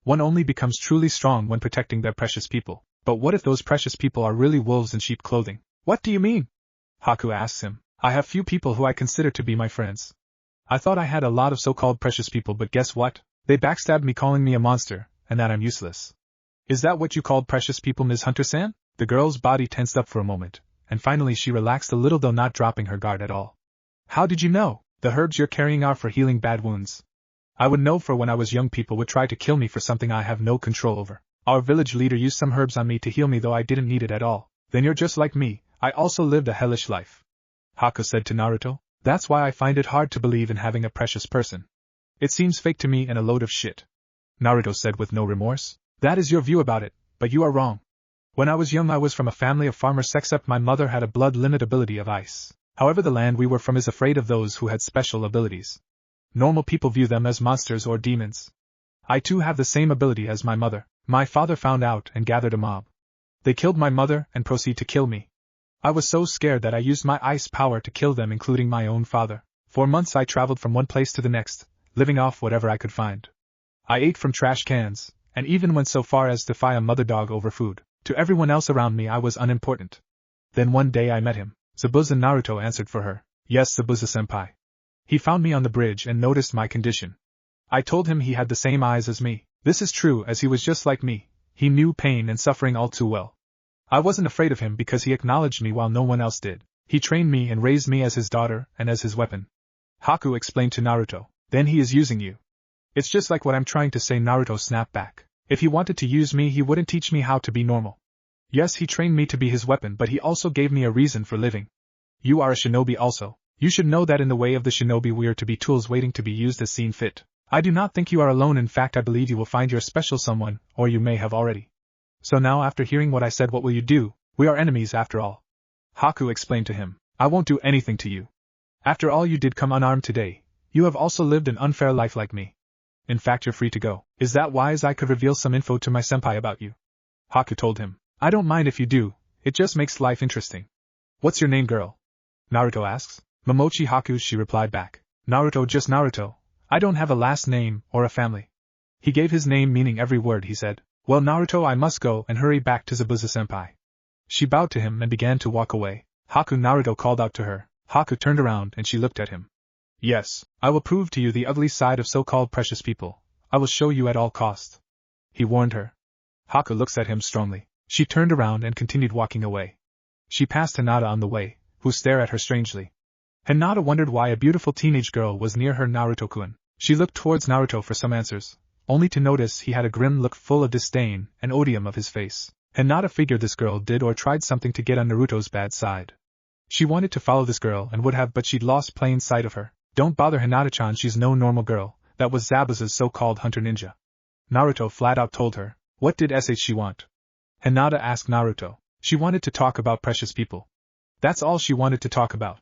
S1: one only becomes truly strong when protecting their precious people. But what if those precious people are really wolves in sheep clothing? What do you mean? Haku asks him. I have few people who I consider to be my friends. I thought I had a lot of so-called precious people, but guess what? They backstabbed me, calling me a monster, and that I'm useless. Is that what you called precious people, Ms. Hunter-san? The girl's body tensed up for a moment, and finally she relaxed a little, though not dropping her guard at all. How did you know? The herbs you're carrying are for healing bad wounds. I would know, for when I was young people would try to kill me for something I have no control over. Our village leader used some herbs on me to heal me, though I didn't need it at all. Then you're just like me, I also lived a hellish life, Haku said to Naruto. That's why I find it hard to believe in having a precious person. It seems fake to me and a load of shit, Naruto said with no remorse. That is your view about it, but you are wrong. When I was young I was from a family of farmers, except my mother had a blood limit ability of ice. However, the land we were from is afraid of those who had special abilities. Normal people view them as monsters or demons. I too have the same ability as my mother. My father found out and gathered a mob. They killed my mother and proceed to kill me. I was so scared that I used my ice power to kill them, including my own father. For months I traveled from one place to the next, living off whatever I could find. I ate from trash cans, and even went so far as to defy a mother dog over food. To everyone else around me I was unimportant. Then one day I met him. Zabuza. Naruto answered for her. Yes, Zabuza-senpai. He found me on the bridge and noticed my condition. I told him he had the same eyes as me. This is true, as he was just like me. He knew pain and suffering all too well. I wasn't afraid of him because he acknowledged me while no one else did. He trained me and raised me as his daughter and as his weapon. Haku explained to Naruto. Then he is using you. It's just like what I'm trying to say, Naruto snapped back. If he wanted to use me, he wouldn't teach me how to be normal. Yes, he trained me to be his weapon, but he also gave me a reason for living. You are a shinobi also. You should know that in the way of the shinobi we are to be tools waiting to be used as seen fit. I do not think you are alone. In fact, I believe you will find your special someone, or you may have already. So now, after hearing what I said, what will you do? We are enemies after all. Haku explained to him. I won't do anything to you. After all, you did come unarmed today. You have also lived an unfair life like me. In fact, you're free to go. Is that wise? I could reveal some info to my senpai about you. Haku told him. I don't mind if you do, it just makes life interesting. What's your name, girl? Naruto asks. Momochi Haku, she replied back. Naruto, just Naruto. I don't have a last name or a family. He gave his name, meaning every word he said. Well, Naruto, I must go and hurry back to Zabuza-senpai. She bowed to him and began to walk away. Haku, Naruto called out to her. Haku turned around and she looked at him. Yes, I will prove to you the ugly side of so-called precious people. I will show you at all cost. He warned her. Haku looks at him strongly. She turned around and continued walking away. She passed Hinata on the way, who stared at her strangely. Hinata wondered why a beautiful teenage girl was near her. Naruto-kun. She looked towards Naruto for some answers, only to notice he had a grim look full of disdain and odium of his face. Hinata figured this girl did or tried something to get on Naruto's bad side. She wanted to follow this girl and would have, but she'd lost plain sight of her. Don't bother Hinata-chan, she's no normal girl. That was Zabuza's so-called hunter ninja. Naruto flat out told her. What did she want? Hinata asked Naruto. She wanted to talk about precious people. That's all she wanted to talk about.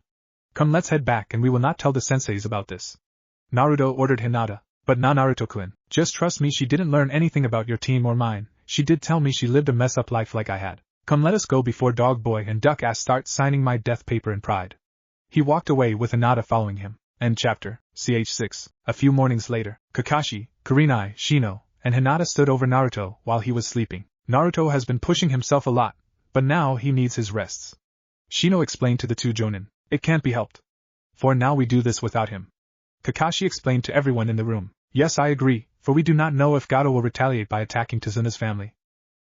S1: Come, let's head back and we will not tell the senseis about this. Naruto ordered Hinata. But now, Naruto-kun, just trust me, she didn't learn anything about your team or mine. She did tell me she lived a mess-up life like I had. Come, let us go before Dog Boy and Duck Ass start signing my death paper in pride. He walked away with Hinata following him. End chapter. Ch6. A few mornings later, Kakashi, Kurenai, Shino, and Hinata stood over Naruto while he was sleeping. Naruto has been pushing himself a lot, but now he needs his rests. Shino explained to the two jonin. It can't be helped. For now we do this without him. Kakashi explained to everyone in the room. Yes, I agree, for we do not know if Gato will retaliate by attacking Tazuna's family.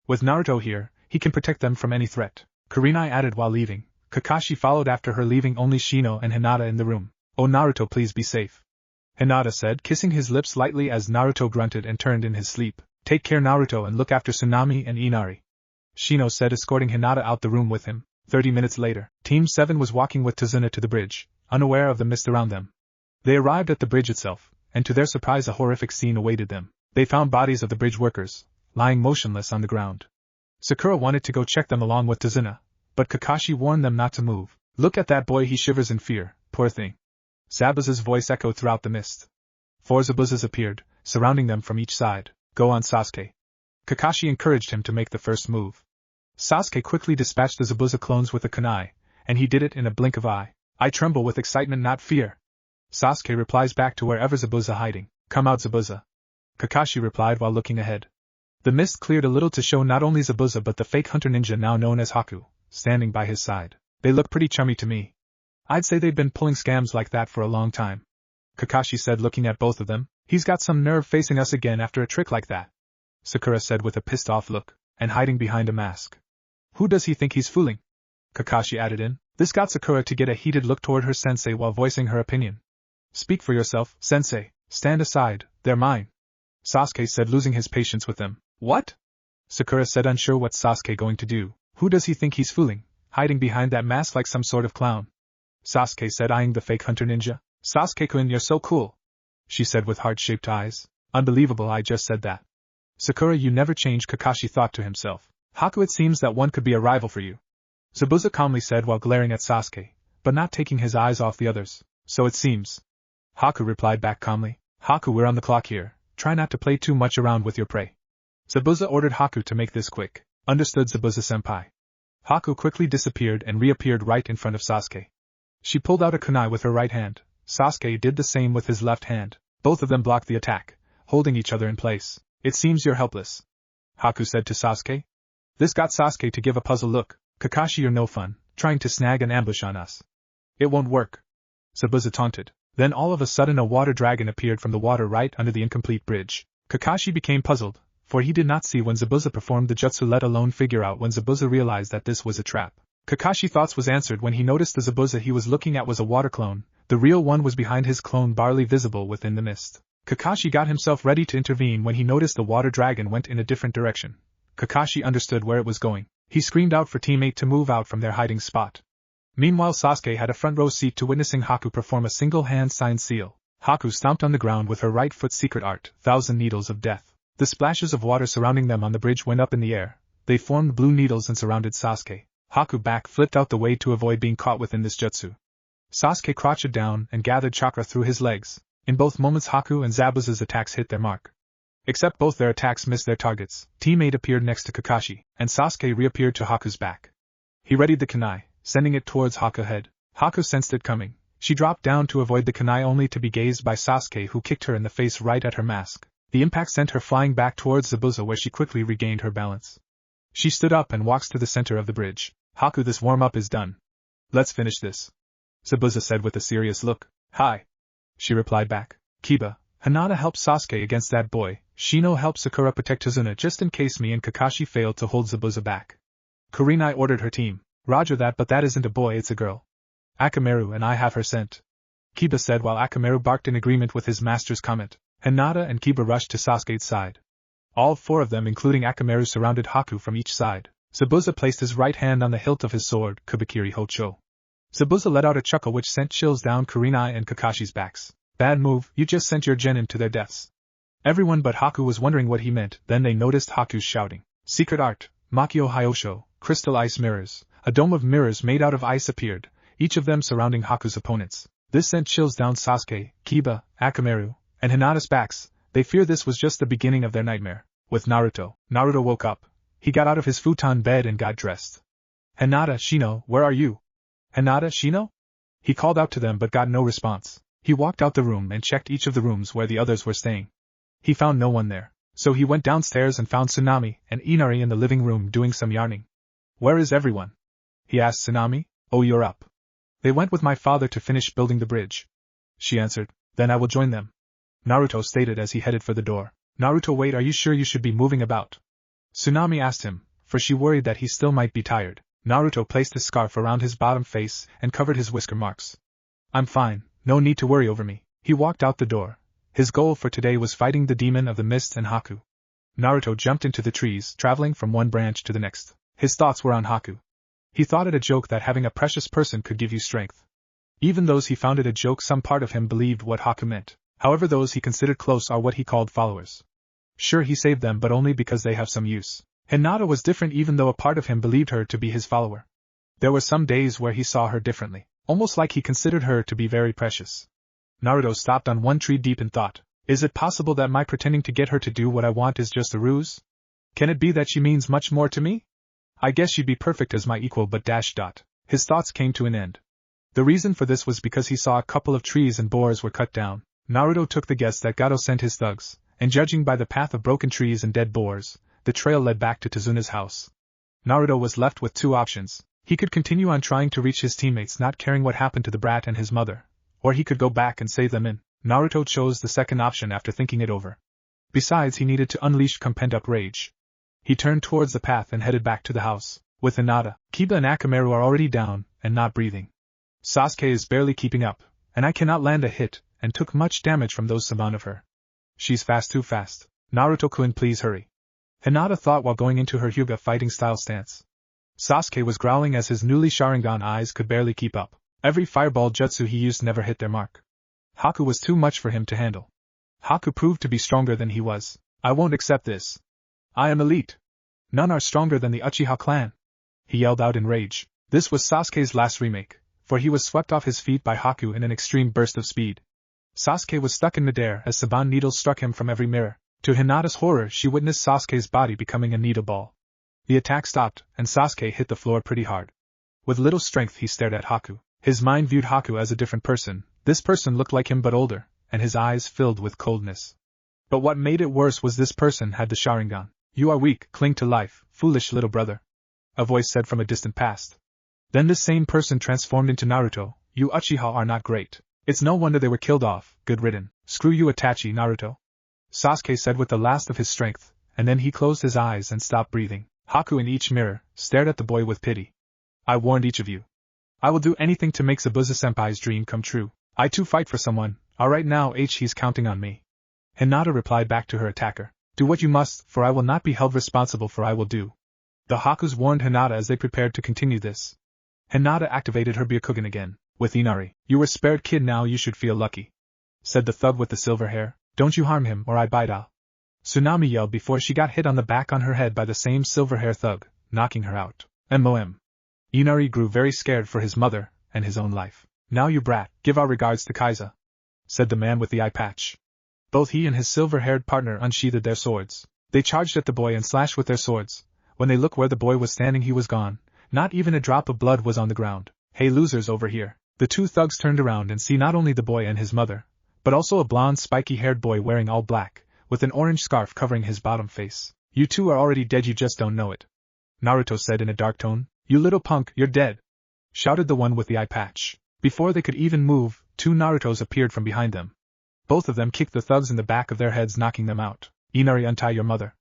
S1: With Naruto here, he can protect them from any threat. Kurenai added while leaving. Kakashi followed after her, leaving only Shino and Hinata in the room. Oh Naruto, please be safe. Hinata said, kissing his lips lightly as Naruto grunted and turned in his sleep. Take care Naruto and look after Tsunami and Inari. Shino said, escorting Hinata out the room with him. 30 minutes later, Team 7 was walking with Tazuna to the bridge, unaware of the mist around them. They arrived at the bridge itself, and to their surprise a horrific scene awaited them. They found bodies of the bridge workers, lying motionless on the ground. Sakura wanted to go check them along with Tazuna, but Kakashi warned them not to move. Look at that boy, he shivers in fear, poor thing. Zabuza's voice echoed throughout the mist. 4 Zabuzas appeared, surrounding them from each side. Go on Sasuke. Kakashi encouraged him to make the first move. Sasuke quickly dispatched the Zabuza clones with a kunai, and he did it in a blink of eye. I tremble with excitement, not fear. Sasuke replies back to wherever Zabuza hiding. Come out Zabuza. Kakashi replied while looking ahead. The mist cleared a little to show not only Zabuza but the fake hunter ninja now known as Haku, standing by his side. They look pretty chummy to me. I'd say they've been pulling scams like that for a long time. Kakashi said, looking at both of them. He's got some nerve facing us again after a trick like that. Sakura said with a pissed off look, and hiding behind a mask. Who does he think he's fooling? Kakashi added in. This got Sakura to get a heated look toward her sensei while voicing her opinion. Speak for yourself, sensei. Stand aside, they're mine. Sasuke said, losing his patience with them. What? Sakura said, unsure what Sasuke going to do. Who does he think he's fooling, hiding behind that mask like some sort of clown? Sasuke said, eyeing the fake hunter ninja. Sasuke-kun, you're so cool. She said with heart-shaped eyes. Unbelievable, I just said that. Sakura, you never change, Kakashi thought to himself. Haku, it seems that one could be a rival for you. Zabuza calmly said while glaring at Sasuke, but not taking his eyes off the others. So it seems. Haku replied back calmly. Haku, we're on the clock here. Try not to play too much around with your prey. Zabuza ordered Haku to make this quick. Understood, Zabuza-senpai. Haku quickly disappeared and reappeared right in front of Sasuke. She pulled out a kunai with her right hand. Sasuke did the same with his left hand. Both of them blocked the attack, holding each other in place. It seems you're helpless. Haku said to Sasuke. This got Sasuke to give a puzzled look. Kakashi, you're no fun, trying to snag an ambush on us. It won't work. Zabuza taunted. Then all of a sudden a water dragon appeared from the water right under the incomplete bridge. Kakashi became puzzled, for he did not see when Zabuza performed the jutsu, let alone figure out when Zabuza realized that this was a trap. Kakashi's thoughts was answered when he noticed the Zabuza he was looking at was a water clone. The real one was behind his clone, barely visible within the mist. Kakashi got himself ready to intervene when he noticed the water dragon went in a different direction. Kakashi understood where it was going. He screamed out for teammate to move out from their hiding spot. Meanwhile, Sasuke had a front row seat to witnessing Haku perform a single-hand signed seal. Haku stomped on the ground with her right foot, secret art, 1,000 needles of death. The splashes of water surrounding them on the bridge went up in the air. They formed blue needles and surrounded Sasuke. Haku back flipped out the way to avoid being caught within this jutsu. Sasuke crouched down and gathered chakra through his legs. In both moments, Haku and Zabuza's attacks hit their mark. Except both their attacks missed their targets. Teammate appeared next to Kakashi, and Sasuke reappeared to Haku's back. He readied the kunai, sending it towards Haku's head. Haku sensed it coming. She dropped down to avoid the kunai, only to be gazed by Sasuke, who kicked her in the face right at her mask. The impact sent her flying back towards Zabuza, where she quickly regained her balance. She stood up and walked to the center of the bridge. Haku, this warm-up is done. Let's finish this. Zabuza said with a serious look. Hi. She replied back. Kiba, Hinata helped Sasuke against that boy. Shino helped Sakura protect Tazuna just in case me and Kakashi failed to hold Zabuza back. Kurenai ordered her team. Roger that, but that isn't a boy, it's a girl. Akamaru and I have her scent. Kiba said while Akamaru barked in agreement with his master's comment. Hinata and Kiba rushed to Sasuke's side. All 4 of them, including Akamaru, surrounded Haku from each side. Zabuza placed his right hand on the hilt of his sword, Kubikiri Hocho. Zabuza let out a chuckle which sent chills down Kurenai and Kakashi's backs. Bad move, you just sent your genin to their deaths. Everyone but Haku was wondering what he meant. Then they noticed Haku's shouting. Secret art, Makio Hyosho, crystal ice mirrors. A dome of mirrors made out of ice appeared, each of them surrounding Haku's opponents. This sent chills down Sasuke, Kiba, Akamaru, and Hinata's backs. They fear this was just the beginning of their nightmare. With Naruto. Naruto woke up. He got out of his futon bed and got dressed. Hinata, Shino, where are you? Hinata, Shino? He called out to them but got no response. He walked out the room and checked each of the rooms where the others were staying. He found no one there, so he went downstairs and found Tsunami and Inari in the living room doing some yarning. Where is everyone? He asked Tsunami. Oh, you're up. They went with my father to finish building the bridge. She answered. Then I will join them. Naruto stated as he headed for the door. Naruto, wait, are you sure you should be moving about? Tsunami asked him, for she worried that he still might be tired. Naruto placed his scarf around his bottom face and covered his whisker marks. I'm fine, no need to worry over me. He walked out the door. His goal for today was fighting the demon of the mist and Haku. Naruto jumped into the trees, traveling from one branch to the next. His thoughts were on Haku. He thought it a joke that having a precious person could give you strength. Even those he found it a joke, some part of him believed what Haku meant. However, those he considered close are what he called followers. Sure, he saved them, but only because they have some use. Hinata was different, even though a part of him believed her to be his follower. There were some days where he saw her differently, almost like he considered her to be very precious. Naruto stopped on one tree deep in thought. Is it possible that my pretending to get her to do what I want is just a ruse? Can it be that she means much more to me? I guess she'd be perfect as my equal, but ... His thoughts came to an end. The reason for this was because he saw a couple of trees and boars were cut down. Naruto took the guess that Gato sent his thugs, and judging by the path of broken trees and dead boars, the trail led back to Tazuna's house. Naruto was left with two options. He could continue on trying to reach his teammates, not caring what happened to the brat and his mother, or he could go back and save them. Naruto chose the second option after thinking it over. Besides, he needed to unleash pent-up rage. He turned towards the path and headed back to the house. With Hinata, Kiba and Akamaru are already down and not breathing. Sasuke is barely keeping up, and I cannot land a hit, and took much damage from those summon of her. She's fast, too fast. Naruto-kun, please hurry. Hinata thought while going into her Hyuga fighting style stance. Sasuke was growling as his newly Sharingan eyes could barely keep up. Every fireball jutsu he used never hit their mark. Haku was too much for him to handle. Haku proved to be stronger than he was. I won't accept this. I am elite. None are stronger than the Uchiha clan. He yelled out in rage. This was Sasuke's last remake, for he was swept off his feet by Haku in an extreme burst of speed. Sasuke was stuck in midair as Saban needles struck him from every mirror. To Hinata's horror, she witnessed Sasuke's body becoming a needle ball. The attack stopped, and Sasuke hit the floor pretty hard. With little strength he stared at Haku. His mind viewed Haku as a different person. This person looked like him but older, and his eyes filled with coldness. But what made it worse was this person had the Sharingan. You are weak, cling to life, foolish little brother. A voice said from a distant past. Then this same person transformed into Naruto. You Uchiha are not great. It's no wonder they were killed off, good ridden. Screw you Itachi, Naruto. Sasuke said with the last of his strength, and then he closed his eyes and stopped breathing. Haku in each mirror stared at the boy with pity. I warned each of you. I will do anything to make Zabuza-senpai's dream come true. I too fight for someone. Alright now he's counting on me. Hinata replied back to her attacker. Do what you must, for I will not be held responsible for I will do. The Hakus warned Hinata as they prepared to continue this. Hinata activated her Byakugan again. With Inari. You were spared, kid, now you should feel lucky. Said the thug with the silver hair. Don't you harm him or I bite out. Tsunami yelled before she got hit on the back on her head by the same silver hair thug, knocking her out. MOM. Inari grew very scared for his mother and his own life. Now you brat, give our regards to Kaiza, said the man with the eye patch. Both he and his silver-haired partner unsheathed their swords. They charged at the boy and slashed with their swords. When they looked where the boy was standing, he was gone. Not even a drop of blood was on the ground. Hey losers, over here. The two thugs turned around and see not only the boy and his mother, but also a blonde spiky-haired boy wearing all black, with an orange scarf covering his bottom face. You two are already dead, you just don't know it. Naruto said in a dark tone. You little punk, you're dead, shouted the one with the eye patch. Before they could even move, two Narutos appeared from behind them. Both of them kicked the thugs in the back of their heads, knocking them out. Inari, untie your mother.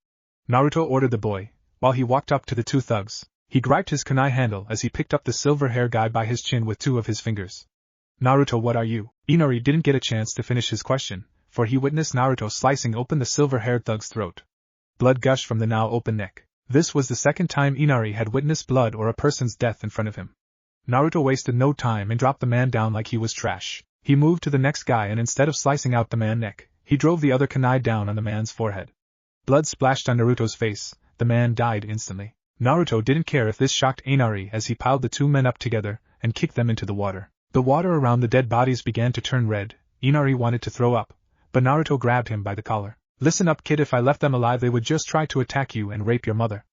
S1: Naruto ordered the boy, while he walked up to the two thugs. He griped his kunai handle as he picked up the silver-hair guy by his chin with two of his fingers. Naruto, what are you? Inari didn't get a chance to finish his question, for he witnessed Naruto slicing open the silver-haired thug's throat. Blood gushed from the now open neck. This was the second time Inari had witnessed blood or a person's death in front of him. Naruto wasted no time and dropped the man down like he was trash. He moved to the next guy and instead of slicing out the man's neck, he drove the other kunai down on the man's forehead. Blood splashed on Naruto's face. The man died instantly. Naruto didn't care if this shocked Inari as he piled the two men up together and kicked them into the water. The water around the dead bodies began to turn red. Inari wanted to throw up, but Naruto grabbed him by the collar. Listen up, kid, if I left them alive they would just try to attack you and rape your mother.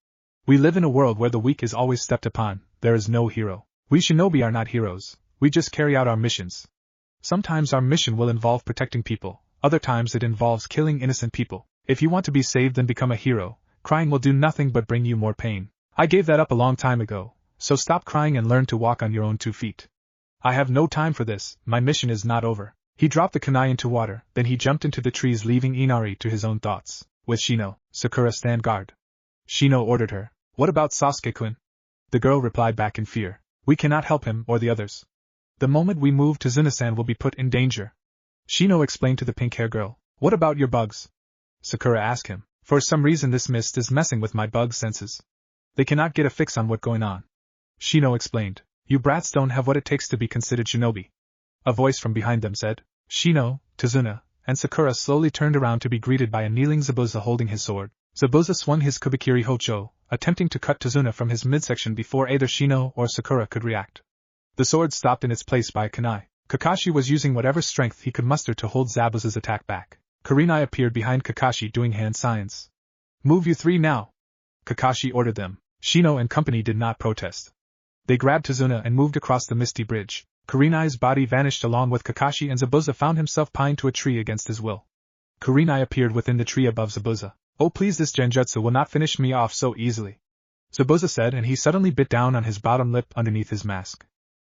S1: We live in a world where the weak is always stepped upon, there is no hero. We shinobi are not heroes, we just carry out our missions. Sometimes our mission will involve protecting people, other times it involves killing innocent people. If you want to be saved then become a hero, crying will do nothing but bring you more pain. I gave that up a long time ago, so stop crying and learn to walk on your own 2 feet. I have no time for this, my mission is not over. He dropped the kunai into water, then he jumped into the trees leaving Inari to his own thoughts. With Shino, Sakura stand guard. Shino ordered her, what about Sasuke-kun? The girl replied back in fear. We cannot help him or the others. The moment we move to Zunasan will be put in danger. Shino explained to the pink-hair girl. What about your bugs? Sakura asked him. For some reason this mist is messing with my bug senses. They cannot get a fix on what's going on. Shino explained. You brats don't have what it takes to be considered shinobi. A voice from behind them said. Shino, Tazuna, and Sakura slowly turned around to be greeted by a kneeling Zabuza holding his sword. Zabuza swung his Kubikiri Hocho, attempting to cut Tazuna from his midsection before either Shino or Sakura could react. The sword stopped in its place by a kunai. Kakashi was using whatever strength he could muster to hold Zabuza's attack back. Kurenai appeared behind Kakashi doing hand signs. Move you 3 now! Kakashi ordered them. Shino and company did not protest. They grabbed Tazuna and moved across the misty bridge. Kurenai's body vanished along with Kakashi and Zabuza found himself pinned to a tree against his will. Kurenai appeared within the tree above Zabuza. Oh please, this genjutsu will not finish me off so easily, Zabuza said, and he suddenly bit down on his bottom lip underneath his mask.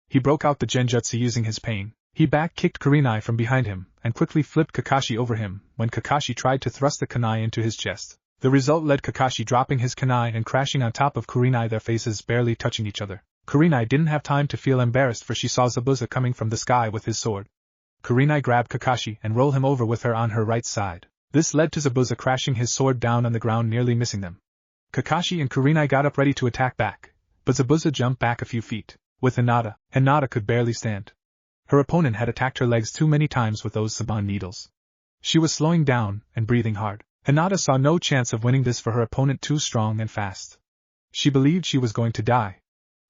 S1: He broke out the genjutsu using his pain. He back-kicked Kurenai from behind him, and quickly flipped Kakashi over him, when Kakashi tried to thrust the kunai into his chest. The result led Kakashi dropping his kunai and crashing on top of Kurenai, their faces barely touching each other. Kurenai didn't have time to feel embarrassed for she saw Zabuza coming from the sky with his sword. Kurenai grabbed Kakashi and rolled him over with her on her right side. This led to Zabuza crashing his sword down on the ground, nearly missing them. Kakashi and Kurenai got up ready to attack back, but Zabuza jumped back a few feet. With Hinata, Hinata could barely stand. Her opponent had attacked her legs too many times with those Saban needles. She was slowing down and breathing hard. Hinata saw no chance of winning this for her opponent too strong and fast. She believed she was going to die.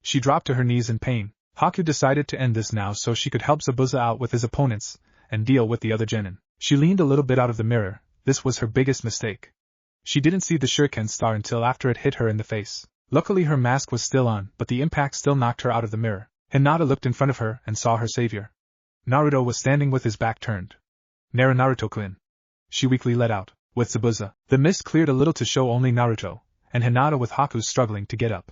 S1: She dropped to her knees in pain. Haku decided to end this now so she could help Zabuza out with his opponents and deal with the other genin. She leaned a little bit out of the mirror. This was her biggest mistake. She didn't see the shuriken star until after it hit her in the face. Luckily her mask was still on, but the impact still knocked her out of the mirror. Hinata looked in front of her and saw her savior. Naruto was standing with his back turned. Naruto-kun. She weakly let out. With Zabuza, the mist cleared a little to show only Naruto, and Hinata with Haku struggling to get up.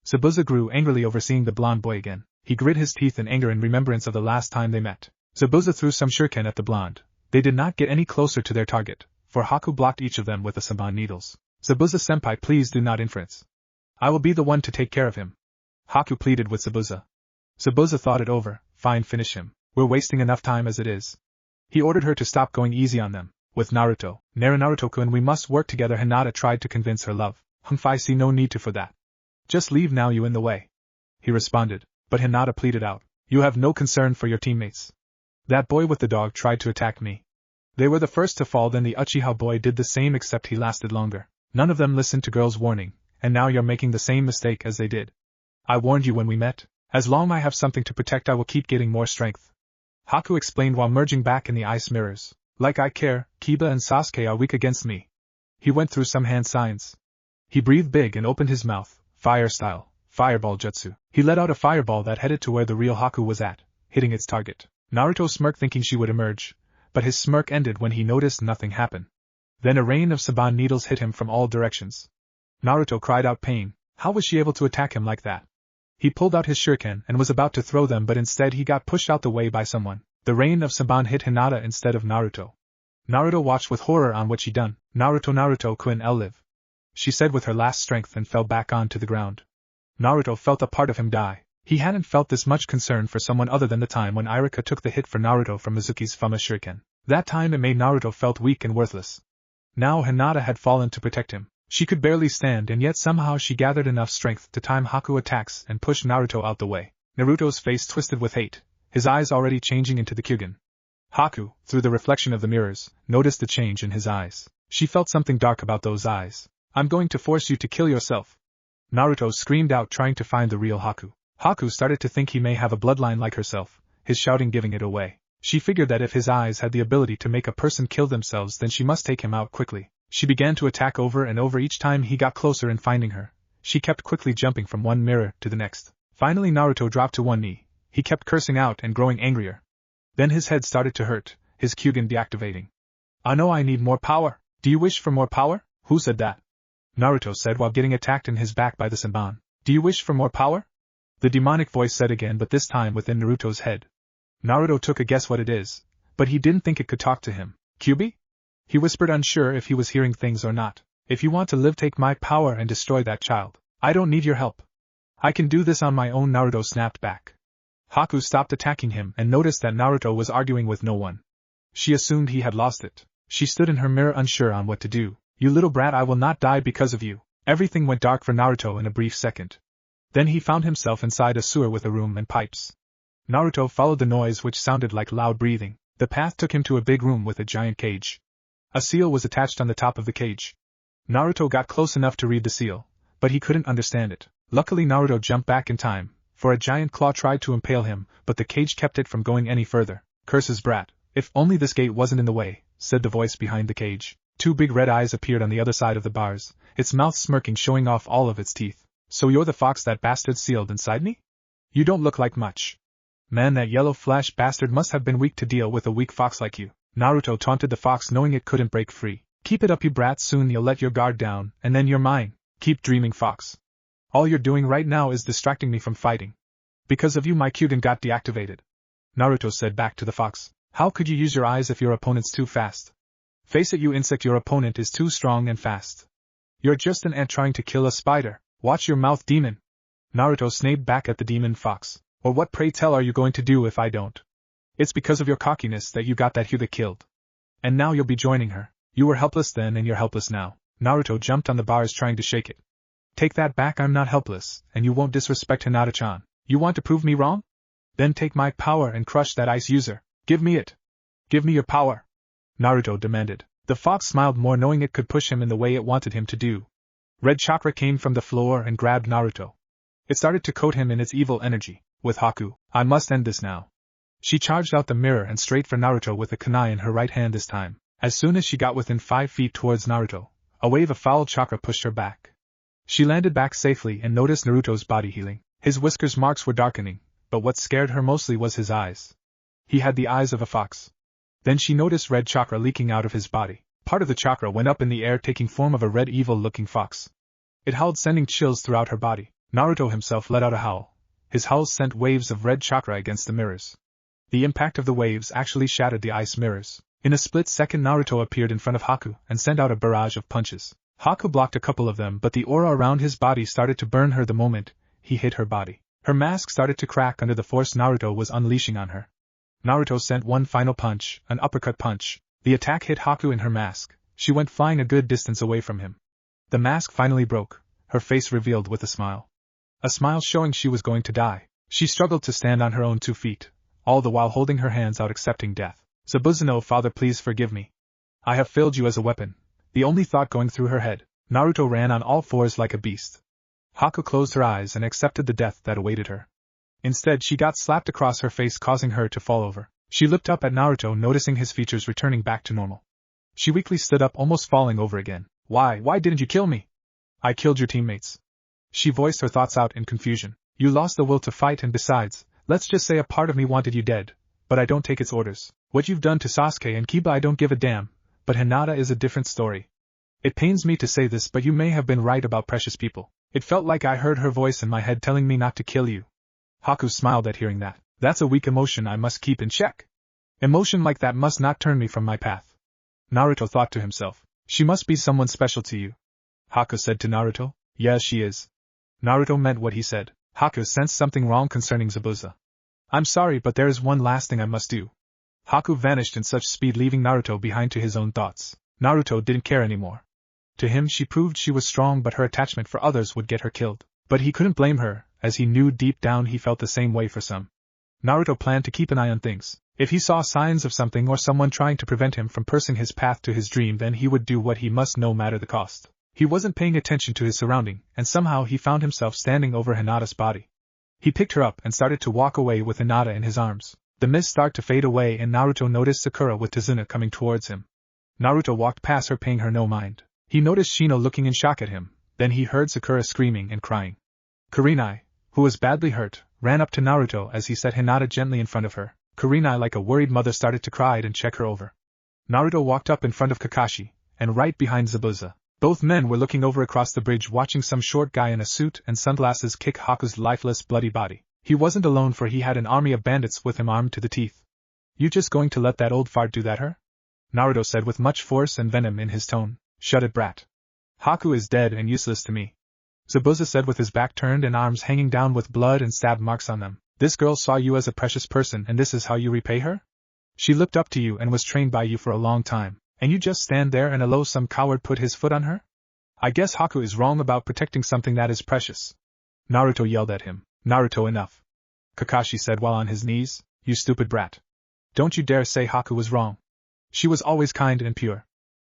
S1: Zabuza grew angrily over seeing the blonde boy again. He grit his teeth in anger in remembrance of the last time they met. Zabuza threw some shuriken at the blonde. They did not get any closer to their target, for Haku blocked each of them with the Saban needles. Zabuza-senpai, please do not interference. I will be the one to take care of him. Haku pleaded with Zabuza. Zabuza thought it over. Fine, finish him. We're wasting enough time as it is. He ordered her to stop going easy on them. With Naruto, Naruto-kun, we must work together. Hinata tried to convince her love. I see no need to for that. Just leave now, you in the way. He responded, but Hinata pleaded out. You have no concern for your teammates. That boy with the dog tried to attack me. They were the first to fall, then the Uchiha boy did the same, except he lasted longer. None of them listened to girl's warning, and now you're making the same mistake as they did. I warned you when we met. As long as I have something to protect, I will keep getting more strength. Haku explained while merging back in the ice mirrors. Like I care, Kiba and Sasuke are weak against me. He went through some hand signs. He breathed big and opened his mouth, fire style, fireball jutsu. He let out a fireball that headed to where the real Haku was at, hitting its target. Naruto smirked, thinking she would emerge, but his smirk ended when he noticed nothing happen. Then a rain of Saban needles hit him from all directions. Naruto cried out pain. How was she able to attack him like that? He pulled out his shuriken and was about to throw them, but instead he got pushed out the way by someone. The rain of Saban hit Hinata instead of Naruto. Naruto watched with horror on what she done. Naruto-kun, live. She said with her last strength and fell back onto the ground. Naruto felt a part of him die. He hadn't felt this much concern for someone other than the time when Irika took the hit for Naruto from Mizuki's Fuma shuriken. That time it made Naruto felt weak and worthless. Now Hinata had fallen to protect him. She could barely stand, and yet somehow she gathered enough strength to time Haku attacks and push Naruto out the way. Naruto's face twisted with hate, his eyes already changing into the Kyugen. Haku, through the reflection of the mirrors, noticed the change in his eyes. She felt something dark about those eyes. I'm going to force you to kill yourself. Naruto screamed out, trying to find the real Haku. Haku started to think he may have a bloodline like herself, his shouting giving it away. She figured that if his eyes had the ability to make a person kill themselves, then she must take him out quickly. She began to attack over and over each time he got closer in finding her. she kept quickly jumping from one mirror to the next. Finally Naruto dropped to one knee. He kept cursing out and growing angrier. Then his head started to hurt, his Kyugen deactivating. "Ah no, I need more power. Do you wish for more power?" "Who said that?" Naruto said while getting attacked in his back by the Senban. "Do you wish for more power?" The demonic voice said again, but this time within Naruto's head. Naruto took a guess what it is, but he didn't think it could talk to him. "Kyubi?" He whispered, unsure if he was hearing things or not. "If you want to live, take my power and destroy that child. I don't need your help. I can do this on my own." Naruto snapped back. Haku stopped attacking him and noticed that Naruto was arguing with no one. She assumed he had lost it. She stood in her mirror unsure on what to do. "You little brat, I will not die because of you." Everything went dark for Naruto in a brief second. Then he found himself inside a sewer with a room and pipes. Naruto followed the noise, which sounded like loud breathing. The path took him to a big room with a giant cage. A seal was attached on the top of the cage. Naruto got close enough to read the seal, but he couldn't understand it. Luckily Naruto jumped back in time, for a giant claw tried to impale him, but the cage kept it from going any further. "Curses brat, if only this gate wasn't in the way," said the voice behind the cage. Two big red eyes appeared on the other side of the bars, its mouth smirking, showing off all of its teeth. "So you're the fox that bastard sealed inside me? You don't look like much. Man, that yellow flash bastard must have been weak to deal with a weak fox like you." Naruto taunted the fox, knowing it couldn't break free. "Keep it up, you brat, soon you'll let your guard down, and then you're mine. Keep dreaming, fox. All you're doing right now is distracting me from fighting. Because of you my Kyugen got deactivated." Naruto said back to the fox. "How could you use your eyes if your opponent's too fast? Face it, you insect, your opponent is too strong and fast. You're just an ant trying to kill a spider. Watch your mouth, demon." Naruto snapped back at the demon fox. "Or what, pray tell, are you going to do if I don't? It's because of your cockiness that you got that Hyuga killed. And now you'll be joining her. You were helpless then and you're helpless now." Naruto jumped on the bars trying to shake it. "Take that back, I'm not helpless, and you won't disrespect Hinata-chan. You want to prove me wrong? Then take my power and crush that ice user. Give me it. Give me your power," Naruto demanded. The fox smiled more, knowing it could push him in the way it wanted him to do. Red chakra came from the floor and grabbed Naruto. It started to coat him in its evil energy. With Haku, "I must end this now." She charged out the mirror and straight for Naruto with a kunai in her right hand this time. As soon as she got within 5 feet towards Naruto, a wave of foul chakra pushed her back. She landed back safely and noticed Naruto's body healing. His whiskers marks were darkening, but what scared her mostly was his eyes. He had the eyes of a fox. Then she noticed red chakra leaking out of his body. Part of the chakra went up in the air, taking form of a red evil-looking fox. It howled, sending chills throughout her body. Naruto himself let out a howl. His howls sent waves of red chakra against the mirrors. The impact of the waves actually shattered the ice mirrors. In a split second Naruto appeared in front of Haku and sent out a barrage of punches. Haku blocked a couple of them, but the aura around his body started to burn her the moment he hit her body. Her mask started to crack under the force Naruto was unleashing on her. Naruto sent one final punch, an uppercut punch. The attack hit Haku in her mask. She went flying a good distance away from him. The mask finally broke, her face revealed with a smile. A smile showing she was going to die. She struggled to stand on her own 2 feet, all the while holding her hands out, accepting death. "Zabuza, father, please forgive me. I have failed you as a weapon," the only thought going through her head. Naruto ran on all fours like a beast. Haku closed her eyes and accepted the death that awaited her. Instead, she got slapped across her face, causing her to fall over. She looked up at Naruto, noticing his features returning back to normal. She weakly stood up, almost falling over again. Why didn't you kill me? I killed your teammates." She voiced her thoughts out in confusion. "You lost the will to fight, and besides, let's just say a part of me wanted you dead, but I don't take its orders. What you've done to Sasuke and Kiba, I don't give a damn, but Hinata is a different story. It pains me to say this, but you may have been right about precious people. It felt like I heard her voice in my head telling me not to kill you." Haku smiled at hearing that. "That's a weak emotion I must keep in check. Emotion like that must not turn me from my path." Naruto thought to himself. "She must be someone special to you." Haku said to Naruto. "Yes, she is." Naruto meant what he said. Haku sensed something wrong concerning Zabuza. "I'm sorry, but there is one last thing I must do." Haku vanished in such speed, leaving Naruto behind to his own thoughts. Naruto didn't care anymore. To him she proved she was strong, but her attachment for others would get her killed. But he couldn't blame her, as he knew deep down he felt the same way for some. Naruto planned to keep an eye on things. If he saw signs of something or someone trying to prevent him from pursuing his path to his dream, then he would do what he must, no matter the cost. He wasn't paying attention to his surrounding, and somehow he found himself standing over Hinata's body. He picked her up and started to walk away with Hinata in his arms. The mist started to fade away and Naruto noticed Sakura with Tazuna coming towards him. Naruto walked past her, paying her no mind. He noticed Shino looking in shock at him, Then he heard Sakura screaming and crying. Kurenai, who was badly hurt, ran up to Naruto as he set Hinata gently in front of her. Kurenai, like a worried mother, started to cry and check her over. Naruto walked up in front of Kakashi, and right behind Zabuza. Both men were looking over across the bridge, watching some short guy in a suit and sunglasses kick Haku's lifeless, bloody body. He wasn't alone, for he had an army of bandits with him armed to the teeth. You just going to let that old fart do that, her? Naruto said with much force and venom in his tone. Shut it, brat. Haku is dead and useless to me. Zabuza said with his back turned and arms hanging down with blood and stab marks on them. This girl saw you as a precious person, and this is how you repay her? She looked up to you and was trained by you for a long time, and you just stand there and allow some coward put his foot on her? I guess Haku is wrong about protecting something that is precious. Naruto yelled at him. Naruto, enough. Kakashi said while on his knees. You stupid brat. Don't you dare say Haku was wrong. She was always kind and pure.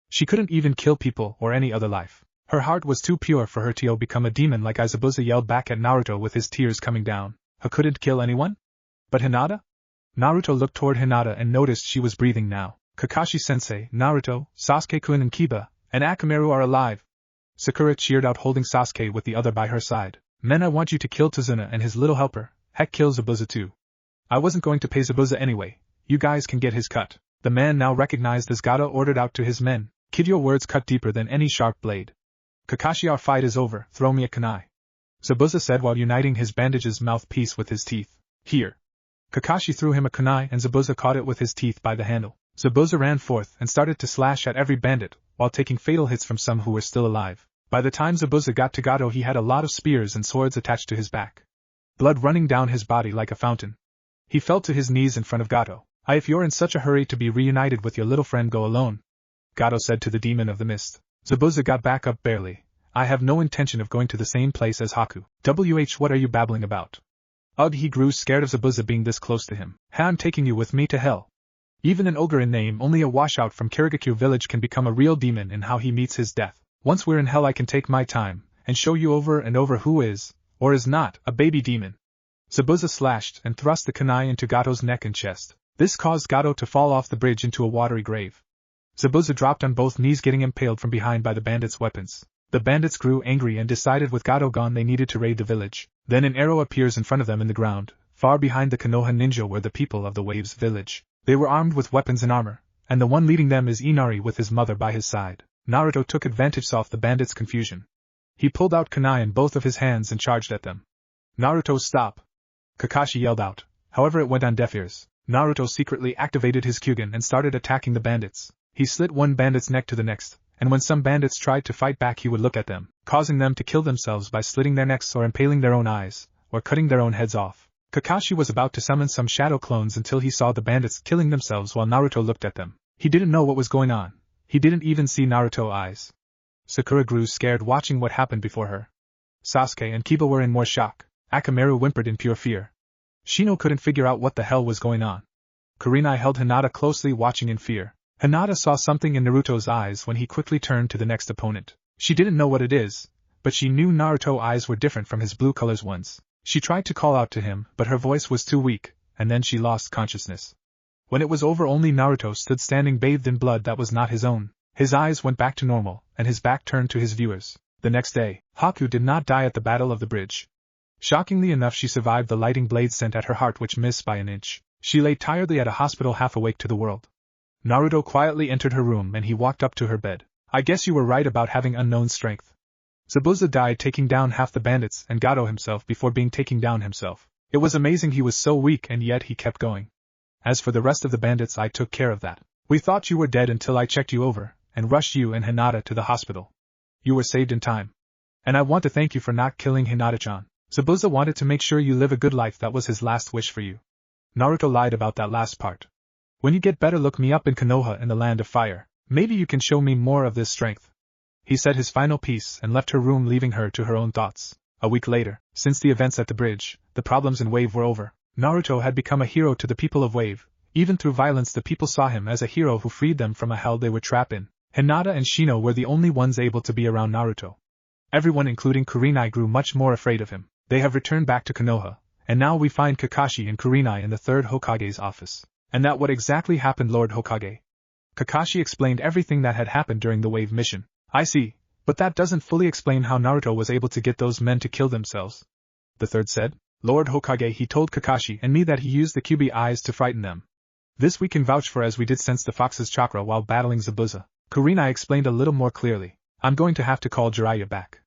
S1: She couldn't even kill people or any other life. Her heart was too pure for her to become a demon like Zabuza yelled back at Naruto with his tears coming down. Her couldn't kill anyone? But Hinata? Naruto looked toward Hinata and noticed she was breathing now. Kakashi-sensei, Naruto, Sasuke-kun and Kiba, and Akamaru are alive. Sakura cheered out, holding Sasuke with the other by her side. Men, I want you to kill Tazuna and his little helper. Heck, kill Zabuza too. I wasn't going to pay Zabuza anyway. You guys can get his cut. The man now recognized as Gato ordered out to his men. Kid, your words cut deeper than any sharp blade. Kakashi, our fight is over. Throw me a kunai. Zabuza said while uniting his bandage's mouthpiece with his teeth. Here. Kakashi threw him a kunai and Zabuza caught it with his teeth by the handle. Zabuza ran forth and started to slash at every bandit, while taking fatal hits from some who were still alive. By the time Zabuza got to Gato, he had a lot of spears and swords attached to his back. Blood running down his body like a fountain. He fell to his knees in front of Gato. If you're in such a hurry to be reunited with your little friend, go alone. Gato said to the demon of the mist. Zabuza got back up barely. I have no intention of going to the same place as Haku. What are you babbling about? Ugh, he grew scared of Zabuza being this close to him. I'm taking you with me to hell. Even an ogre in name, only a washout from Kirigakure village, can become a real demon in how he meets his death. Once we're in hell, I can take my time and show you over and over who is, or is not, a baby demon. Zabuza slashed and thrust the kunai into Gato's neck and chest. This caused Gato to fall off the bridge into a watery grave. Zabuza dropped on both knees, getting impaled from behind by the bandits' weapons. The bandits grew angry and decided with Gato gone they needed to raid the village. Then an arrow appears in front of them in the ground. Far behind the Konoha ninja were the people of the Waves village. They were armed with weapons and armor, and the one leading them is Inari with his mother by his side. Naruto took advantage of the bandits' confusion. He pulled out kunai in both of his hands and charged at them. Naruto, stop! Kakashi yelled out. However, it went on deaf ears. Naruto secretly activated his Kyugen and started attacking the bandits. He slit one bandit's neck to the next, and when some bandits tried to fight back, he would look at them, causing them to kill themselves by slitting their necks or impaling their own eyes, or cutting their own heads off. Kakashi was about to summon some shadow clones until he saw the bandits killing themselves while Naruto looked at them. He didn't know what was going on. He didn't even see Naruto's eyes. Sakura grew scared watching what happened before her. Sasuke and Kiba were in more shock. Akamaru whimpered in pure fear. Shino couldn't figure out what the hell was going on. Kurenai held Hinata closely, watching in fear. Hinata saw something in Naruto's eyes when he quickly turned to the next opponent. She didn't know what it is, but she knew Naruto's eyes were different from his blue color's ones. She tried to call out to him, but her voice was too weak, and then she lost consciousness. When it was over, only Naruto stood standing, bathed in blood that was not his own. His eyes went back to normal, and his back turned to his viewers. The next day, Haku did not die at the Battle of the Bridge. Shockingly enough, she survived the lightning blade sent at her heart, which missed by an inch. She lay tiredly at a hospital, half awake to the world. Naruto quietly entered her room and he walked up to her bed. I guess you were right about having unknown strength. Zabuza died taking down half the bandits and Gato himself before being taken down himself. It was amazing he was so weak and yet he kept going. As for the rest of the bandits, I took care of that. We thought you were dead until I checked you over and rushed you and Hinata to the hospital. You were saved in time. And I want to thank you for not killing Hinata-chan. Zabuza wanted to make sure you live a good life. That was his last wish for you. Naruto lied about that last part. When you get better, look me up in Konoha in the Land of Fire. Maybe you can show me more of this strength. He said his final piece and left her room, leaving her to her own thoughts. A week later, since the events at the bridge, the problems in Wave were over. Naruto had become a hero to the people of Wave. Even through violence, the people saw him as a hero who freed them from a hell they were trapped in. Hinata and Shino were the only ones able to be around Naruto. Everyone, including Kurenai, grew much more afraid of him. They have returned back to Konoha, and now we find Kakashi and Kurenai in the third Hokage's office. And that what exactly happened, Lord Hokage? Kakashi explained everything that had happened during the Wave mission. I see. But that doesn't fully explain how Naruto was able to get those men to kill themselves. The third said. Lord Hokage, he told Kakashi and me that he used the QB eyes to frighten them. This we can vouch for as we did sense the fox's chakra while battling Zabuza. Kurenai explained a little more clearly. I'm going to have to call Jiraiya back.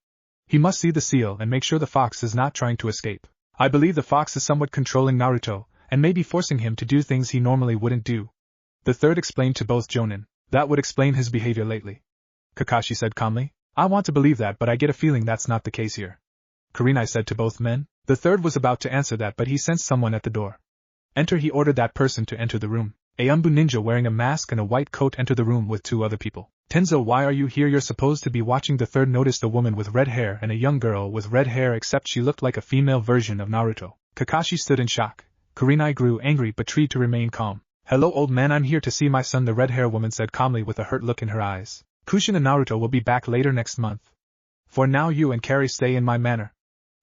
S1: He must see the seal and make sure the fox is not trying to escape. I believe the fox is somewhat controlling Naruto, and maybe forcing him to do things he normally wouldn't do. The third explained to both Jonin. That would explain his behavior lately. Kakashi said calmly. I want to believe that, but I get a feeling that's not the case here. Kurenai said to both men. The third was about to answer that, but he sensed someone at the door. Enter. He ordered that person to enter the room. A Umbu ninja wearing a mask and a white coat entered the room with two other people. Tenzo, why are you here? You're supposed to be watching. The third noticed a woman with red hair and a young girl with red hair, except she looked like a female version of Naruto. Kakashi stood in shock. Kurenai grew angry but tried to remain calm. Hello old man, I'm here to see my son, the red-hair woman said calmly with a hurt look in her eyes. Kushin and Naruto will be back later next month. For now you and Carrie stay in my manor.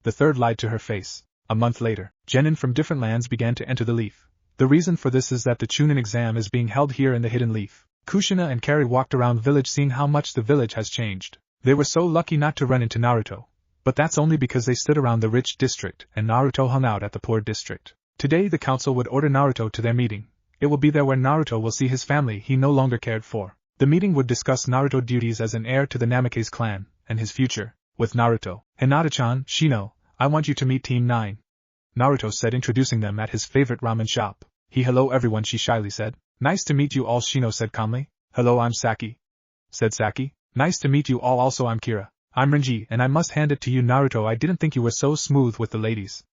S1: The third lied to her face. A month later, genin from different lands began to enter the leaf. The reason for this is that the Chunin exam is being held here in the hidden leaf. Kushina and Carrie walked around village seeing how much the village has changed. They were so lucky not to run into Naruto. But that's only because they stood around the rich district and Naruto hung out at the poor district. Today the council would order Naruto to their meeting. It will be there where Naruto will see his family he no longer cared for. The meeting would discuss Naruto's duties as an heir to the Namake's clan, and his future, with Naruto. Hinata-chan, Shino, I want you to meet Team 9. Naruto said, introducing them at his favorite ramen shop. Hello everyone, she shyly said. Nice to meet you all, Shino said calmly. Hello, I'm Saki, said Saki. Nice to meet you all. Also I'm Kira. I'm Renji, and I must hand it to you, Naruto, I didn't think you were so smooth with the ladies.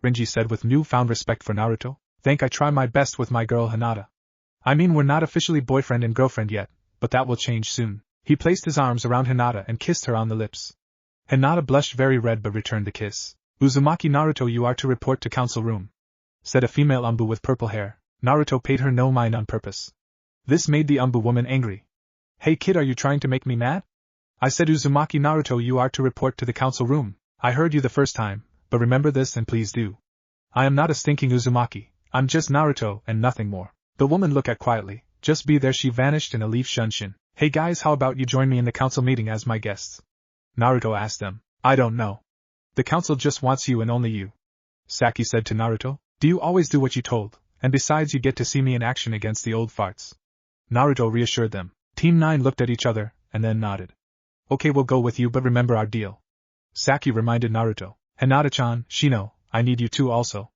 S1: Renji said with newfound respect for Naruto. Think I try my best with my girl Hinata. I mean, we're not officially boyfriend and girlfriend yet, but that will change soon. He placed his arms around Hinata and kissed her on the lips. Hinata blushed very red but returned the kiss. Uzumaki, Naruto, you are to report to council room, said a female Umbu with purple hair. Naruto paid her no mind on purpose. This made the Umbu woman angry. Hey kid, are you trying to make me mad? I said Uzumaki, Naruto, you are to report to the council room. I heard you the first time, but remember this and please do. I am not a stinking Uzumaki. I'm just Naruto and nothing more. The woman looked at quietly. Just be there. She vanished in a leaf shunshin. Hey guys, how about you join me in the council meeting as my guests? Naruto asked them. I don't know. The council just wants you and only you. Saki said to Naruto. Do you always do what you told? And besides, you get to see me in action against the old farts. Naruto reassured them. Team 9 looked at each other, and then nodded. Okay, we'll go with you, but remember our deal. Saki reminded Naruto. Hinata-chan, Shino, I need you too also.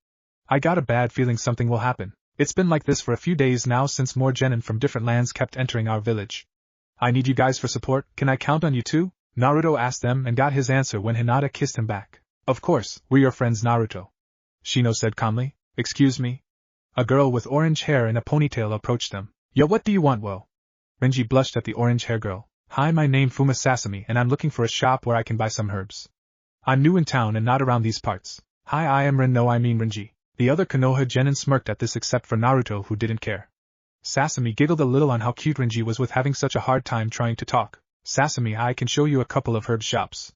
S1: I got a bad feeling something will happen. It's been like this for a few days now since more genin from different lands kept entering our village. I need you guys for support. Can I count on you too? Naruto asked them and got his answer when Hinata kissed him back. Of course, we're your friends, Naruto. Shino said calmly. Excuse me? A girl with orange hair and a ponytail approached them. Yo, what do you want, Wo? Renji blushed at the orange hair girl. Hi, my name Fuma Sasami and I'm looking for a shop where I can buy some herbs. I'm new in town and not around these parts. Hi, I am Ren, no I mean Renji. The other Konoha genin smirked at this except for Naruto, who didn't care. Sasami giggled a little on how cute Renji was with having such a hard time trying to talk. Sasami, I can show you a couple of herb shops.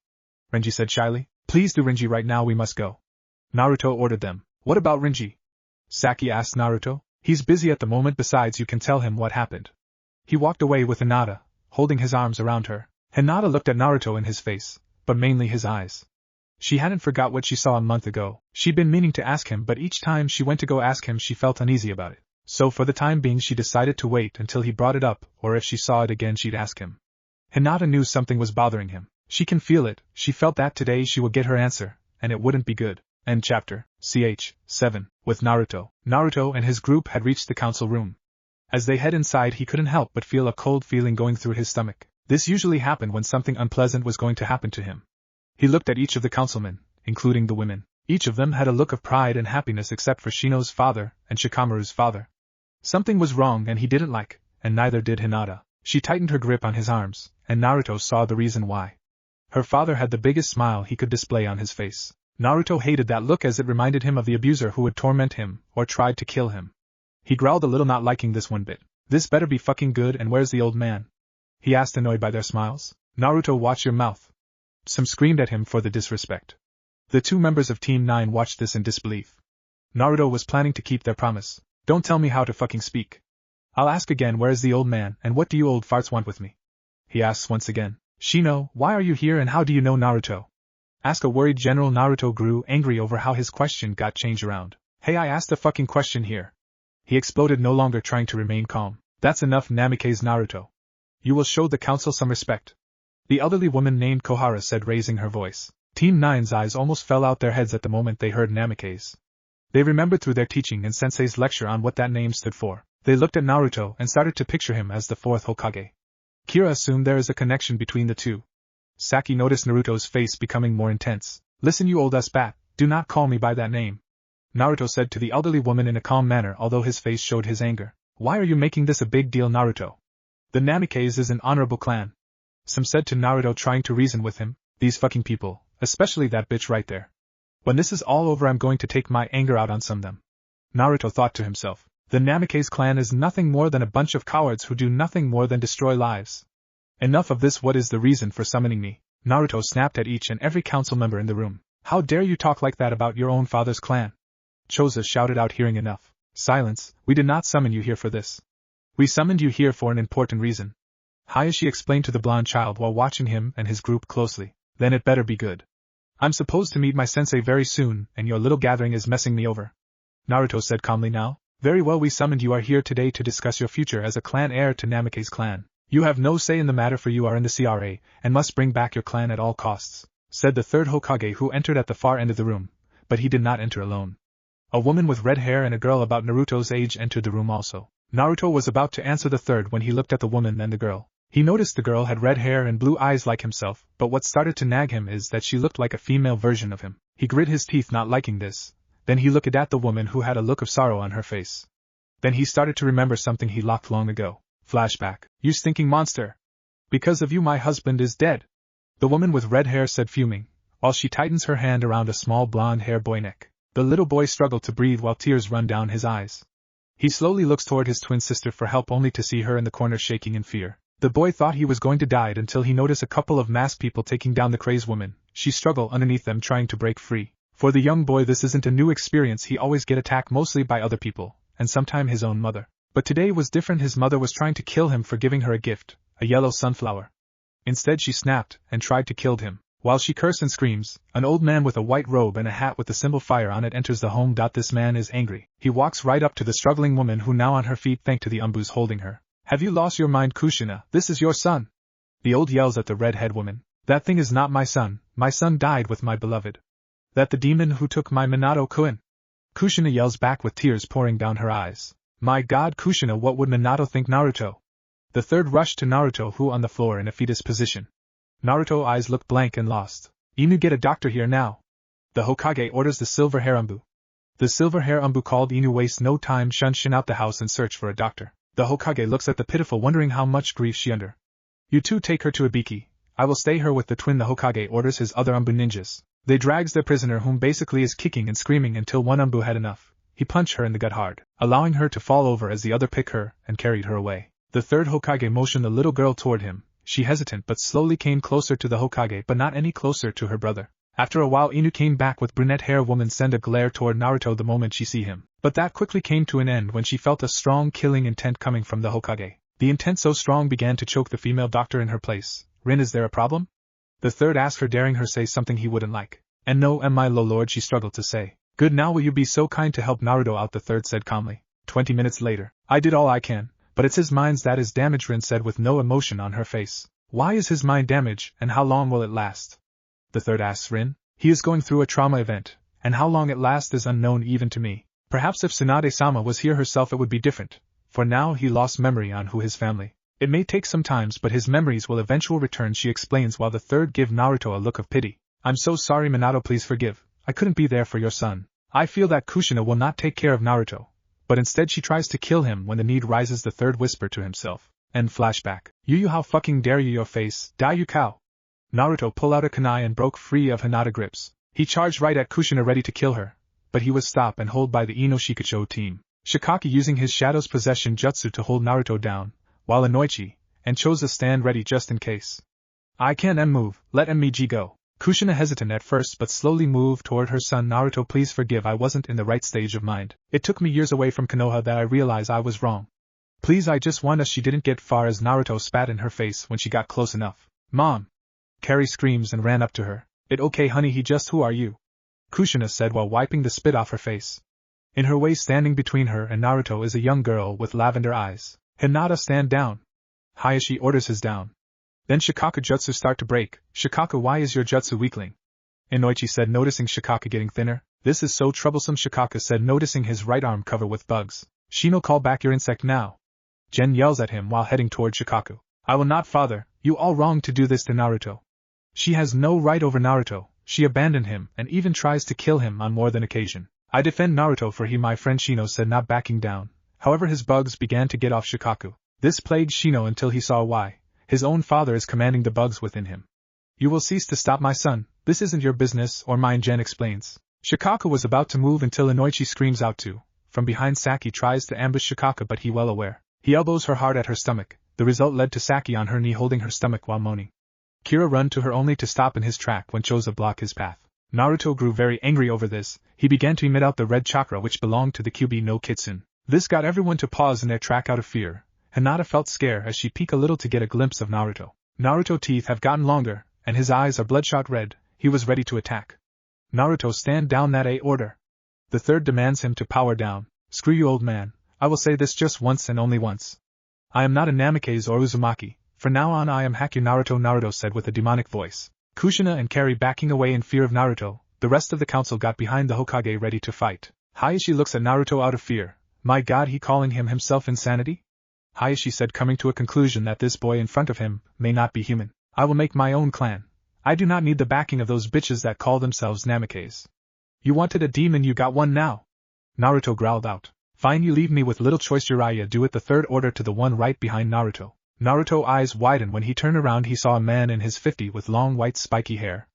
S1: Renji said shyly. Please do, Renji, right now we must go. Naruto ordered them. What about Renji? Saki asked Naruto. He's busy at the moment, besides you can tell him what happened. He walked away with Hinata, holding his arms around her. Hinata looked at Naruto in his face, but mainly his eyes. She hadn't forgot what she saw a month ago. She'd been meaning to ask him, but each time she went to go ask him she felt uneasy about it. So for the time being she decided to wait until he brought it up, or if she saw it again she'd ask him. Hinata knew something was bothering him. She can feel it. She felt that today she would get her answer, and it wouldn't be good. End chapter. Ch. 7. With Naruto. Naruto and his group had reached the council room. As they head inside he couldn't help but feel a cold feeling going through his stomach. This usually happened when something unpleasant was going to happen to him. He looked at each of the councilmen, including the women. Each of them had a look of pride and happiness except for Shino's father and Shikamaru's father. Something was wrong and he didn't like, and neither did Hinata. She tightened her grip on his arms, and Naruto saw the reason why. Her father had the biggest smile he could display on his face. Naruto hated that look as it reminded him of the abuser who would torment him, or tried to kill him. He growled a little, not liking this one bit. This better be fucking good, and where's the old man? He asked, annoyed by their smiles. Naruto, watch your mouth. Some screamed at him for the disrespect. The two members of Team 9 watched this in disbelief. Naruto was planning to keep their promise. Don't tell me how to fucking speak. I'll ask again, where is the old man, and what do you old farts want with me? He asks once again. Shino, why are you here and how do you know Naruto? Ask a worried General. Naruto grew angry over how his question got changed around. Hey, I asked a fucking question here. He exploded, no longer trying to remain calm. That's enough, Namikaze Naruto. You will show the council some respect. The elderly woman named Kohara said, raising her voice. Team 9's eyes almost fell out their heads at the moment they heard Namikaze. They remembered through their teaching and Sensei's lecture on what that name stood for. They looked at Naruto and started to picture him as the fourth Hokage. Kira assumed there is a connection between the two. Saki noticed Naruto's face becoming more intense. Listen, you old ass bat, do not call me by that name. Naruto said to the elderly woman in a calm manner, although his face showed his anger. Why are you making this a big deal, Naruto? The Namikaze is an honorable clan. Some said to Naruto, trying to reason with him. These fucking people, especially that bitch right there. When this is all over, I'm going to take my anger out on some of them. Naruto thought to himself. The Namikaze clan is nothing more than a bunch of cowards who do nothing more than destroy lives. Enough of this. What is the reason for summoning me? Naruto snapped at each and every council member in the room. How dare you talk like that about your own father's clan? Choza shouted out, hearing enough. Silence, we did not summon you here for this. We summoned you here for an important reason. Hayashi explained to the blonde child while watching him and his group closely. Then it better be good. I'm supposed to meet my sensei very soon, and your little gathering is messing me over. Naruto said calmly now. Very well, we summoned you are here today to discuss your future as a clan heir to Namikaze clan. You have no say in the matter, for you are in the CRA, and must bring back your clan at all costs, said the third Hokage, who entered at the far end of the room, but he did not enter alone. A woman with red hair and a girl about Naruto's age entered the room also. Naruto was about to answer the third when he looked at the woman and the girl. He noticed the girl had red hair and blue eyes like himself, but what started to nag him is that she looked like a female version of him. He grit his teeth, not liking this. Then he looked at the woman, who had a look of sorrow on her face. Then he started to remember something he locked long ago. Flashback. You stinking monster! Because of you my husband is dead. The woman with red hair said, fuming, while she tightens her hand around a small blonde hair boy neck. The little boy struggled to breathe while tears run down his eyes. He slowly looks toward his twin sister for help, only to see her in the corner shaking in fear. The boy thought he was going to die until he noticed a couple of masked people taking down the crazed woman. She struggled underneath them, trying to break free. For the young boy, this isn't a new experience. He always get attacked mostly by other people, and sometime his own mother. But today was different. His mother was trying to kill him for giving her a gift, a yellow sunflower. Instead she snapped and tried to kill him. While she cursed and screams, an old man with a white robe and a hat with the symbol fire on it enters the home. This man is angry. He walks right up to the struggling woman, who now on her feet, thanks to the umbus holding her. Have you lost your mind, Kushina? This is your son. The old yells at the red-head woman. That thing is not my son. My son died with my beloved. That the demon who took my Minato-kun. Kushina yells back with tears pouring down her eyes. My god, Kushina, what would Minato think? Naruto. The third rushed to Naruto, who on the floor in a fetus position. Naruto's eyes looked blank and lost. Inu, get a doctor here now. The Hokage orders the silver hair umbu. The silver hair umbu called Inu. Waste no time, shun out the house and search for a doctor. The Hokage looks at the pitiful, wondering how much grief she under. You two take her to Ibiki. I will stay her with the twin. The Hokage orders his other umbu ninjas. They drags their prisoner, whom basically is kicking and screaming until one umbu had enough. He punched her in the gut hard, allowing her to fall over as the other picked her and carried her away. The third Hokage motioned the little girl toward him. She hesitant but slowly came closer to the Hokage, but not any closer to her brother. After a while Inu came back with brunette hair. Woman sent a glare toward Naruto the moment she see him, but that quickly came to an end when she felt a strong killing intent coming from the Hokage. The intent so strong began to choke the female doctor in her place. Rin, is there a problem? The third asked her, daring her say something he wouldn't like. And no, my lord, she struggled to say. Good, now will you be so kind to help Naruto out? The third said calmly. 20 minutes later. I did all I can, but it's his mind that is damaged, Rin said with no emotion on her face. Why is his mind damaged, and how long will it last? The third asks Rin. He is going through a trauma event, and how long it lasts is unknown even to me. Perhaps if Tsunade-sama was here herself it would be different, for now he lost memory on who his family. It may take some time, but his memories will eventually return, she explains, while the third give Naruto a look of pity. I'm so sorry, Minato, please forgive. I couldn't be there for your son. I feel that Kushina will not take care of Naruto, but instead she tries to kill him when the need rises, the third whispered to himself. End flashback. Yu, how fucking dare you, your face, die you cow. Naruto pulled out a kunai and broke free of Hinata grips. He charged right at Kushina ready to kill her, but he was stopped and held by the Ino Shikacho team. Shikaki using his Shadow's possession jutsu to hold Naruto down, while Inoichi and Choza stand ready just in case. I can't move, let MG go. Kushina hesitant at first but slowly moved toward her son. Naruto, please forgive, I wasn't in the right stage of mind. It took me years away from Konoha that I realized I was wrong. Please, I just want us. She didn't get far as Naruto spat in her face when she got close enough. Mom! Carrie screams and ran up to her. It okay honey who are you? Kushina said while wiping the spit off her face. In her way standing between her and Naruto is a young girl with lavender eyes. Hinata stand down. Hayashi orders his down. Then Shikaku jutsu start to break. Shikaku why is your jutsu weakling? Inoichi said noticing Shikaku getting thinner. This is so troublesome Shikaku said noticing his right arm covered with bugs. Shino call back your insect now. Jen yells at him while heading toward Shikaku. I will not father, you all wrong to do this to Naruto. She has no right over Naruto, she abandoned him and even tries to kill him on more than occasion. I defend Naruto for he my friend Shino said not backing down. However his bugs began to get off Shikaku. This plagued Shino until he saw why. His own father is commanding the bugs within him. You will cease to stop my son, this isn't your business or mine Jen explains. Shikaku was about to move until Inoichi screams out too. From behind Saki tries to ambush Shikaku but he well aware. He elbows her hard at her stomach. The result led to Saki on her knee holding her stomach while moaning. Kira run to her only to stop in his track when Choza block his path. Naruto grew very angry over this. He began to emit out the red chakra which belonged to the Kyuubi no Kitsune. This got everyone to pause in their track out of fear. Hinata felt scare as she peeked a little to get a glimpse of Naruto. Naruto's teeth have gotten longer, and his eyes are bloodshot red. He was ready to attack. Naruto stand down that a order. The third demands him to power down. Screw you old man, I will say this just once and only once. I am not a Namikaze or Uzumaki, from now on I am Haku Naruto said with a demonic voice. Kushina and Carrie backing away in fear of Naruto, the rest of the council got behind the Hokage ready to fight. Hayashi looks at Naruto out of fear. My god he calling himself insanity? Hayashi said coming to a conclusion that this boy in front of him may not be human. I will make my own clan. I do not need the backing of those bitches that call themselves Namikaze. You wanted a demon you got one now. Naruto growled out. Fine you leave me with little choice Jiraiya do it the third order to the one right behind Naruto. Naruto eyes widened when he turned around he saw a man in his 50s with long white spiky hair.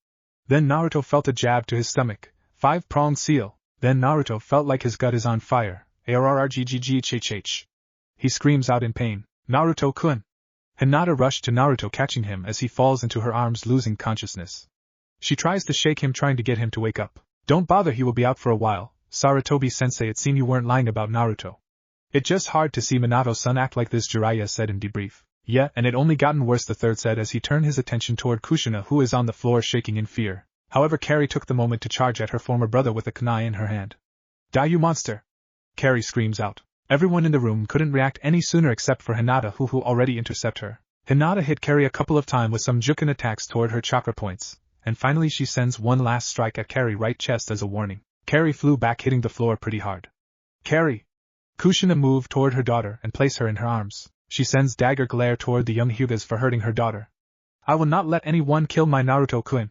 S1: Then Naruto felt a jab to his stomach, 5-pronged seal. Then Naruto felt like his gut is on fire. ARRGGGHHH. He screams out in pain. Naruto-kun! Hinata rushed to Naruto catching him as he falls into her arms losing consciousness. She tries to shake him trying to get him to wake up. Don't bother he will be out for a while. Sarutobi-sensei it seemed you weren't lying about Naruto. It just hard to see Minato-san act like this Jiraiya said in debrief. Yeah, and it only gotten worse the third said as he turned his attention toward Kushina who is on the floor shaking in fear. However Carrie took the moment to charge at her former brother with a kunai in her hand. Die you monster! Carrie screams out. Everyone in the room couldn't react any sooner except for Hinata who already intercept her. Hinata hit Carrie a couple of times with some Juken attacks toward her chakra points, and finally she sends one last strike at Carrie's right chest as a warning. Carrie flew back hitting the floor pretty hard. Carrie! Kushina moved toward her daughter and placed her in her arms. She sends dagger glare toward the young Hyugas for hurting her daughter. I will not let anyone kill my Naruto-kun.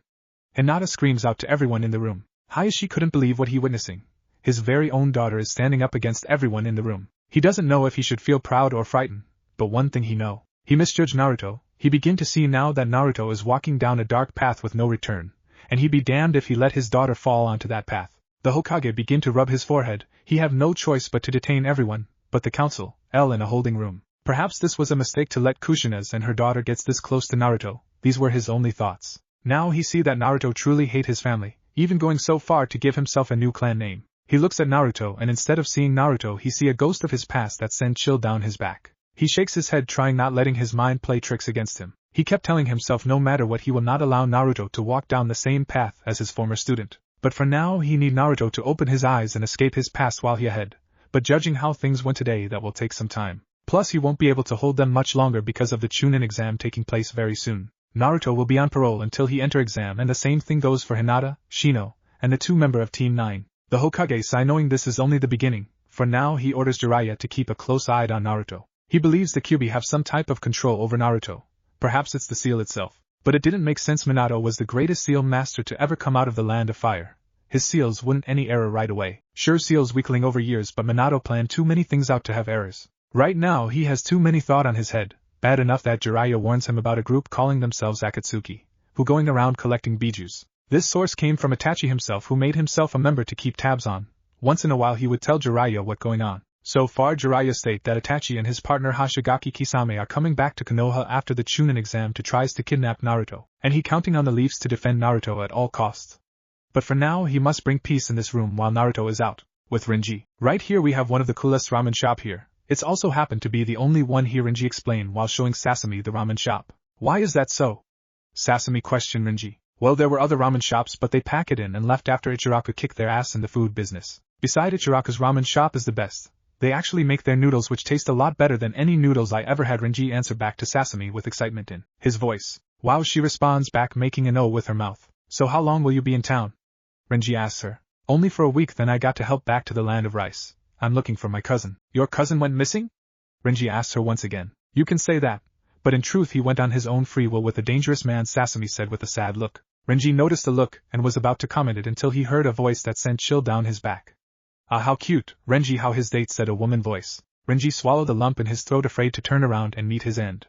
S1: Hinata screams out to everyone in the room. Hayashi couldn't believe what he witnessing. His very own daughter is standing up against everyone in the room. He doesn't know if he should feel proud or frightened, but one thing he know. He misjudged Naruto. He begin to see now that Naruto is walking down a dark path with no return, and he be damned if he let his daughter fall onto that path. The Hokage begin to rub his forehead. He have no choice but to detain everyone, but the council, L in a holding room. Perhaps this was a mistake to let Kushina's and her daughter gets this close to Naruto. These were his only thoughts. Now he see that Naruto truly hate his family, even going so far to give himself a new clan name. He looks at Naruto and instead of seeing Naruto he see a ghost of his past that send chill down his back. He shakes his head trying not letting his mind play tricks against him. He kept telling himself no matter what he will not allow Naruto to walk down the same path as his former student. But for now he need Naruto to open his eyes and escape his past while he ahead. But judging how things went today that will take some time. Plus he won't be able to hold them much longer because of the Chunin exam taking place very soon. Naruto will be on parole until he enter exam and the same thing goes for Hinata, Shino, and the two member of Team 9. The Hokage Sai knowing this is only the beginning, for now he orders Jiraiya to keep a close eye on Naruto. He believes the Kyuubi have some type of control over Naruto. Perhaps it's the seal itself. But it didn't make sense Minato was the greatest seal master to ever come out of the land of fire. His seals wouldn't any error right away. Sure seals weakling over years but Minato planned too many things out to have errors. Right now he has too many thought on his head, bad enough that Jiraiya warns him about a group calling themselves Akatsuki, who going around collecting bijus. This source came from Itachi himself who made himself a member to keep tabs on. Once in a while he would tell Jiraiya what going on. So far Jiraiya state that Itachi and his partner Hashigaki Kisame are coming back to Konoha after the Chunin exam to tries to kidnap Naruto, and he counting on the Leafs to defend Naruto at all costs. But for now he must bring peace in this room while Naruto is out, with Renji. Right here we have one of the coolest ramen shop here. It's also happened to be the only one here Renji explained while showing Sasami the ramen shop. Why is that so? Sasami questioned Renji. Well, there were other ramen shops, but they pack it in and left after Ichiraku kicked their ass in the food business. Beside, Ichiraku's ramen shop is the best. They actually make their noodles which taste a lot better than any noodles I ever had, Renji answered back to Sasami with excitement in his voice. Wow, she responds back, making an O with her mouth. So how long will you be in town? Renji asks her. Only for a week, then I got to help back to the land of rice. I'm looking for my cousin. Your cousin went missing? Renji asks her once again. You can say that, but in truth he went on his own free will with a dangerous man, Sasami said with a sad look. Renji noticed the look and was about to comment it until he heard a voice that sent chill down his back. Ah, how cute, Renji, how his date, said a woman voice. Renji swallowed a lump in his throat, afraid to turn around and meet his end.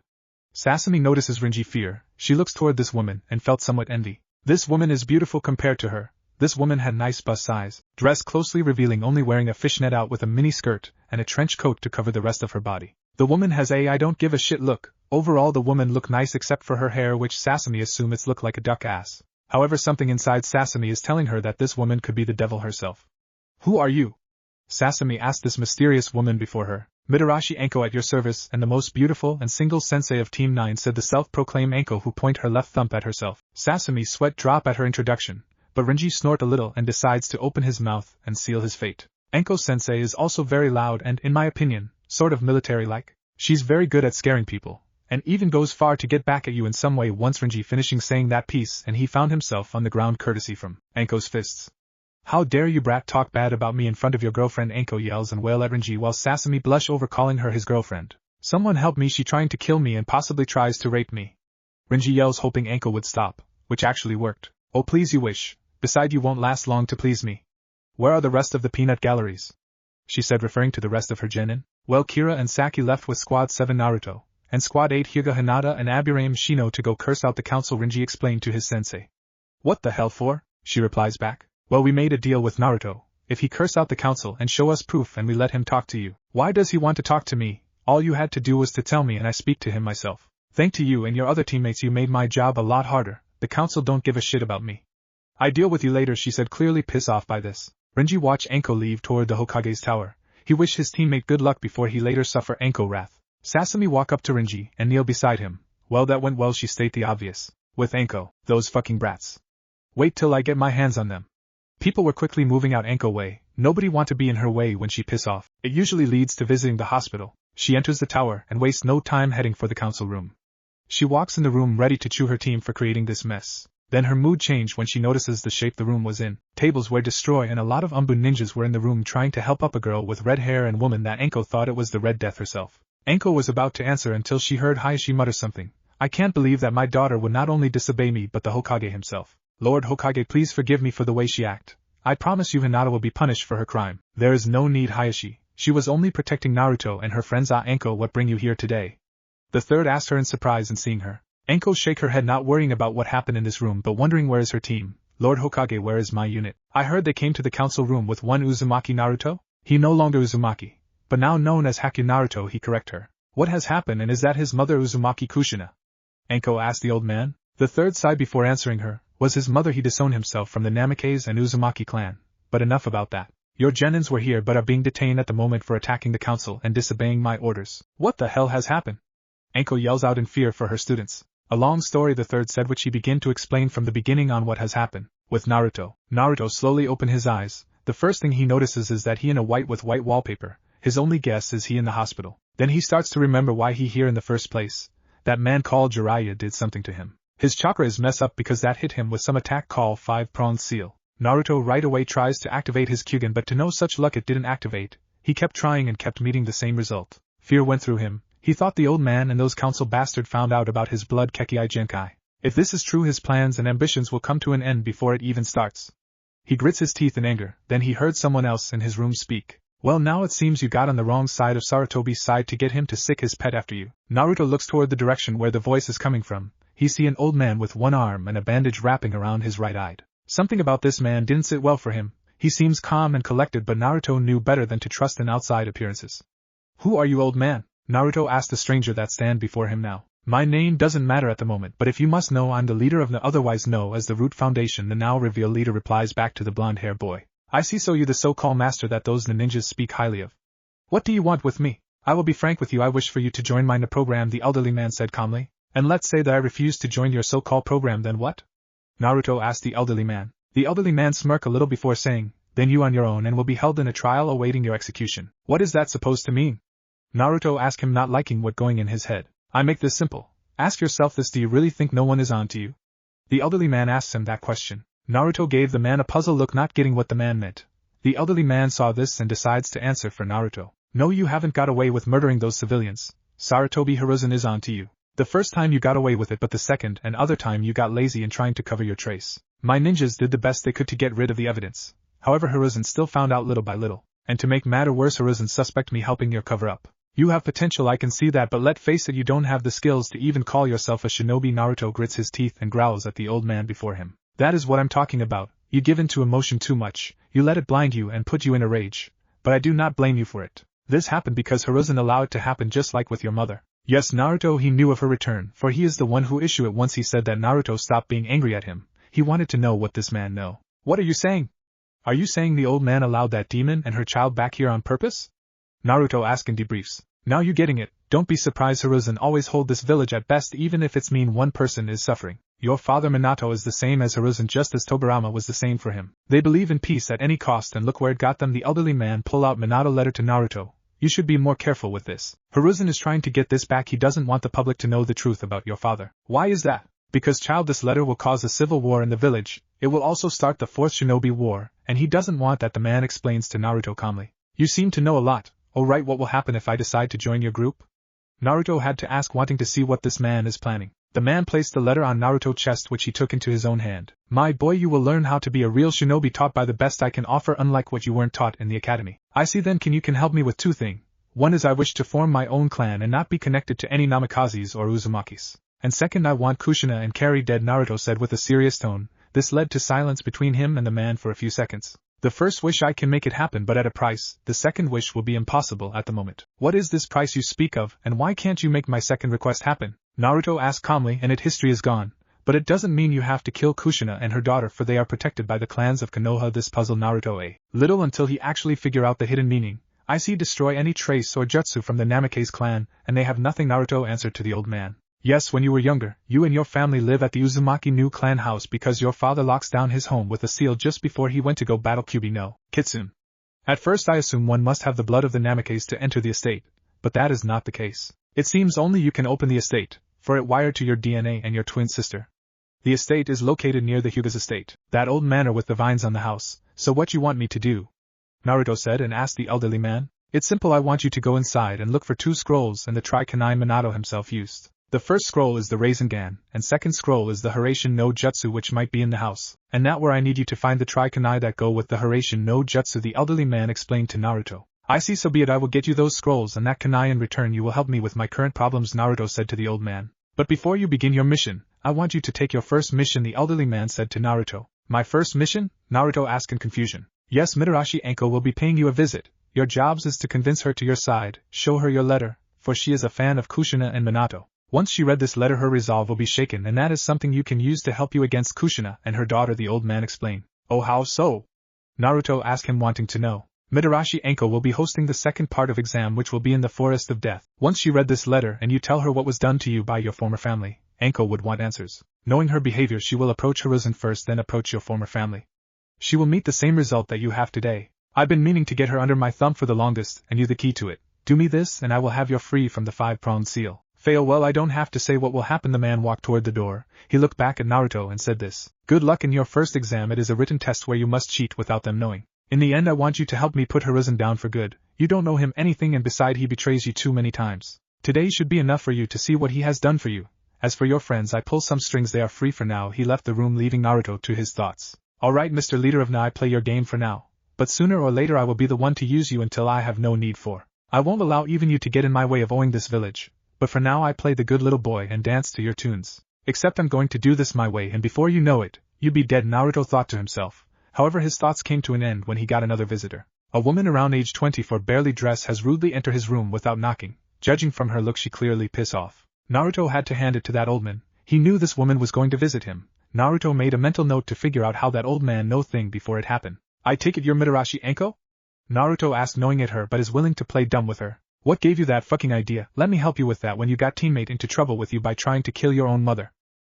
S1: Sasami notices Renji fear. She looks toward this woman and felt somewhat envy. This woman is beautiful compared to her. This woman had nice bust size, dressed closely revealing, only wearing a fishnet out with a mini skirt and a trench coat to cover the rest of her body. The woman has a I don't give a shit look. Overall the woman looked nice except for her hair, which Sasami assumed it's looked like a duck ass. However, something inside Sasami is telling her that this woman could be the devil herself. Who are you? Sasami asked this mysterious woman before her. Mitarashi Anko, at your service, and the most beautiful and single sensei of Team 9, said the self-proclaimed Anko, who pointed her left thumb at herself. Sasami's sweat drop at her introduction, but Renji snort a little and decides to open his mouth and seal his fate. Anko-sensei is also very loud and, in my opinion, sort of military-like. She's very good at scaring people, and even goes far to get back at you in some way. Once Renji finishing saying that piece, and he found himself on the ground courtesy from Anko's fists. How dare you, brat, talk bad about me in front of your girlfriend? Anko yells and wails at Renji while Sasami blush over calling her his girlfriend. Someone help me, she trying to kill me and possibly tries to rape me. Renji yells, hoping Anko would stop, which actually worked. Oh please, you wish. Beside, you won't last long to please me. Where are the rest of the peanut galleries? She said, referring to the rest of her genin. Well, Kira and Saki left with Squad 7 Naruto, and Squad 8 Hyuga Hinata and Aburame Shino to go curse out the council, Renji explained to his sensei. What the hell for? She replies back. Well, we made a deal with Naruto. If he curse out the council and show us proof and we let him talk to you. Why does he want to talk to me? All you had to do was to tell me and I speak to him myself. Thanks to you and your other teammates, you made my job a lot harder. The council don't give a shit about me. I deal with you later, she said, clearly pissed off by this. Renji watched Anko leave toward the Hokage's tower. He wished his teammate good luck before he later suffer Anko wrath. Sasami walked up to Renji and kneel beside him. Well, that went well, she stated the obvious. With Anko, those fucking brats. Wait till I get my hands on them. People were quickly moving out Anko way. Nobody want to be in her way when she piss off. It usually leads to visiting the hospital. She enters the tower and wastes no time heading for the council room. She walks in the room ready to chew her team for creating this mess. Then her mood changed when she notices the shape the room was in. Tables were destroyed and a lot of Umbu ninjas were in the room trying to help up a girl with red hair and woman that Anko thought it was the Red Death herself. Anko was about to answer until she heard Hayashi mutter something. I can't believe that my daughter would not only disobey me but the Hokage himself. Lord Hokage, please forgive me for the way she act. I promise you Hinata will be punished for her crime. There is no need, Hayashi. She was only protecting Naruto and her friends. Anko, what bring you here today? The third asked her in surprise in seeing her. Anko shake her head, not worrying about what happened in this room but wondering where is her team. Lord Hokage, where is my unit? I heard they came to the council room with one Uzumaki Naruto? He no longer Uzumaki, but now known as Haku Naruto, he correct her. What has happened, and is that his mother Uzumaki Kushina? Anko asked the old man. The third sighed before answering her. Was his mother. He disowned himself from the Namikaze and Uzumaki clan. But enough about that. Your genins were here but are being detained at the moment for attacking the council and disobeying my orders. What the hell has happened? Anko yells out in fear for her students. A long story, the third said, which he began to explain from the beginning on what has happened with Naruto. Naruto slowly opened his eyes. The first thing he notices is that he in a white with white wallpaper. His only guess is he in the hospital. Then he starts to remember why he here in the first place. That man called Jiraiya did something to him. His chakra is mess up because that hit him with some attack called Five-Pronged Seal. Naruto right away tries to activate his Kyugen, but to no such luck it didn't activate. He kept trying and kept meeting the same result. Fear went through him. He thought the old man and those council bastards found out about his blood Kekkai Genkai. If this is true, his plans and ambitions will come to an end before it even starts. He grits his teeth in anger. Then he heard someone else in his room speak. Well, now it seems you got on the wrong side of Sarutobi's side to get him to sick his pet after you. Naruto looks toward the direction where the voice is coming from. He see an old man with one arm and a bandage wrapping around his right eye. Something about this man didn't sit well for him. He seems calm and collected, but Naruto knew better than to trust in outside appearances. Who are you, old man? Naruto asked the stranger that stand before him now. My name doesn't matter at the moment, but if you must know, I'm the leader of the otherwise known as the Root Foundation. The now revealed leader replies back to the blonde-haired boy. I see, so you the so-called master that those ninjas speak highly of. What do you want with me? I will be frank with you, I wish for you to join my program, the elderly man said calmly. And let's say that I refuse to join your so-called program, then what? Naruto asked the elderly man. The elderly man smirked a little before saying, then you on your own and will be held in a trial awaiting your execution. What is that supposed to mean? Naruto asked him, not liking what going in his head. I make this simple. Ask yourself this: do you really think no one is on to you? The elderly man asked him that question. Naruto gave the man a puzzled look, not getting what the man meant. The elderly man saw this and decides to answer for Naruto. No, you haven't got away with murdering those civilians. Sarutobi Hiruzen is on to you. The first time you got away with it, but the second and other time you got lazy in trying to cover your trace. My ninjas did the best they could to get rid of the evidence. However, Hiruzen still found out little by little. And to make matter worse, Hiruzen suspect me helping your cover-up. You have potential, I can see that, but let's face it, you don't have the skills to even call yourself a shinobi. Naruto grits his teeth and growls at the old man before him. That is what I'm talking about. You give in to emotion too much, you let it blind you and put you in a rage. But I do not blame you for it. This happened because Hiruzen allowed it to happen, just like with your mother. Yes, Naruto, he knew of her return, for he is the one who issued it. Once he said that, Naruto stopped being angry at him. He wanted to know what this man know. What are you saying? Are you saying the old man allowed that demon and her child back here on purpose? Naruto asked in debriefs. Now you getting it. Don't be surprised, Hiruzen always hold this village at best, even if it's mean one person is suffering. Your father Minato is the same as Hiruzen, just as Tobirama was the same for him. They believe in peace at any cost, and look where it got them. The elderly man pulled out Minato letter to Naruto. You should be more careful with this. Hiruzen is trying to get this back. He doesn't want the public to know the truth about your father. Why is that? Because, child, this letter will cause a civil war in the village. It will also start the Fourth Shinobi War, and he doesn't want that. The man explains to Naruto calmly. You seem to know a lot. Oh right, what will happen if I decide to join your group? Naruto had to ask, wanting to see what this man is planning. The man placed the letter on Naruto's chest, which he took into his own hand. My boy, you will learn how to be a real shinobi, taught by the best I can offer, unlike what you weren't taught in the academy. I see. Then can you help me with two things. One is I wish to form my own clan and not be connected to any Namakazes or Uzumakis. And second, I want Kushina and Carrie dead, Naruto said with a serious tone. This led to silence between him and the man for a few seconds. The first wish, I can make it happen, but at a price. The second wish will be impossible at the moment. What is this price you speak of, and why can't you make my second request happen? Naruto asked calmly. And it history is gone. But it doesn't mean you have to kill Kushina and her daughter, for they are protected by the clans of Konoha. This puzzled Naruto a little until he actually figured out the hidden meaning. I see. Destroy any trace or jutsu from the Namikaze clan, and they have nothing, Naruto answered to the old man. Yes, when you were younger, you and your family live at the Uzumaki new clan house because your father locks down his home with a seal just before he went to go battle Kyuubi no Kitsune. At first I assume one must have the blood of the Namikaze to enter the estate, but that is not the case. It seems only you can open the estate, for it wired to your DNA and your twin sister. The estate is located near the Hyuga's estate, that old manor with the vines on the house. So what you want me to do? Naruto said and asked the elderly man. It's simple. I want you to go inside and look for 2 scrolls and the trikanai Minato himself used. The first scroll is the Rasengan, and second scroll is the Hiraishin no Jutsu, which might be in the house. And now where I need you to find the trikanai that go with the Hiraishin no Jutsu, the elderly man explained to Naruto. I see, so be it. I will get you those scrolls and that kanai. In return you will help me with my current problems, Naruto said to the old man. But before you begin your mission, I want you to take your first mission, the elderly man said to Naruto. My first mission? Naruto asked in confusion. Yes, Mitarashi Anko will be paying you a visit. Your jobs is to convince her to your side, show her your letter, for she is a fan of Kushina and Minato. Once she read this letter, her resolve will be shaken, and that is something you can use to help you against Kushina and her daughter, the old man explained. Oh, how so? Naruto asked him, wanting to know. Mitarashi Anko will be hosting the second part of exam, which will be in the Forest of Death. Once she read this letter and you tell her what was done to you by your former family, Anko would want answers. Knowing her behavior, she will approach Hiruzen first, then approach your former family. She will meet the same result that you have today. I've been meaning to get her under my thumb for the longest, and you the key to it. Do me this and I will have you free from the 5-pronged seal. Fail, well, I don't have to say what will happen. The man walked toward the door. He looked back at Naruto and said this. Good luck in your first exam. It is a written test where you must cheat without them knowing. In the end, I want you to help me put Hiruzen down for good. You don't know him anything, and beside he betrays you too many times. Today should be enough for you to see what he has done for you. As for your friends, I pull some strings, they are free for now. He left the room, leaving Naruto to his thoughts. Alright, Mr. Leader of Nai, play your game for now. But sooner or later I will be the one to use you until I have no need for. I won't allow even you to get in my way of owning this village. But for now I play the good little boy and dance to your tunes. Except I'm going to do this my way, and before you know it, you be dead, Naruto thought to himself. However, his thoughts came to an end when he got another visitor. A woman around age 24, barely dressed, has rudely entered his room without knocking. Judging from her look, she clearly pissed off. Naruto had to hand it to that old man. He knew this woman was going to visit him. Naruto made a mental note to figure out how that old man know thing before it happened. I take it you're Mitarashi Anko? Naruto asked, knowing it her, but is willing to play dumb with her. What gave you that fucking idea? Let me help you with that when you got teammate into trouble with you by trying to kill your own mother.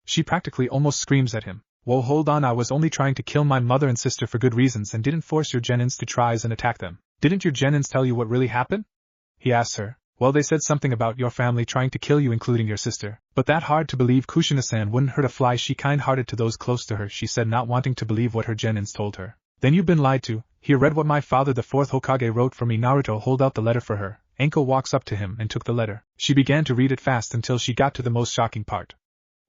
S1: She practically almost screams at him. Whoa, hold on, I was only trying to kill my mother and sister for good reasons and didn't force your genins to try and attack them. Didn't your genins tell you what really happened? He asks her. Well, they said something about your family trying to kill you, including your sister. But that hard to believe Kushina-san wouldn't hurt a fly. She kind-hearted to those close to her, she said, not wanting to believe what her genins told her. Then you've been lied to. Here, read what my father, the fourth Hokage, wrote for me. Naruto hold out the letter for her. Anko walks up to him and took the letter. She began to read it fast until she got to the most shocking part.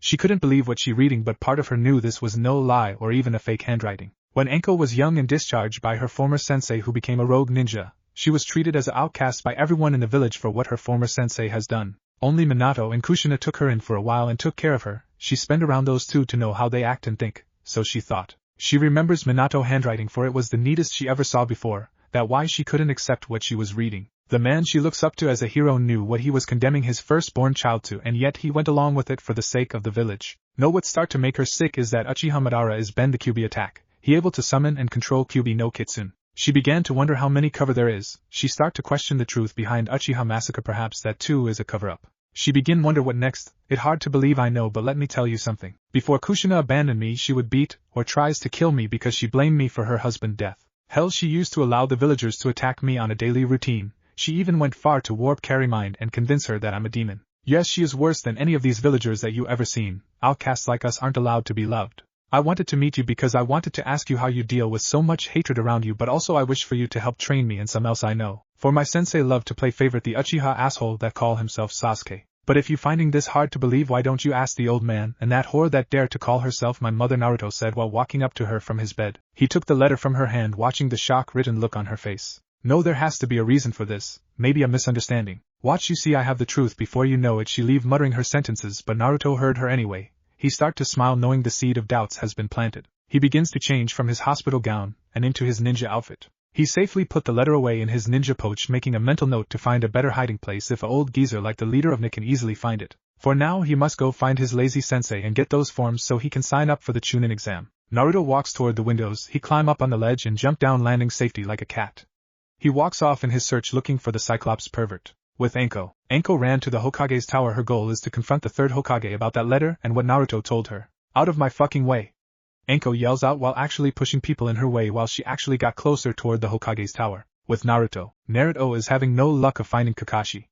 S1: She couldn't believe what she reading, but part of her knew this was no lie or even a fake handwriting. When Anko was young and discharged by her former sensei who became a rogue ninja, she was treated as an outcast by everyone in the village for what her former sensei has done. Only Minato and Kushina took her in for a while and took care of her. She spent around those two to know how they act and think, so she thought. She remembers Minato handwriting, for it was the neatest she ever saw before, that why she couldn't accept what she was reading. The man she looks up to as a hero knew what he was condemning his firstborn child to, and yet he went along with it for the sake of the village. Know what start to make her sick is that Uchiha Madara is Ben the Kyuubi attack, he able to summon and control Kyuubi no Kitsune. She began to wonder how many cover there is. She start to question the truth behind Uchiha massacre, perhaps that too is a cover-up. She begin wonder what next. It hard to believe, I know, but let me tell you something. Before Kushina abandoned me, she would beat or tries to kill me because she blamed me for her husband's death. Hell, she used to allow the villagers to attack me on a daily routine. She even went far to warp Carrie mind and convince her that I'm a demon. Yes, she is worse than any of these villagers that you ever seen. Outcasts like us aren't allowed to be loved. I wanted to meet you because I wanted to ask you how you deal with so much hatred around you, but also I wish for you to help train me and some else I know. For my sensei loved to play favorite the Uchiha asshole that call himself Sasuke. But if you finding this hard to believe, why don't you ask the old man and that whore that dared to call herself my mother, Naruto said while walking up to her from his bed. He took the letter from her hand, watching the shock-ridden look on her face. No, there has to be a reason for this, maybe a misunderstanding. Watch you see I have the truth before you know it. She leave muttering her sentences, but Naruto heard her anyway. He start to smile knowing the seed of doubts has been planted. He begins to change from his hospital gown and into his ninja outfit. He safely put the letter away in his ninja pouch, making a mental note to find a better hiding place if a old geezer like the leader of Nick can easily find it. For now he must go find his lazy sensei and get those forms so he can sign up for the Chunin exam. Naruto walks toward the windows. He climb up on the ledge and jump down, landing safety like a cat. He walks off in his search looking for the Cyclops pervert. With Anko. Anko ran to the Hokage's tower. Her goal is to confront the third Hokage about that letter and what Naruto told her. Out of my fucking way! Anko yells out while actually pushing people in her way while she actually got closer toward the Hokage's tower. With Naruto is having no luck of finding Kakashi.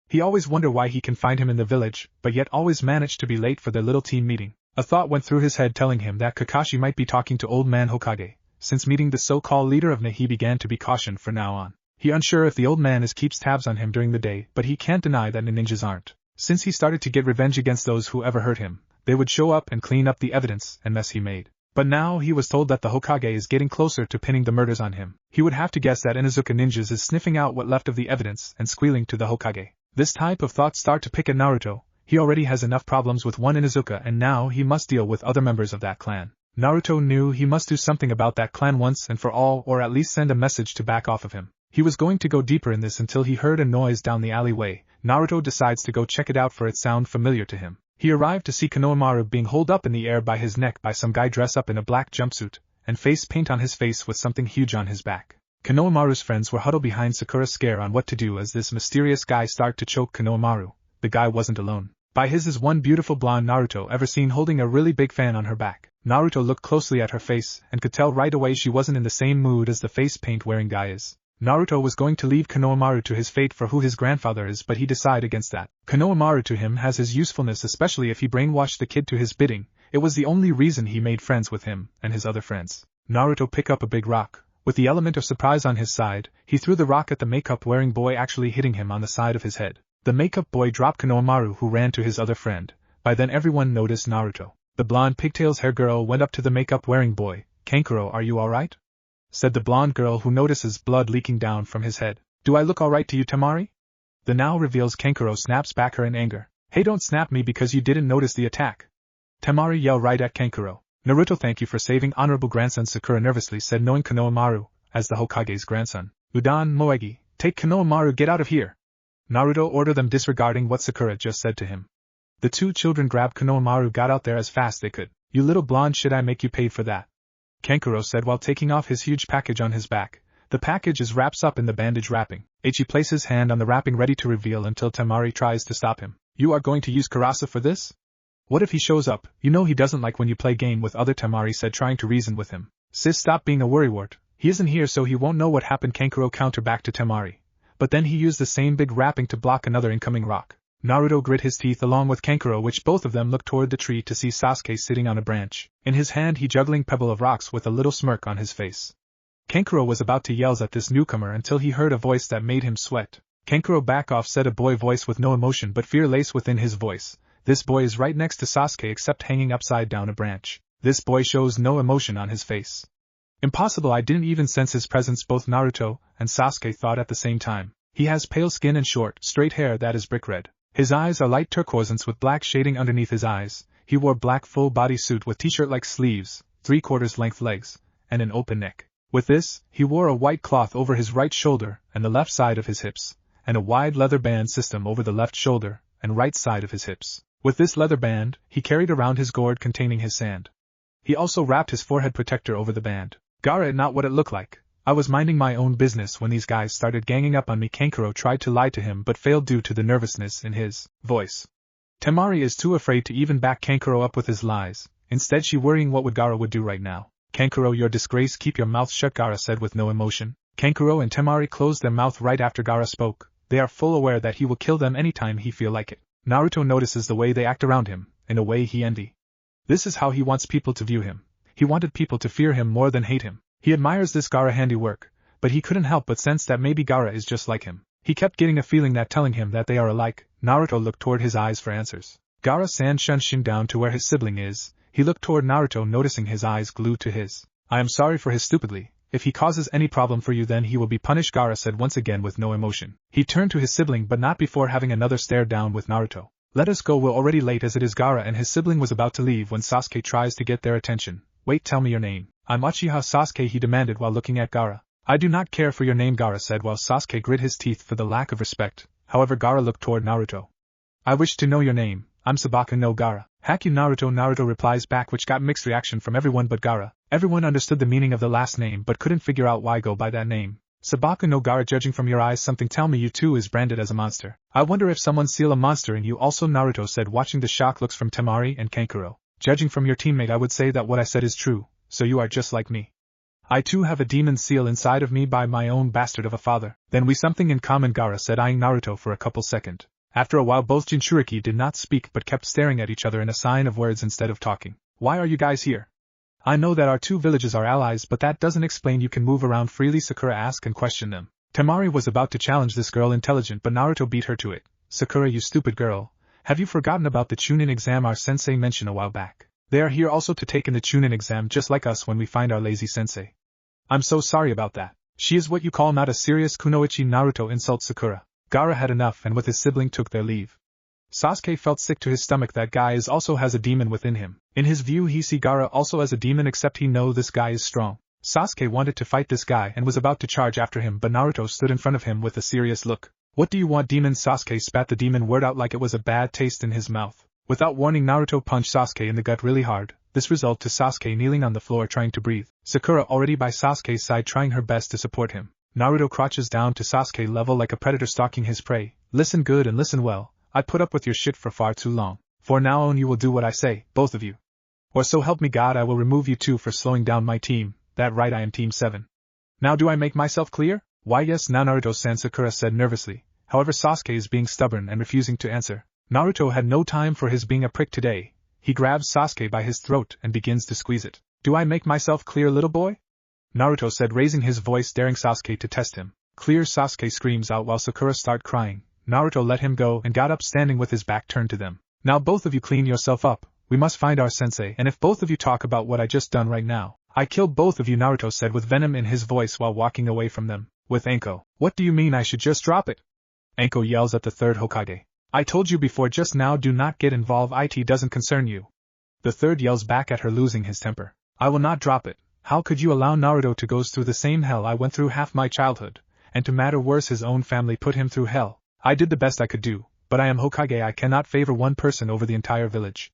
S1: He always wonder why he can find him in the village, but yet always manage to be late for their little team meeting. A thought went through his head telling him that Kakashi might be talking to old man Hokage. Since meeting the so-called leader of Ne, he began to be cautioned from now on. He unsure if the old man keeps tabs on him during the day, but he can't deny that ninjas aren't. Since he started to get revenge against those who ever hurt him, they would show up and clean up the evidence and mess he made. But now he was told that the Hokage is getting closer to pinning the murders on him. He would have to guess that Inuzuka ninjas is sniffing out what left of the evidence and squealing to the Hokage. This type of thoughts start to pick at Naruto. He already has enough problems with one Inuzuka and now he must deal with other members of that clan. Naruto knew he must do something about that clan once and for all, or at least send a message to back off of him. He was going to go deeper in this until he heard a noise down the alleyway. Naruto decides to go check it out for it sound familiar to him. He arrived to see Konohamaru being held up in the air by his neck by some guy dressed up in a black jumpsuit, and face paint on his face with something huge on his back. Konohamaru's friends were huddled behind Sakura, scare on what to do as this mysterious guy start to choke Konohamaru. The guy wasn't alone. By his is one beautiful blonde Naruto ever seen holding a really big fan on her back. Naruto looked closely at her face and could tell right away she wasn't in the same mood as the face paint wearing guy is. Naruto was going to leave Konohamaru to his fate for who his grandfather is, but he decided against that. Konohamaru to him has his usefulness, especially if he brainwashed the kid to his bidding. It was the only reason he made friends with him and his other friends. Naruto picked up a big rock. With the element of surprise on his side, he threw the rock at the makeup-wearing boy, actually hitting him on the side of his head. The makeup boy dropped Konohamaru, who ran to his other friend. By then everyone noticed Naruto. The blonde pigtails hair girl went up to the makeup-wearing boy. "Kankuro, are you alright?" said the blonde girl, who notices blood leaking down from his head. "Do I look alright to you, Temari?" The now reveals Kankuro snaps back her in anger. "Hey, don't snap me because you didn't notice the attack." Temari yelled right at Kankuro. "Naruto, thank you for saving honorable grandson," Sakura nervously said, knowing Konohamaru as the Hokage's grandson. "Udan, Moegi, take Konohamaru, get out of here!" Naruto ordered them, disregarding what Sakura just said to him. The two children grabbed Konohamaru, got out there as fast they could. "You little blonde shit, I make you pay for that," Kankuro said while taking off his huge package on his back. The package is wrapped up in the bandage wrapping. He places his hand on the wrapping ready to reveal until Temari tries to stop him. You are going to use Karasa for this? What if he shows up? You know he doesn't like when you play game with other, Temari said, trying to reason with him. Sis, stop being a worrywart. He isn't here so he won't know what happened. Kankuro counter back to Temari. But then he used the same big wrapping to block another incoming rock. Naruto grit his teeth along with Kankuro, which both of them looked toward the tree to see Sasuke sitting on a branch. In his hand he juggling pebble of rocks with a little smirk on his face. Kankuro was about to yell at this newcomer until he heard a voice that made him sweat. Kankuro, back off, said a boy voice with no emotion but fear laced within his voice. This boy is right next to Sasuke except hanging upside down a branch. This boy shows no emotion on his face. Impossible, I didn't even sense his presence, both Naruto and Sasuke thought at the same time. He has pale skin and short, straight hair that is brick red. His eyes are light turquoisance with black shading underneath his eyes. He wore black full body suit with t-shirt-like sleeves, 3/4 length legs, and an open neck. With this, he wore a white cloth over his right shoulder and the left side of his hips, and a wide leather band system over the left shoulder and right side of his hips. With this leather band, he carried around his gourd containing his sand. He also wrapped his forehead protector over the band. Gaara, not what it looked like. I was minding my own business when these guys started ganging up on me. Kankuro tried to lie to him but failed due to the nervousness in his voice. Temari is too afraid to even back Kankuro up with his lies. Instead she worrying what Gaara would do right now. Kankuro, your disgrace, keep your mouth shut, Gaara said with no emotion. Kankuro and Temari closed their mouth right after Gaara spoke. They are full aware that he will kill them anytime he feel like it. Naruto notices the way they act around him, in a way he envy. This is how he wants people to view him. He wanted people to fear him more than hate him. He admires this Gaara handiwork, but he couldn't help but sense that maybe Gaara is just like him. He kept getting a feeling that telling him that they are alike. Naruto looked toward his eyes for answers. Gaara-san shunshin down to where his sibling is. He looked toward Naruto, noticing his eyes glued to his. I am sorry for his stupidly. If he causes any problem for you then he will be punished, Gaara said once again with no emotion. He turned to his sibling but not before having another stare down with Naruto. Let us go, we're already late as it is. Gaara and his sibling was about to leave when Sasuke tries to get their attention. Wait, tell me your name. I'm Uchiha Sasuke, he demanded while looking at Gaara. I do not care for your name, Gaara said while Sasuke grit his teeth for the lack of respect. However, Gaara looked toward Naruto. I wish to know your name. I'm Sabaka no Gaara. Haku Naruto. Naruto replies back, which got mixed reaction from everyone but Gaara. Everyone understood the meaning of the last name but couldn't figure out why go by that name. Sabaka no Gaara, judging from your eyes something tell me you too is branded as a monster. I wonder if someone seal a monster in you also, Naruto said watching the shock looks from Temari and Kankuro. Judging from your teammate I would say that what I said is true, so you are just like me. I too have a demon seal inside of me by my own bastard of a father. Then we something in common, Gaara said eyeing Naruto for a couple seconds. After a while both Jinchuriki did not speak but kept staring at each other in a sign of words instead of talking. Why are you guys here? I know that our two villages are allies but that doesn't explain you can move around freely, Sakura asked and questioned them. Temari was about to challenge this girl intelligent but Naruto beat her to it. Sakura, you stupid girl. Have you forgotten about the Chunin exam our sensei mentioned a while back? They are here also to take in the Chunin exam just like us when we find our lazy sensei. I'm so sorry about that. She is what you call not a serious kunoichi, Naruto insults Sakura. Gaara had enough and with his sibling took their leave. Sasuke felt sick to his stomach. That guy also has a demon within him. In his view he see Gaara also as a demon except he know this guy is strong. Sasuke wanted to fight this guy and was about to charge after him but Naruto stood in front of him with a serious look. What do you want, demon? Sasuke spat the demon word out like it was a bad taste in his mouth. Without warning Naruto punched Sasuke in the gut really hard. This resulted to Sasuke kneeling on the floor trying to breathe. Sakura already by Sasuke's side trying her best to support him. Naruto crouches down to Sasuke level like a predator stalking his prey. Listen good and listen well. I put up with your shit for far too long. For now on you will do what I say, both of you. Or so help me God, I will remove you two for slowing down my team. That right, I am team 7. Now do I make myself clear? Why yes now Naruto-san, Sakura said nervously. However Sasuke is being stubborn and refusing to answer. Naruto had no time for his being a prick today. He grabs Sasuke by his throat and begins to squeeze it. Do I make myself clear, little boy? Naruto said raising his voice daring Sasuke to test him. Clear, Sasuke screams out while Sakura start crying. Naruto let him go and got up standing with his back turned to them. Now both of you clean yourself up. We must find our sensei and if both of you talk about what I just done right now, I kill both of you, Naruto said with venom in his voice while walking away from them. With Anko. What do you mean I should just drop it? Anko yells at the third Hokage. I told you before just now, do not get involved, it doesn't concern you. The third yells back at her losing his temper. I will not drop it. How could you allow Naruto to go through the same hell I went through half my childhood, and to matter worse his own family put him through hell. I did the best I could do, but I am Hokage, I cannot favor one person over the entire village.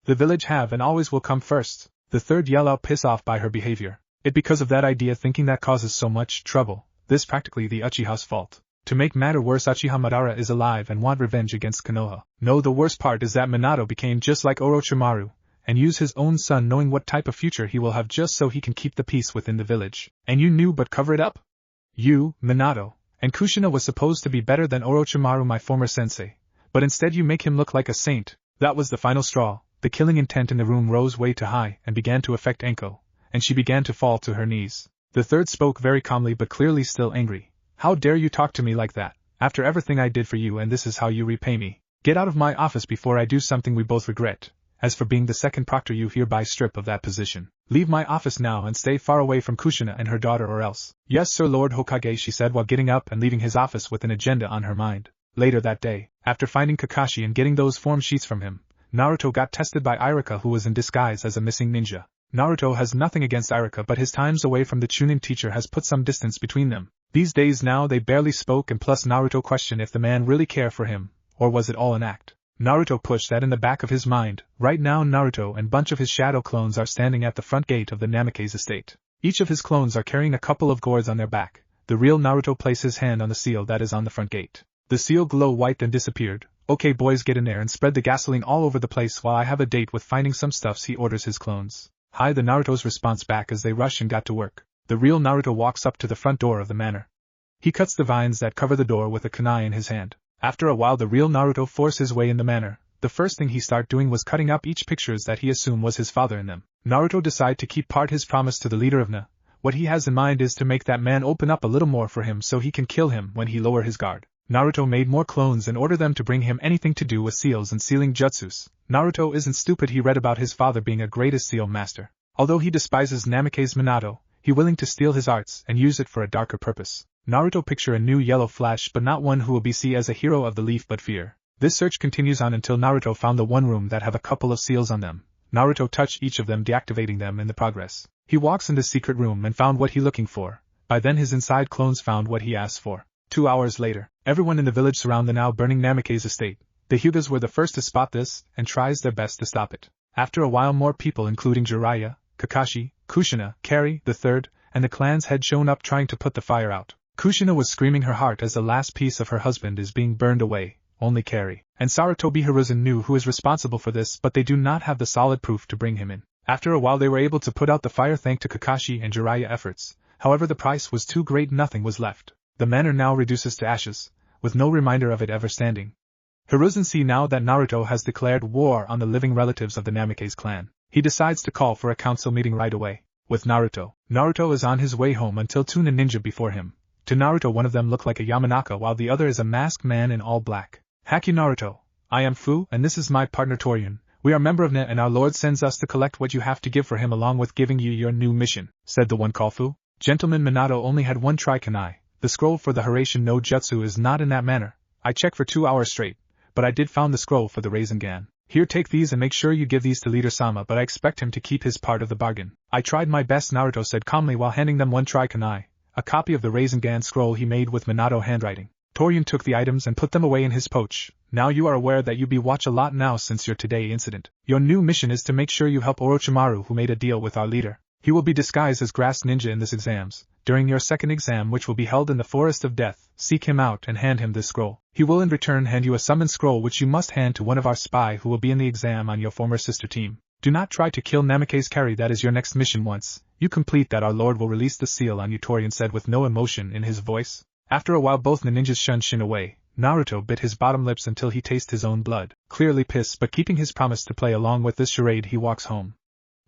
S1: The village have and always will come first. The third yell out piss off by her behavior. It because of that idea thinking that causes so much trouble. This practically the Uchiha's fault. To make matter worse, Uchiha Madara is alive and want revenge against Konoha. No, the worst part is that Minato became just like Orochimaru, and use his own son knowing what type of future he will have just so he can keep the peace within the village. And you knew but cover it up? You, Minato, and Kushina was supposed to be better than Orochimaru, my former sensei, but instead you make him look like a saint. That was the final straw. The killing intent in the room rose way too high and began to affect Enko, and she began to fall to her knees. The third spoke very calmly but clearly still angry. How dare you talk to me like that, after everything I did for you, and this is how you repay me? Get out of my office before I do something we both regret. As for being the second proctor, you hereby strip of that position. Leave my office now and stay far away from Kushina and her daughter, or else. Yes, sir, Lord Hokage, she said while getting up and leaving his office with an agenda on her mind. Later that day, after finding Kakashi and getting those form sheets from him, Naruto got tested by Irika, who was in disguise as a missing ninja. Naruto has nothing against Irika, but his times away from the Chunin teacher has put some distance between them. These days now they barely spoke, and plus Naruto questioned if the man really cared for him, or was it all an act. Naruto pushed that in the back of his mind. Right now Naruto and bunch of his shadow clones are standing at the front gate of the Namikaze estate. Each of his clones are carrying a couple of gourds on their back. The real Naruto placed his hand on the seal that is on the front gate. The seal glowed white and disappeared. Okay boys, get in there and spread the gasoline all over the place while I have a date with finding some stuffs, he orders his clones. Hi, the Naruto's response back as they rush and got to work. The real Naruto walks up to the front door of the manor. He cuts the vines that cover the door with a kunai in his hand. After a while the real Naruto forced his way in the manor. The first thing he started doing was cutting up each pictures that he assumed was his father in them. Naruto decided to keep part his promise to the leader of Na. What he has in mind is to make that man open up a little more for him so he can kill him when he lower his guard. Naruto made more clones and ordered them to bring him anything to do with seals and sealing jutsus. Naruto isn't stupid, he read about his father being a greatest seal master. Although he despises Namikaze Minato, he willing to steal his arts and use it for a darker purpose. Naruto picture a new yellow flash, but not one who will be seen as a hero of the leaf but fear. This search continues on until Naruto found the one room that have a couple of seals on them. Naruto touched each of them, deactivating them in the progress. He walks in the secret room and found what he looking for. By then his inside clones found what he asked for. 2 hours later, everyone in the village surround the now burning Namikaze estate. The Hyugas were the first to spot this, and tries their best to stop it. After a while more people including Jiraiya, Kakashi, Kushina, Kari, the third, and the clan's head shown up trying to put the fire out. Kushina was screaming her heart as the last piece of her husband is being burned away. Only Kari and Sarutobi Hiruzen knew who is responsible for this, but they do not have the solid proof to bring him in. After a while they were able to put out the fire thanks to Kakashi and Jiraiya efforts. However, the price was too great, nothing was left. The manor now reduces to ashes, with no reminder of it ever standing. Hiruzen see now that Naruto has declared war on the living relatives of the Namikaze clan. He decides to call for a council meeting right away. With Naruto. Naruto is on his way home until two ninja before him. To Naruto one of them look like a Yamanaka while the other is a masked man in all black. Haku Naruto. I am Fu and this is my partner Torian. We are member of NA and our lord sends us to collect what you have to give for him along with giving you your new mission, said the one called Fu. Gentleman, Minato only had one Trikanai. The scroll for the Haraishin no Jutsu is not in that manner. I checked for 2 hours straight, but I did found the scroll for the Rasengan. Here, take these and make sure you give these to Leader Sama, but I expect him to keep his part of the bargain. I tried my best, Naruto said calmly while handing them one Trikanai, a copy of the Rasengan scroll he made with Minato handwriting. Torian took the items and put them away in his pouch. Now you are aware that you be watch a lot now since your today incident. Your new mission is to make sure you help Orochimaru, who made a deal with our leader. He will be disguised as Grass Ninja in this exams. During your second exam, which will be held in the Forest of Death, seek him out and hand him this scroll. He will in return hand you a summon scroll which you must hand to one of our spy who will be in the exam on your former sister team. Do not try to kill Namikaze Kari, that is your next mission. Once you complete that, our lord will release the seal on you, Torian said with no emotion in his voice. After a while both the ninjas shunned Shin away. Naruto bit his bottom lips until he tasted his own blood. Clearly pissed, but keeping his promise to play along with this charade, he walks home.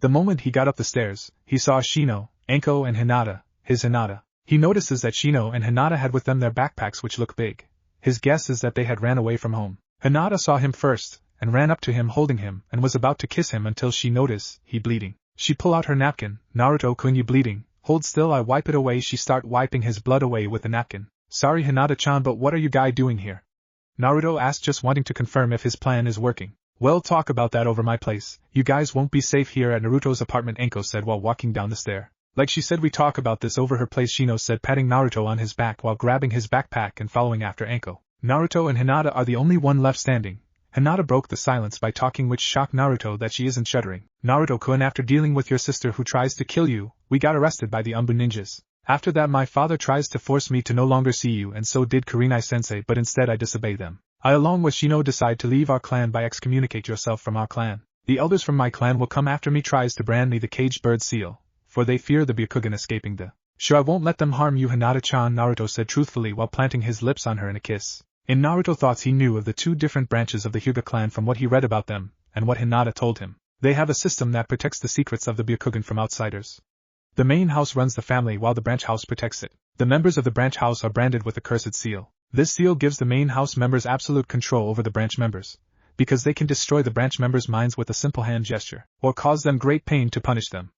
S1: The moment he got up the stairs, he saw Shino, Enko and Hinata, his Hinata. He notices that Shino and Hinata had with them their backpacks which look big. His guess is that they had ran away from home. Hinata saw him first, and ran up to him holding him, and was about to kiss him until she noticed he bleeding. She pull out her napkin. Naruto-kun, you bleeding? Hold still, I wipe it away. She start wiping his blood away with the napkin. Sorry Hinata-chan, but what are you guy doing here? Naruto asked, just wanting to confirm if his plan is working. Well, talk about that over my place. You guys won't be safe here at Naruto's apartment, Enko said while walking down the stair. Like she said, we talk about this over her place, Shino said, patting Naruto on his back while grabbing his backpack and following after Enko. Naruto and Hinata are the only one left standing. Hinata broke the silence by talking, which shocked Naruto that she isn't shuddering. Naruto-kun, after dealing with your sister who tries to kill you, We got arrested by the Umbu ninjas. After that my father tries to force me to no longer see you, and so did Kurenai-sensei, but instead I disobey them. I along with Shino decide to leave our clan by excommunicate yourself from our clan. The elders from my clan will come after me tries to brand me the caged bird seal, for they fear the Byakugan escaping the... Sure, I won't let them harm you, Hinata-chan, Naruto said truthfully while planting his lips on her in a kiss. In Naruto thoughts he knew of the two different branches of the Hyuga clan from what he read about them, and what Hinata told him. They have a system that protects the secrets of the Byakugan from outsiders. The main house runs the family while the branch house protects it. The members of the branch house are branded with the cursed seal. This seal gives the main house members absolute control over the branch members, because they can destroy the branch members' minds with a simple hand gesture, or cause them great pain to punish them.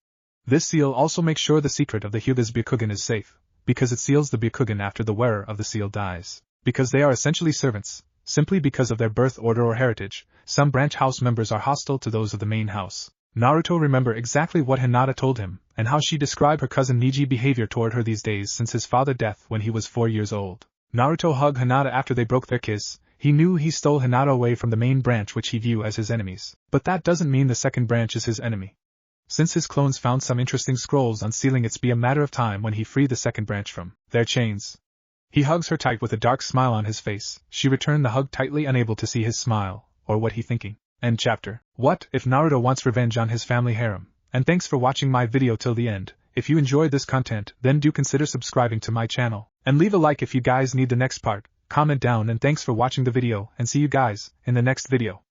S1: This seal also makes sure the secret of the Hyuga's Byakugan is safe, because it seals the Byakugan after the wearer of the seal dies. Because they are essentially servants, simply because of their birth order or heritage, some branch house members are hostile to those of the main house. Naruto remembered exactly what Hinata told him, and how she described her cousin Niji's behavior toward her these days since his father's death when he was 4 years old. Naruto hugged Hinata after they broke their kiss. He knew he stole Hinata away from the main branch which he viewed as his enemies, but that doesn't mean the second branch is his enemy. Since his clones found some interesting scrolls on sealing, it's be a matter of time when he freed the second branch from their chains. He hugs her tight with a dark smile on his face. She returned the hug tightly, unable to see his smile, or what he thinking. End chapter. What if Naruto wants revenge on his family harem? And thanks for watching my video till the end. If you enjoyed this content, then do consider subscribing to my channel. And leave a like if you guys need the next part. Comment down, and thanks for watching the video, and see you guys in the next video.